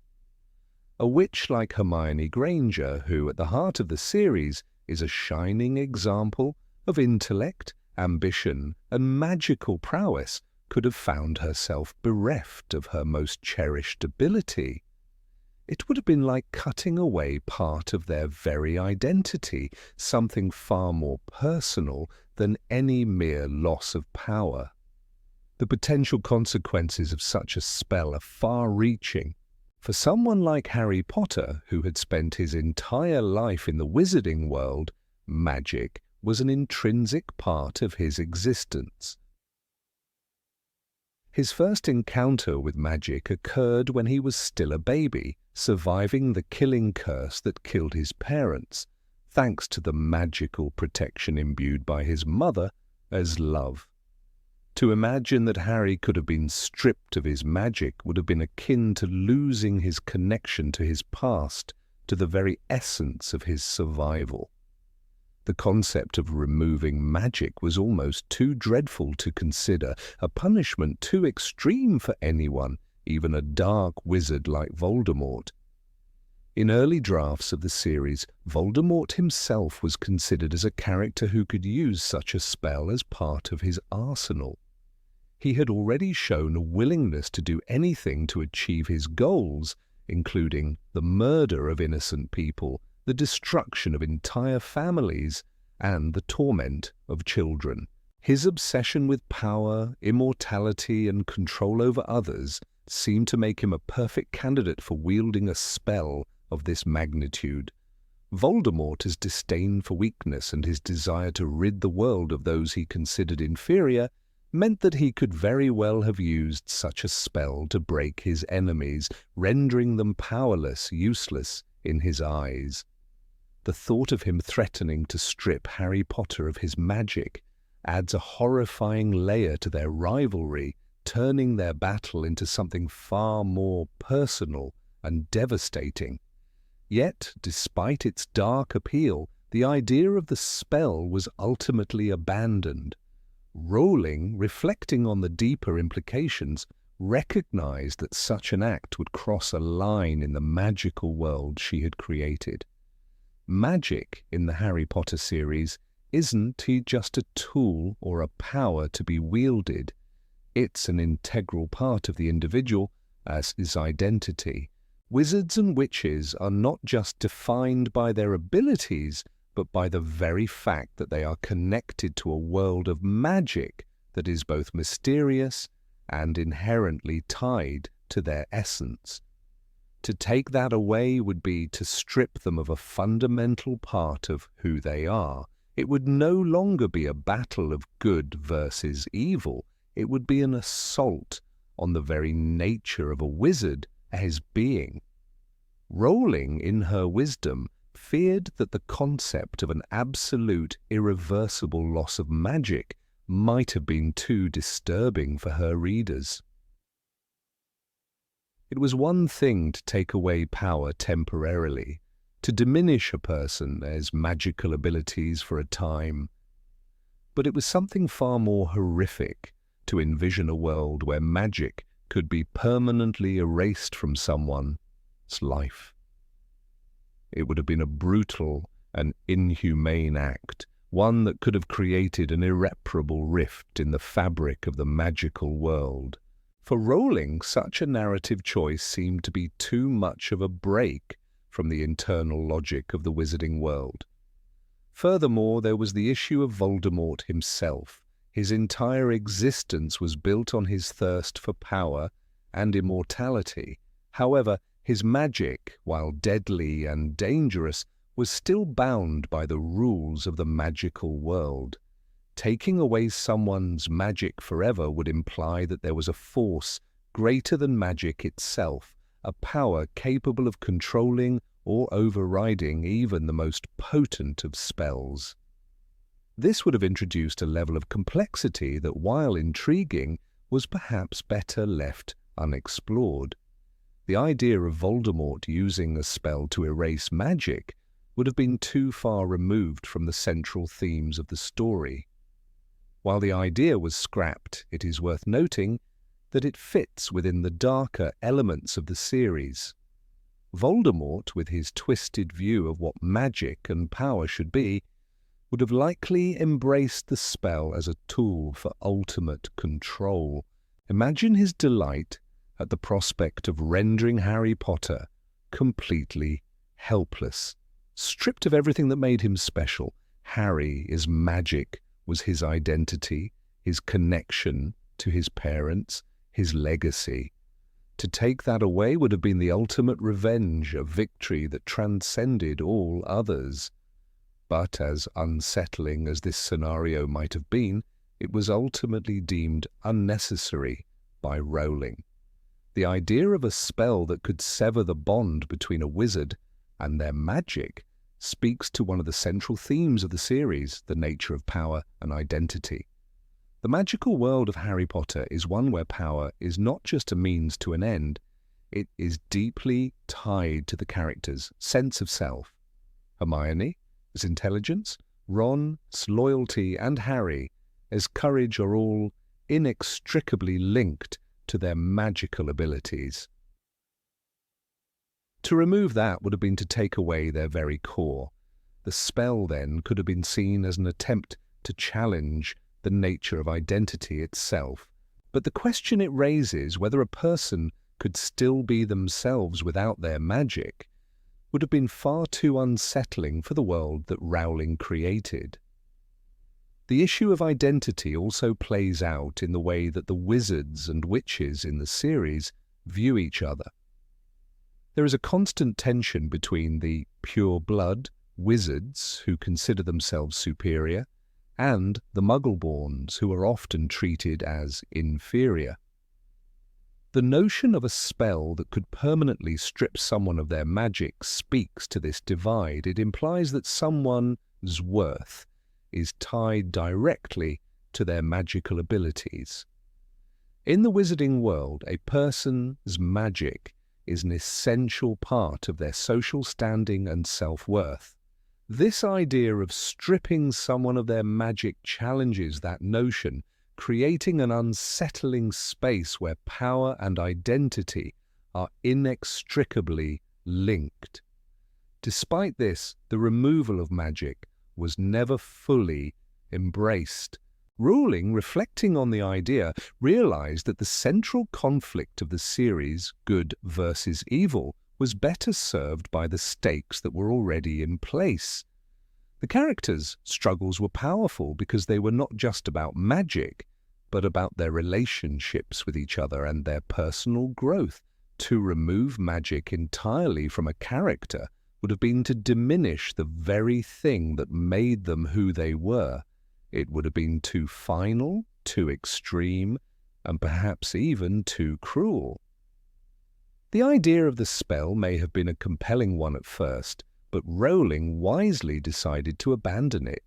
A witch like Hermione Granger, who at the heart of the series is a shining example of intellect, ambition, and magical prowess, could have found herself bereft of her most cherished ability. It would have been like cutting away part of their very identity, something far more personal than any mere loss of power. The potential consequences of such a spell are far-reaching. For someone like Harry Potter, who had spent his entire life in the wizarding world, magic was an intrinsic part of his existence. His first encounter with magic occurred when he was still a baby, surviving the killing curse that killed his parents, thanks to the magical protection imbued by his mother as love. To imagine that Harry could have been stripped of his magic would have been akin to losing his connection to his past, to the very essence of his survival. The concept of removing magic was almost too dreadful to consider, a punishment too extreme for anyone, even a dark wizard like Voldemort. In early drafts of the series, Voldemort himself was considered as a character who could use such a spell as part of his arsenal. He had already shown a willingness to do anything to achieve his goals, including the murder of innocent people, the destruction of entire families, and the torment of children. His obsession with power, immortality, and control over others seemed to make him a perfect candidate for wielding a spell of this magnitude. Voldemort's disdain for weakness and his desire to rid the world of those he considered inferior meant that he could very well have used such a spell to break his enemies, rendering them powerless, useless in his eyes. The thought of him threatening to strip Harry Potter of his magic adds a horrifying layer to their rivalry, turning their battle into something far more personal and devastating. Yet, despite its dark appeal, the idea of the spell was ultimately abandoned. Rowling, reflecting on the deeper implications, recognized that such an act would cross a line in the magical world she had created. Magic in the Harry Potter series isn't just a tool or a power to be wielded. It's an integral part of the individual, as is identity. Wizards and witches are not just defined by their abilities, but by the very fact that they are connected to a world of magic that is both mysterious and inherently tied to their essence. To take that away would be to strip them of a fundamental part of who they are. It would no longer be a battle of good versus evil. It would be an assault on the very nature of a wizard as being. Rowling, in her wisdom, feared that the concept of an absolute, irreversible loss of magic might have been too disturbing for her readers. It was one thing to take away power temporarily, to diminish a person's magical abilities for a time. But it was something far more horrific to envision a world where magic could be permanently erased from someone's life. It would have been a brutal and inhumane act, one that could have created an irreparable rift in the fabric of the magical world. For Rowling, such a narrative choice seemed to be too much of a break from the internal logic of the wizarding world. Furthermore, there was the issue of Voldemort himself. His entire existence was built on his thirst for power and immortality. However, his magic, while deadly and dangerous, was still bound by the rules of the magical world. Taking away someone's magic forever would imply that there was a force greater than magic itself, a power capable of controlling or overriding even the most potent of spells. This would have introduced a level of complexity that, while intriguing, was perhaps better left unexplored. The idea of Voldemort using a spell to erase magic would have been too far removed from the central themes of the story. While the idea was scrapped, it is worth noting that it fits within the darker elements of the series. Voldemort, with his twisted view of what magic and power should be, would have likely embraced the spell as a tool for ultimate control. Imagine his delight at the prospect of rendering Harry Potter completely helpless. Stripped of everything that made him special, Harry's magic was his identity, his connection to his parents, his legacy. To take that away would have been the ultimate revenge, a victory that transcended all others. But as unsettling as this scenario might have been, it was ultimately deemed unnecessary by Rowling. The idea of a spell that could sever the bond between a wizard and their magic speaks to one of the central themes of the series, the nature of power and identity. The magical world of Harry Potter is one where power is not just a means to an end, it is deeply tied to the character's sense of self. Hermione, as intelligence, Ron, as loyalty, and Harry, as courage are all inextricably linked to their magical abilities. To remove that would have been to take away their very core. The spell, then, could have been seen as an attempt to challenge the nature of identity itself. But the question it raises, whether a person could still be themselves without their magic, would have been far too unsettling for the world that Rowling created. The issue of identity also plays out in the way that the wizards and witches in the series view each other. There is a constant tension between the pure-blood wizards who consider themselves superior and the Muggleborns who are often treated as inferior. The notion of a spell that could permanently strip someone of their magic speaks to this divide. It implies that someone's worth is tied directly to their magical abilities. In the wizarding world, a person's magic is an essential part of their social standing and self-worth. This idea of stripping someone of their magic challenges that notion, creating an unsettling space where power and identity are inextricably linked. Despite this, the removal of magic was never fully embraced. Rowling, reflecting on the idea, realized that the central conflict of the series, good versus evil, was better served by the stakes that were already in place. The characters' struggles were powerful because they were not just about magic, but about their relationships with each other and their personal growth. To remove magic entirely from a character would have been to diminish the very thing that made them who they were. It would have been too final, too extreme, and perhaps even too cruel. The idea of the spell may have been a compelling one at first, but Rowling wisely decided to abandon it.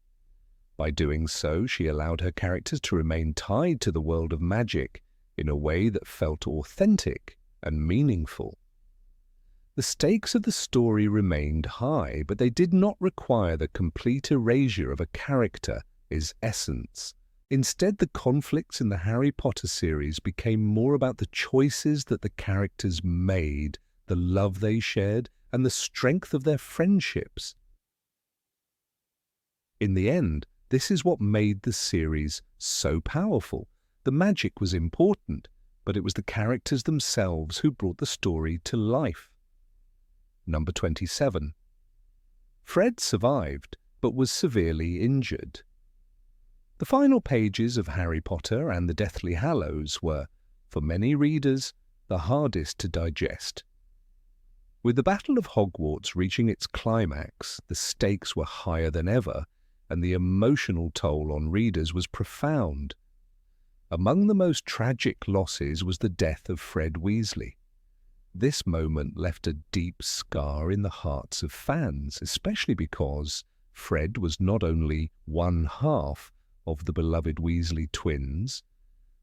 By doing so, she allowed her characters to remain tied to the world of magic in a way that felt authentic and meaningful. The stakes of the story remained high, but they did not require the complete erasure of a character's essence. Instead, the conflicts in the Harry Potter series became more about the choices that the characters made, the love they shared, and the strength of their friendships. In the end, this is what made the series so powerful. The magic was important, but it was the characters themselves who brought the story to life. Number 27. Fred survived, but was severely injured. The final pages of Harry Potter and the Deathly Hallows were, for many readers, the hardest to digest. With the Battle of Hogwarts reaching its climax, the stakes were higher than ever, and the emotional toll on readers was profound. Among the most tragic losses was the death of Fred Weasley. This moment left a deep scar in the hearts of fans, especially because Fred was not only one half of the beloved Weasley twins,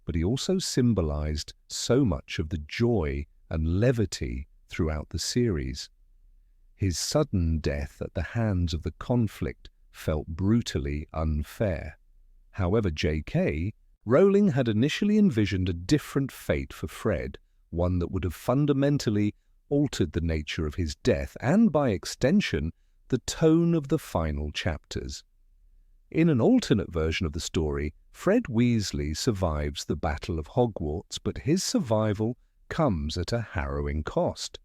but he also symbolized so much of the joy and levity throughout the series. His sudden death at the hands of the conflict felt brutally unfair. However, J.K. Rowling had initially envisioned a different fate for Fred, one that would have fundamentally altered the nature of his death and, by extension, the tone of the final chapters. In an alternate version of the story, Fred Weasley survives the Battle of Hogwarts, but his survival comes at a harrowing cost.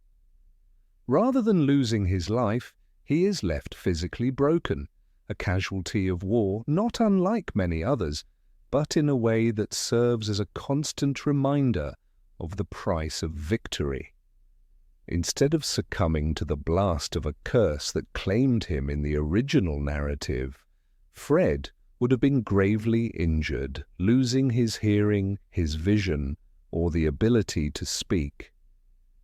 Rather than losing his life, he is left physically broken, a casualty of war not unlike many others, but in a way that serves as a constant reminder of the price of victory. Instead of succumbing to the blast of a curse that claimed him in the original narrative, Fred would have been gravely injured, losing his hearing, his vision, or the ability to speak.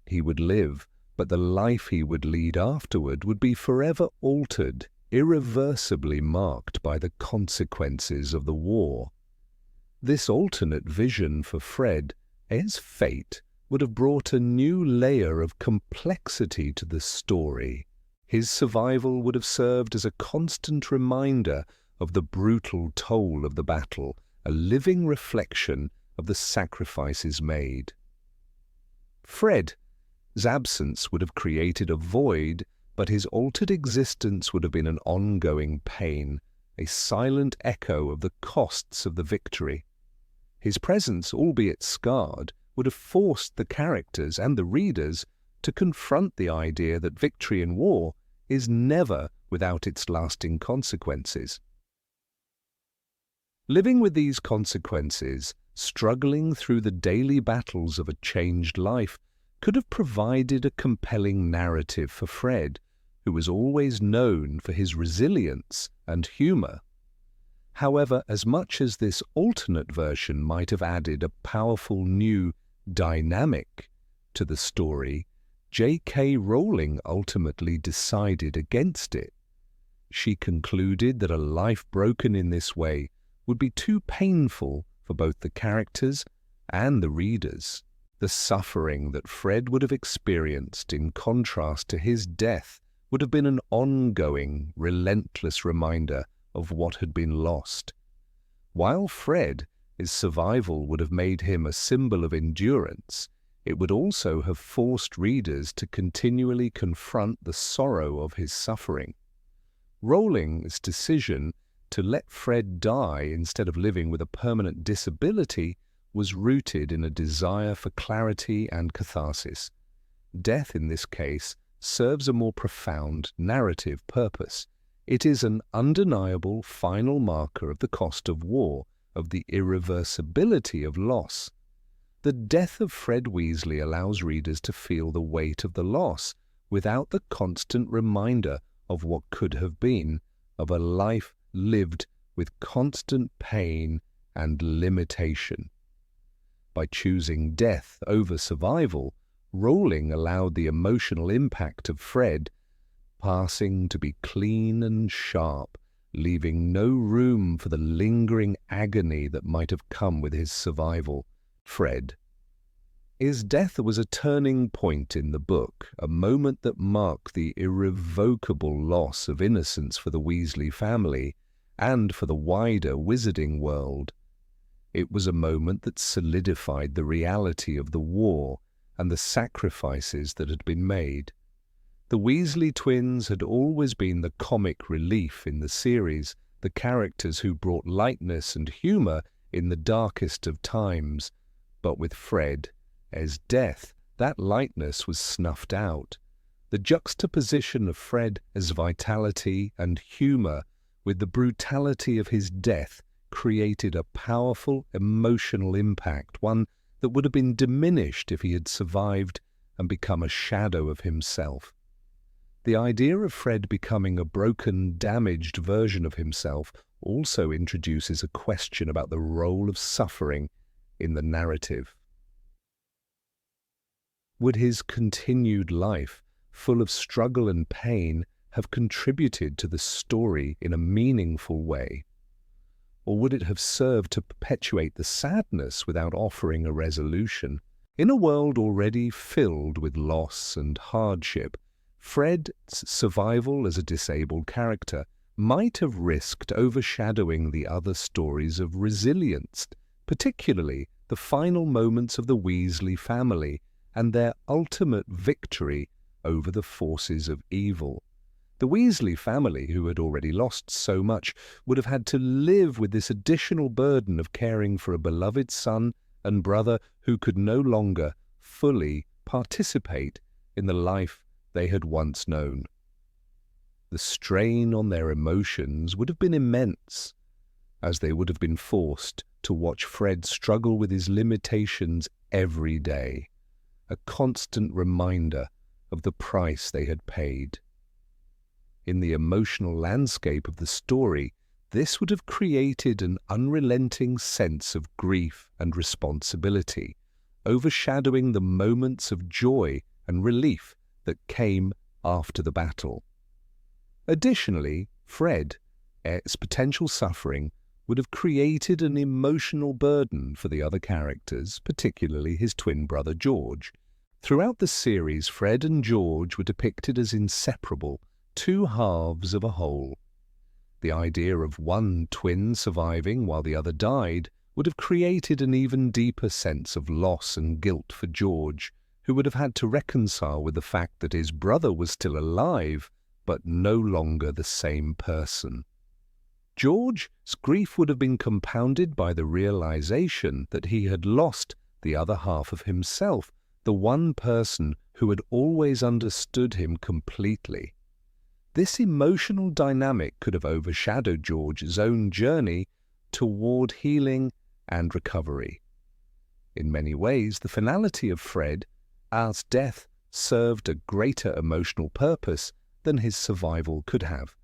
He would live, but the life he would lead afterward would be forever altered, irreversibly marked by the consequences of the war. This alternate vision for Fred's fate would have brought a new layer of complexity to the story. His survival would have served as a constant reminder of the brutal toll of the battle, a living reflection of the sacrifices made. Fred's absence would have created a void, but his altered existence would have been an ongoing pain, a silent echo of the costs of the victory. His presence, albeit scarred, would have forced the characters and the readers to confront the idea that victory in war is never without its lasting consequences. Living with these consequences, struggling through the daily battles of a changed life, could have provided a compelling narrative for Fred, who was always known for his resilience and humour. However, as much as this alternate version might have added a powerful new dynamic to the story, J.K. Rowling ultimately decided against it. She concluded that a life broken in this way would be too painful for both the characters and the readers. The suffering that Fred would have experienced in contrast to his death would have been an ongoing, relentless reminder of what had been lost. While his survival would have made him a symbol of endurance, it would also have forced readers to continually confront the sorrow of his suffering. Rowling's decision to let Fred die instead of living with a permanent disability was rooted in a desire for clarity and catharsis. Death, in this case, serves a more profound narrative purpose. It is an undeniable final marker of the cost of war, of the irreversibility of loss. The death of Fred Weasley allows readers to feel the weight of the loss without the constant reminder of what could have been, of a life lived with constant pain and limitation. By choosing death over survival, Rowling allowed the emotional impact of Fred passing to be clean and sharp, leaving no room for the lingering agony that might have come with his survival. His death was a turning point in the book, a moment that marked the irrevocable loss of innocence for the Weasley family and for the wider wizarding world. It was a moment that solidified the reality of the war and the sacrifices that had been made. The Weasley twins had always been the comic relief in the series, the characters who brought lightness and humour in the darkest of times. But with Fred's death, that lightness was snuffed out. The juxtaposition of Fred's vitality and humour with the brutality of his death created a powerful emotional impact, one that would have been diminished if he had survived and become a shadow of himself. The idea of Fred becoming a broken, damaged version of himself also introduces a question about the role of suffering in the narrative. Would his continued life, full of struggle and pain, have contributed to the story in a meaningful way? Or would it have served to perpetuate the sadness without offering a resolution? In a world already filled with loss and hardship, Fred's survival as a disabled character might have risked overshadowing the other stories of resilience, particularly the final moments of the Weasley family and their ultimate victory over the forces of evil. The Weasley family, who had already lost so much, would have had to live with this additional burden of caring for a beloved son and brother who could no longer fully participate in the life they had once known. The strain on their emotions would have been immense, as they would have been forced to watch Fred struggle with his limitations every day, a constant reminder of the price they had paid. In the emotional landscape of the story, this would have created an unrelenting sense of grief and responsibility, overshadowing the moments of joy and relief that came after the battle. Additionally, Fred's potential suffering would have created an emotional burden for the other characters, particularly his twin brother George. Throughout the series, Fred and George were depicted as inseparable, two halves of a whole. The idea of one twin surviving while the other died would have created an even deeper sense of loss and guilt for George, who would have had to reconcile with the fact that his brother was still alive, but no longer the same person. George's grief would have been compounded by the realization that he had lost the other half of himself, the one person who had always understood him completely. This emotional dynamic could have overshadowed George's own journey toward healing and recovery. In many ways, the finality of Fred, as death, served a greater emotional purpose than his survival could have.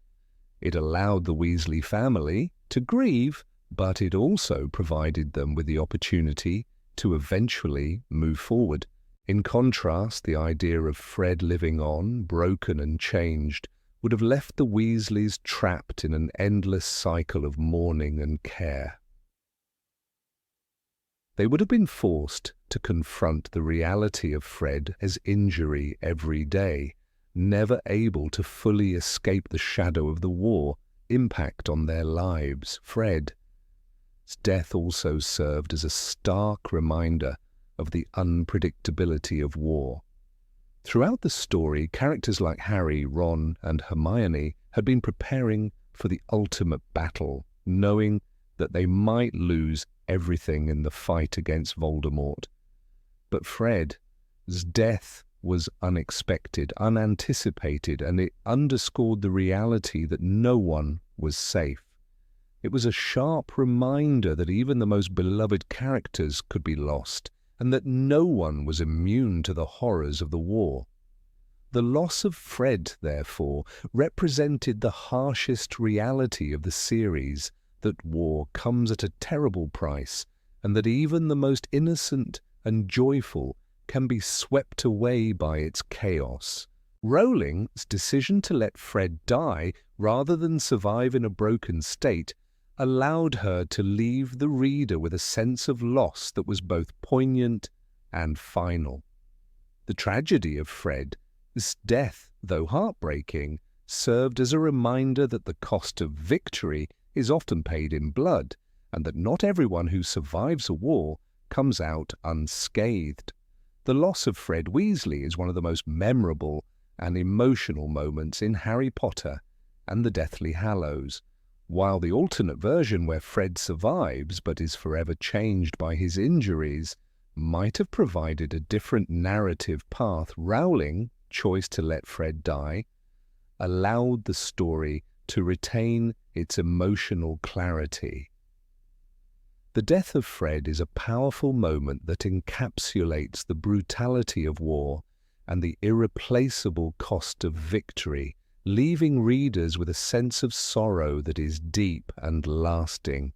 It allowed the Weasley family to grieve, but it also provided them with the opportunity to eventually move forward. In contrast, the idea of Fred living on, broken and changed, would have left the Weasleys trapped in an endless cycle of mourning and care. They would have been forced to confront the reality of Fred as injury every day, never able to fully escape the shadow of the war impact on their lives. Fred's death also served as a stark reminder of the unpredictability of war. Throughout the story, characters like Harry, Ron, and Hermione had been preparing for the ultimate battle, knowing that they might lose everything in the fight against Voldemort. But Fred's death was unexpected, unanticipated, and it underscored the reality that no one was safe. It was a sharp reminder that even the most beloved characters could be lost, and that no one was immune to the horrors of the war. The loss of Fred, therefore, represented the harshest reality of the series, that war comes at a terrible price, and that even the most innocent and joyful can be swept away by its chaos. Rowling's decision to let Fred die rather than survive in a broken state allowed her to leave the reader with a sense of loss that was both poignant and final. The tragedy of Fred's death, though heartbreaking, served as a reminder that the cost of victory is often paid in blood, and that not everyone who survives a war comes out unscathed. The loss of Fred Weasley is one of the most memorable and emotional moments in Harry Potter and the Deathly Hallows, while the alternate version where Fred survives but is forever changed by his injuries might have provided a different narrative path. Rowling's choice to let Fred die allowed the story to retain its emotional clarity. The death of Fred is a powerful moment that encapsulates the brutality of war and the irreplaceable cost of victory, leaving readers with a sense of sorrow that is deep and lasting.